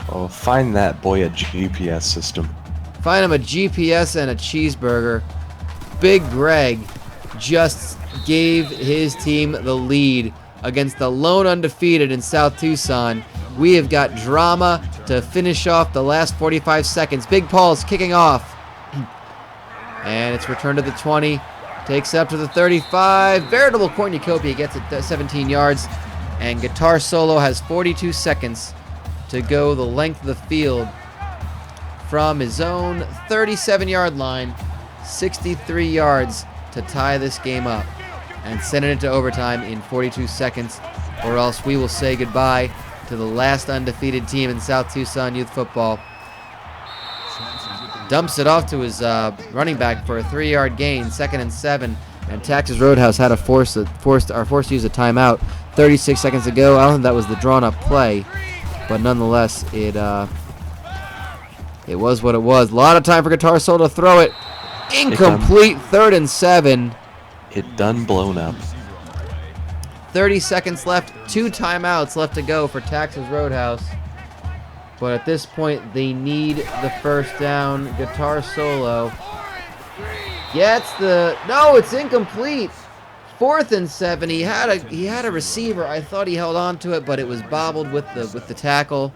Oh, find that boy a GPS system. Find him a GPS and a cheeseburger. Big Greg just gave his team the lead against the lone undefeated in South Tucson. We have got drama to finish off the last 45 seconds. Big Paul's kicking off. And it's returned to the 20. Takes up to the 35. Veritable cornucopia gets it 17 yards. And Guitar Solo has 42 seconds to go the length of the field from his own 37-yard line. 63 yards to tie this game up and send it into overtime in 42 seconds, or else we will say goodbye to the last undefeated team in South Tucson youth football. Dumps it off to his running back for a 3-yard gain, 2nd and 7, and Texas Roadhouse had to forced to use a timeout. 36 seconds to go. I don't think that was the drawn-up play, but nonetheless, it was what it was. A lot of time for Guitar Soul to throw it. Incomplete. 3rd and 7. It done blown up. 30 seconds left. 2 timeouts left to go for Texas Roadhouse. But at this point, they need the first down. Guitar Solo gets no, it's incomplete. 4th and 7. He had a receiver. I thought he held on to it, but it was bobbled with the tackle.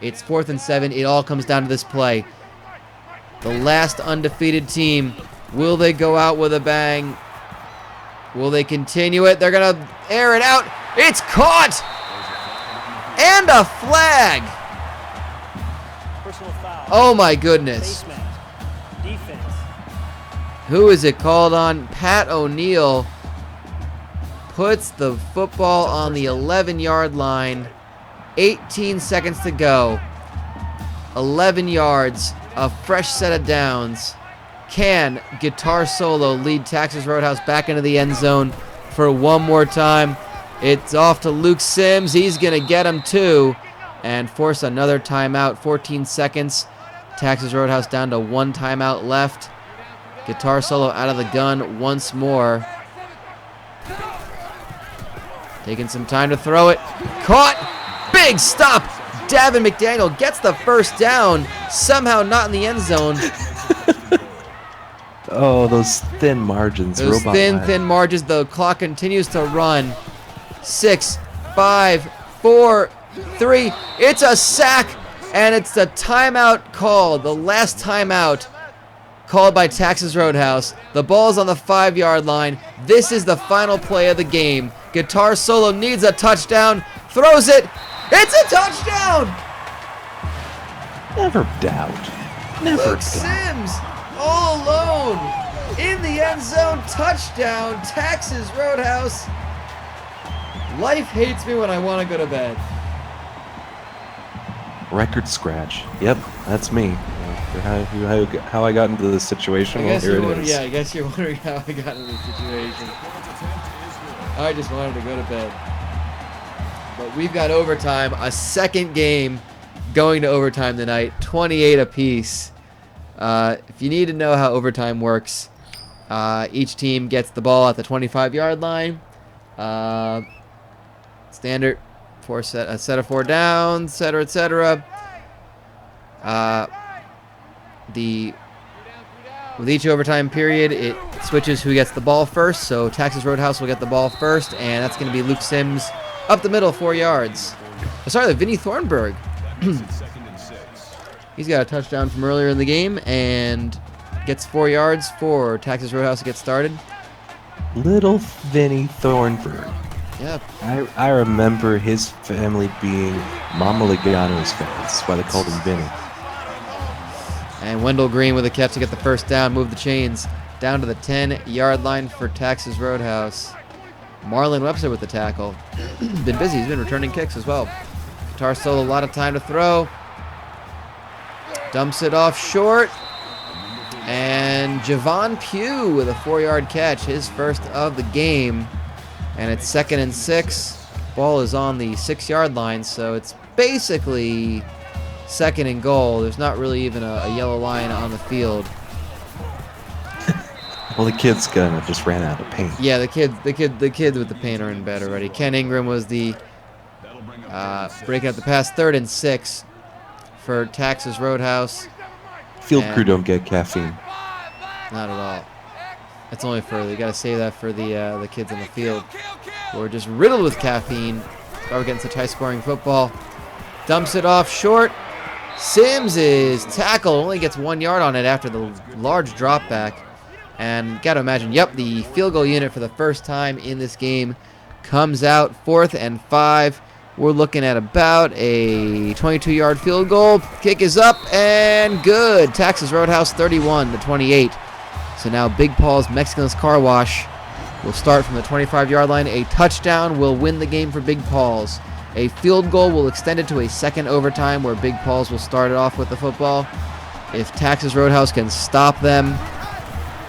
It's 4th and 7. It all comes down to this play. The last undefeated team. Will they go out with a bang? Will they continue it? They're going to air it out. It's caught! And a flag! Personal foul. Oh my goodness. Face mask. Defense. Who is it called on? Pat O'Neill puts the football on the 11-yard line. 18 seconds to go. 11 yards. A fresh set of downs. Can Guitar Solo lead Texas Roadhouse back into the end zone for one more time? It's off to Luke Sims. He's going to get him too and force another timeout. 14 seconds. Texas Roadhouse down to 1 timeout left. Guitar Solo out of the gun once more. Taking some time to throw it. Caught. Big stop. Davin McDaniel gets the first down. Somehow not in the end zone. Oh, those thin margins. Those thin margins. The clock continues to run. 6, 5, 4, 3. It's a sack. And it's the timeout called, the last timeout called by Texas Roadhouse. The ball's on the 5-yard line. This is the final play of the game. Guitar Solo needs a touchdown, throws it. It's a touchdown! Never doubt. Never Luke doubt. Sims, all alone, in the end zone, touchdown, Texas Roadhouse. Life hates me when I want to go to bed. Record scratch. Yep, that's me. How I got into this situation. I Well, guess here you're it wondering, is. yeah, I guess you're wondering how I got in this situation. I just wanted to go to bed. But we've got overtime, a second game going to overtime tonight, 28 apiece. If you need to know how overtime works, each team gets the ball at the 25-yard line. Standard a set of 4 downs, etc., etc. With each overtime period, it switches who gets the ball first. So Texas Roadhouse will get the ball first, and that's going to be Luke Sims up the middle, 4 yards. Oh, sorry, Vinny Thornburg. He's got a touchdown from earlier in the game and gets 4 yards for Texas Roadhouse to get started. Little Vinny Thornburg. Yep. I remember his family being Mama Logano's fans. That's why they called him Vinny. And Wendell Green with a catch to get the first down, move the chains down to the 10-yard line for Texas Roadhouse. Marlon Webster with the tackle. Been busy. He's been returning kicks as well. Guitar Solo, a lot of time to throw. Dumps it off short. And Javon Pugh with a 4-yard catch, his first of the game. And it's 2nd and 6. Ball is on the 6-yard line, so it's basically 2nd and goal. There's not really even a yellow line on the field. Well, the kid's gonna just ran out of paint. Yeah, the kid with the paint are in bed already. Ken Ingram was the breaking up the pass. 3rd and 6 for Texas Roadhouse. Field crew don't get caffeine. Not at all. That's only for, you got to save that for the kids on the field who are just riddled with caffeine. That's why we're getting such high-scoring football. Dumps it off short. Sims is tackled, only gets 1 yard on it after the large drop back. And got to imagine, yep, the field goal unit for the first time in this game comes out. 4th and 5. We're looking at about a 22-yard field goal. Kick is up and good. Texas Roadhouse 31-28. So now Big Paul's Mexican's Car Wash will start from the 25-yard line. A touchdown will win the game for Big Paul's. A field goal will extend it to a second overtime where Big Paul's will start it off with the football. If Texas Roadhouse can stop them,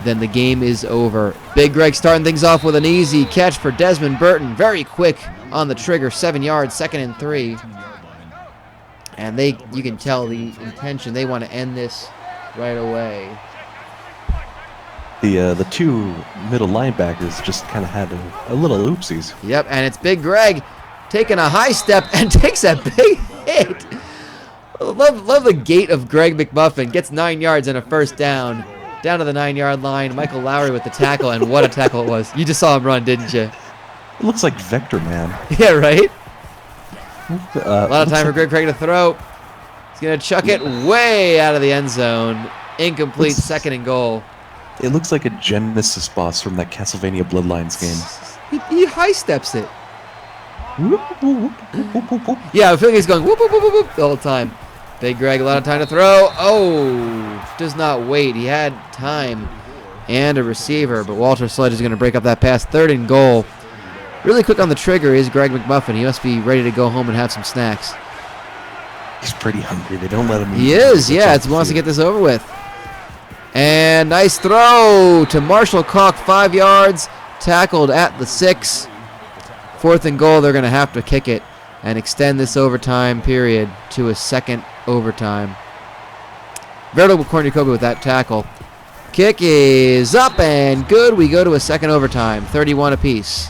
then the game is over. Big Greg starting things off with an easy catch for Desmond Burton. Very quick on the trigger, 7 yards, 2nd and 3. And you can tell the intention. They want to end this right away. The two middle linebackers just kind of had a little oopsies. Yep, and it's Big Greg taking a high step and takes a big hit. Love the gait of Greg McMuffin. Gets 9 yards and a first down. Down to the 9-yard line. Michael Lowry with the tackle, and what a tackle it was. You just saw him run, didn't you? It looks like Vector Man. Yeah, right? A lot of time for Greg Craig to throw. He's going to chuck it way out of the end zone. Incomplete, 2nd and goal. It looks like a Genesis boss from that Castlevania Bloodlines game. He high steps it. Yeah, I feel like he's going whoop, whoop, whoop, whoop, the whole time. Big Greg, a lot of time to throw. Oh, does not wait. He had time and a receiver, but Walter Sledge is going to break up that pass. 3rd and goal. Really quick on the trigger is Greg McMuffin. He must be ready to go home and have some snacks. He's pretty hungry. They don't let him eat. He is, yeah. He wants to get this over with. And nice throw to Marshall Kalk, 5 yards. Tackled at the 6. 4th and goal. They're going to have to kick it and extend this overtime period to a second overtime. Verto Kornukobi with that tackle. Kick is up and good. We go to a second overtime, 31 apiece.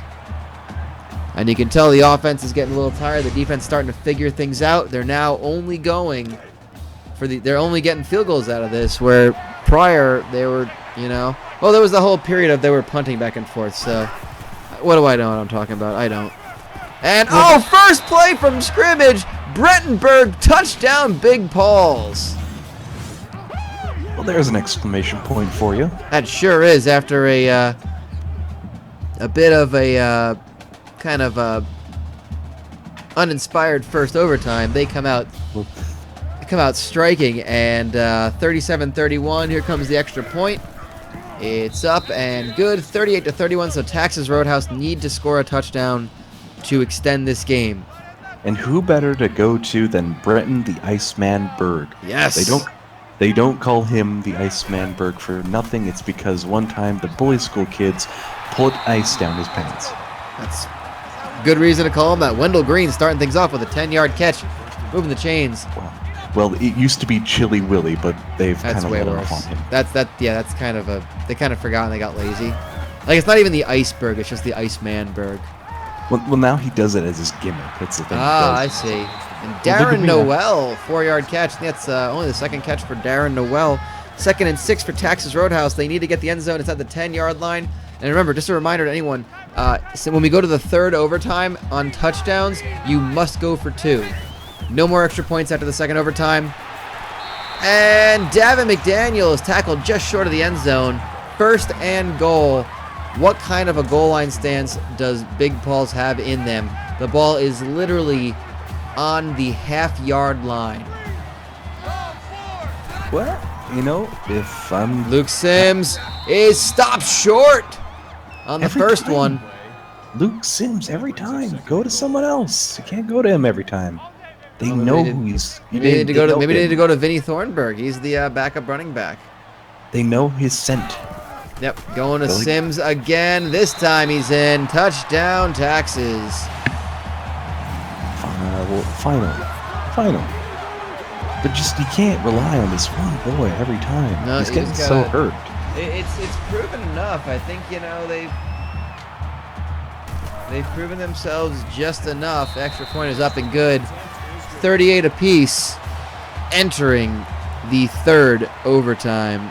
And you can tell the offense is getting a little tired. The defense starting to figure things out. They're now only going for they're only getting field goals out of this, where prior they were, well, there was the whole period of they were punting back and forth. So what do I know what I'm talking about? I don't. And first play from scrimmage. Brettenberg touchdown, Big Paul's. Well, there's an exclamation point for you. That sure is. After a bit of a kind of uninspired first overtime, they come out striking, and 37-31. Here comes the extra point. It's up and good, 38-31. So Texas Roadhouse need to score a touchdown to extend this game. And who better to go to than Breton the Iceman Berg? Yes. They don't call him the Iceman Berg for nothing. It's because one time the bully school kids pulled ice down his pants. That's good reason to call him that. Wendell Green starting things off with a 10-yard catch, moving the chains. Well, it used to be Chilly Willy, but they've That's kind of way let worse. off on him. That's kind of they kind of forgot and they got lazy. Like, it's not even the Iceberg, it's just the Iceman Berg. Well, now he does it as his gimmick. That's the thing. I see. And Well, Darren we Noel, 4-yard catch. I think that's only the second catch for Darren Noel. 2nd and 6 for Texas Roadhouse. They need to get the end zone. It's at the 10-yard line. And remember, just a reminder to anyone, so when we go to the third overtime on touchdowns, you must go for 2. No more extra points after the second overtime. And Davin McDaniel is tackled just short of the end zone. 1st and goal. What kind of a goal line stance does Big Paul's have in them? The ball is literally on the half-yard line. Well, if I'm... Luke Sims is stopped short on the Every first time. one. Luke Sims, every time. Go to someone else. You can't go to him every time. They Well, know maybe who he's... Maybe they need to go to. Maybe they need to go to Vinny Thornburg. He's the backup running back. They know his scent. Yep, going to Really? Sims again. This time he's in. Touchdown, Texas. Final. But just, you can't rely on this one boy every time. No, He's you getting just so gotta- hurt. It's proven enough. I think they've proven themselves just enough. Extra point is up and good. 38 apiece, entering the third overtime.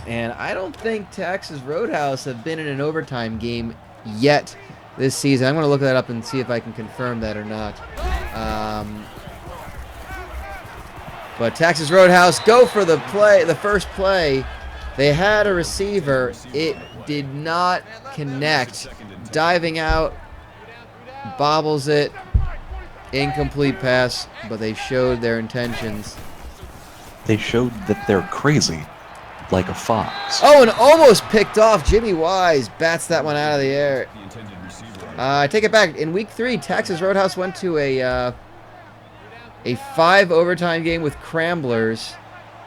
And I don't think Texas Roadhouse have been in an overtime game yet this season. I'm going to look that up and see if I can confirm that or not. But Texas Roadhouse go for the first play. They had a receiver. It did not connect. Diving out, bobbles it. Incomplete pass, but they showed their intentions. They showed that they're crazy, like a fox. Oh, and almost picked off. Jimmy Wise bats that one out of the air. I take it back. In week 3, Texas Roadhouse went to a 5 overtime game with Cramblers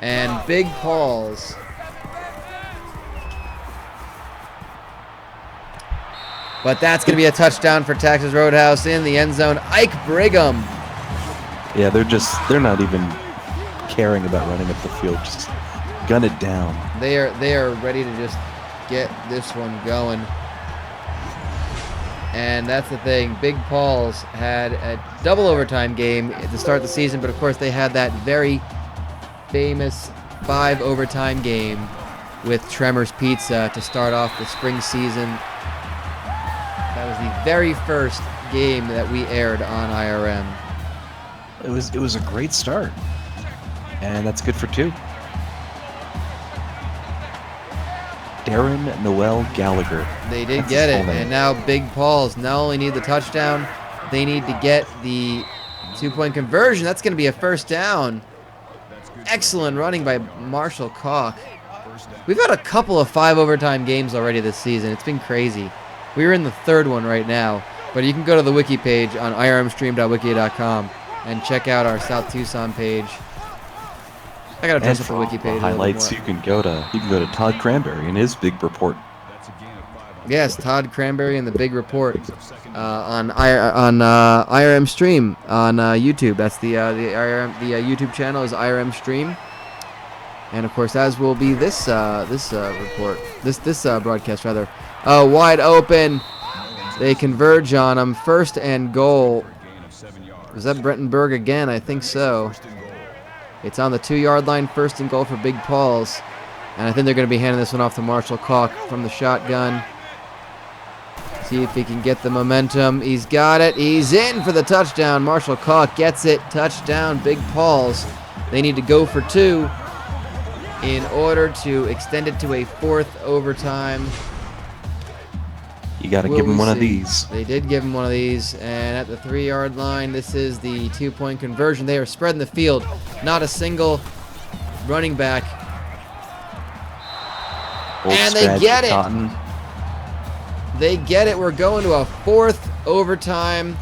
and Big Paul's. But that's going to be a touchdown for Texas Roadhouse in the end zone. Ike Brigham. Yeah, they're not even caring about running up the field. Just gun it down. They are ready to just get this one going. And that's the thing. Big Paul's had a double overtime game at the start of the season, but of course they had that very famous 5 overtime game with Tremor's Pizza to start off the spring season. That was the very first game that we aired on IRM. It was a great start, and that's good for 2. Darren Noel Gallagher. They did That's get his it, full name. and now Big Paul's not only need the touchdown, they need to get the 2-point conversion. That's going to be a first down. Excellent running by Marshall Koch. We've had a couple of 5 overtime games already this season. It's been crazy. We're in the 3rd one right now, but you can go to the wiki page on IRMstream.wiki.com and check out our South Tucson page. I gotta And touch up for the wiki all page. the a little highlights, bit you can go to Todd Cranberry and his big report. more. Yes, Todd Cranberry and the Big Report on IRMstream on YouTube. That's the YouTube channel is IRMstream, and of course, as will be this report, this broadcast rather. Wide open, they converge on him. 1st and goal. Was that Brettenberg again? I think so. It's on the 2-yard line. 1st and goal for Big Paul's. And I think they're going to be handing this one off to Marshall Koch from the shotgun. See if he can get the momentum. He's got it. He's in for the touchdown. Marshall Kalk gets it. Touchdown, Big Paws. They need to go for 2 in order to extend it to a 4th overtime. You got to give him one of these. They did give him one of these, and at the 3-yard line, this is the 2-point conversion. They are spreading the field. Not a single running back. And they get it. Cotton. They get it. We're going to a 4th overtime.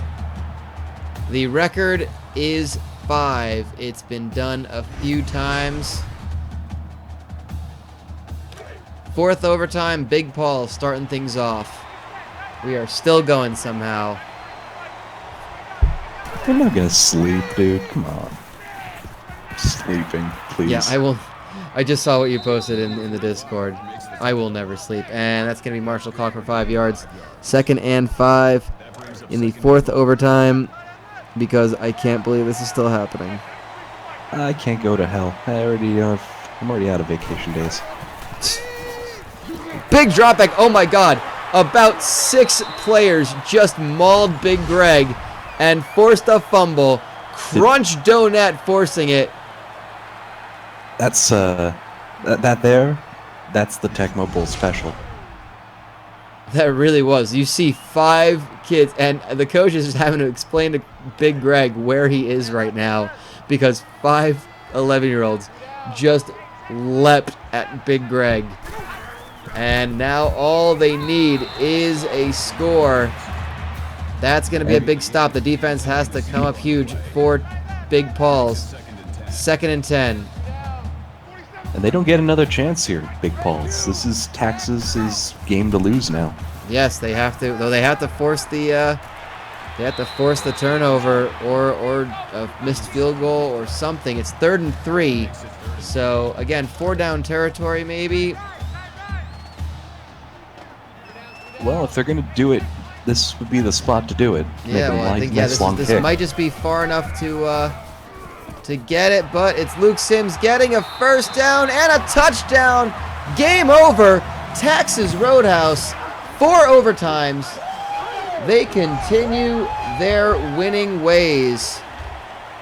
The record is 5. It's been done a few times. 4th overtime, Big Paul starting things off. We are still going somehow. I'm not gonna sleep, dude. Come on. Sleeping, please. Yeah, I will. I just saw what you posted in the Discord. I will never sleep. And that's going to be Marshall Kalk for 5 yards. 2nd and 5 in the 4th overtime because I can't believe this is still happening. I can't go to hell. I'm already out of vacation days. Big drop back. Oh my god. About 6 players just mauled Big Greg and forced a fumble. Crunch Donut forcing it. That's that's the Tecmo Bowl special. That really was. You see 5 kids, and the coach is just having to explain to Big Greg where he is right now because 5 11-year-olds just leapt at Big Greg. And now all they need is a score. That's going to be a big stop. The defense has to come up huge for Big Paul's. 2nd and 10. And they don't get another chance here, Big Paul's. This is Texas's game to lose now. Yes, they have to. Though they have to force the turnover or a missed field goal or something. It's 3rd and 3. So again, 4-down territory maybe. Well, if they're going to do it, this would be the spot to do it. Yeah, well, I think this might just be far enough to get it, but it's Luke Sims getting a 1st down and a touchdown. Game over. Texas Roadhouse, 4 overtimes. They continue their winning ways.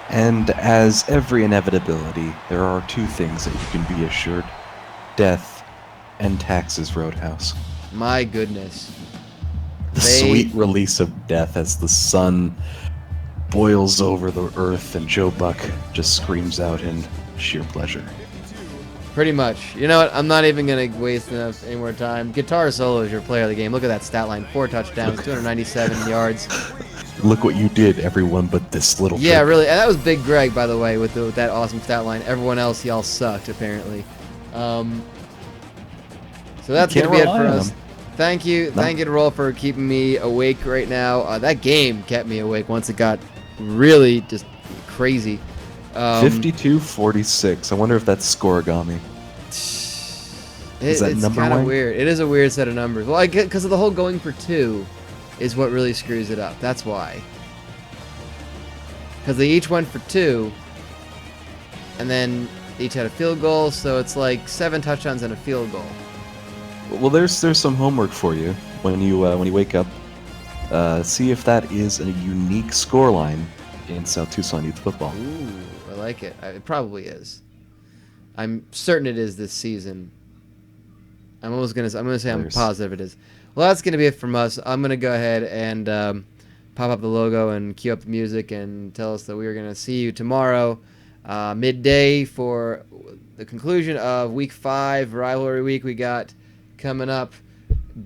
And as every inevitability, there are 2 things that you can be assured. Death and Texas Roadhouse. My goodness. The sweet release of death as the sun boils over the earth and Joe Buck just screams out in sheer pleasure. Pretty much. You know what? I'm not even going to waste any more time. Guitar Solo is your player of the game. Look at that stat line. 4 touchdowns, 297 yards. Look what you did, everyone but this little Yeah, trick. really. And that was Big Greg, by the way, with that awesome stat line. Everyone else, y'all sucked, apparently. So that's going to be it for us. Thank you. Thank you to Roll for keeping me awake right now. That game kept me awake once it got really just crazy. 52-46. I wonder if that's scoregami. It's kind of weird. It is a weird set of numbers. Well, because of the whole going for 2 is what really screws it up. That's why. Because they each went for 2, and then each had a field goal, so it's like 7 touchdowns and a field goal. Well, there's some homework for you when you wake up. See if that is a unique scoreline in South Tucson youth football. Ooh, I like it. It probably is. I'm certain it is this season. I'm gonna say I'm positive it is. Well, that's gonna be it from us. I'm gonna go ahead and pop up the logo and cue up the music and tell us that we are gonna see you tomorrow, midday, for the conclusion of Week 5 rivalry week. We got coming up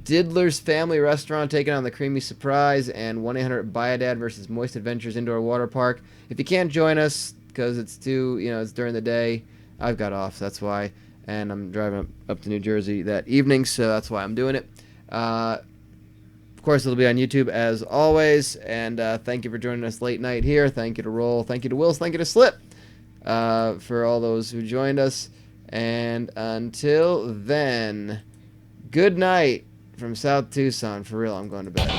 Diddler's Family Restaurant taking on the Creamy Surprise, and 1-800-BUY-A-DAD versus Moist Adventures Indoor Water Park. If you can't join us because it's it's during the day, I've got off, so that's why, and I'm driving up to New Jersey that evening, so that's why I'm doing it. Of course, it'll be on YouTube as always, and thank you for joining us late night here. Thank you to Roll, thank you to Wills, thank you to Slip for all those who joined us, and until then, good night from South Tucson. For real, I'm going to bed.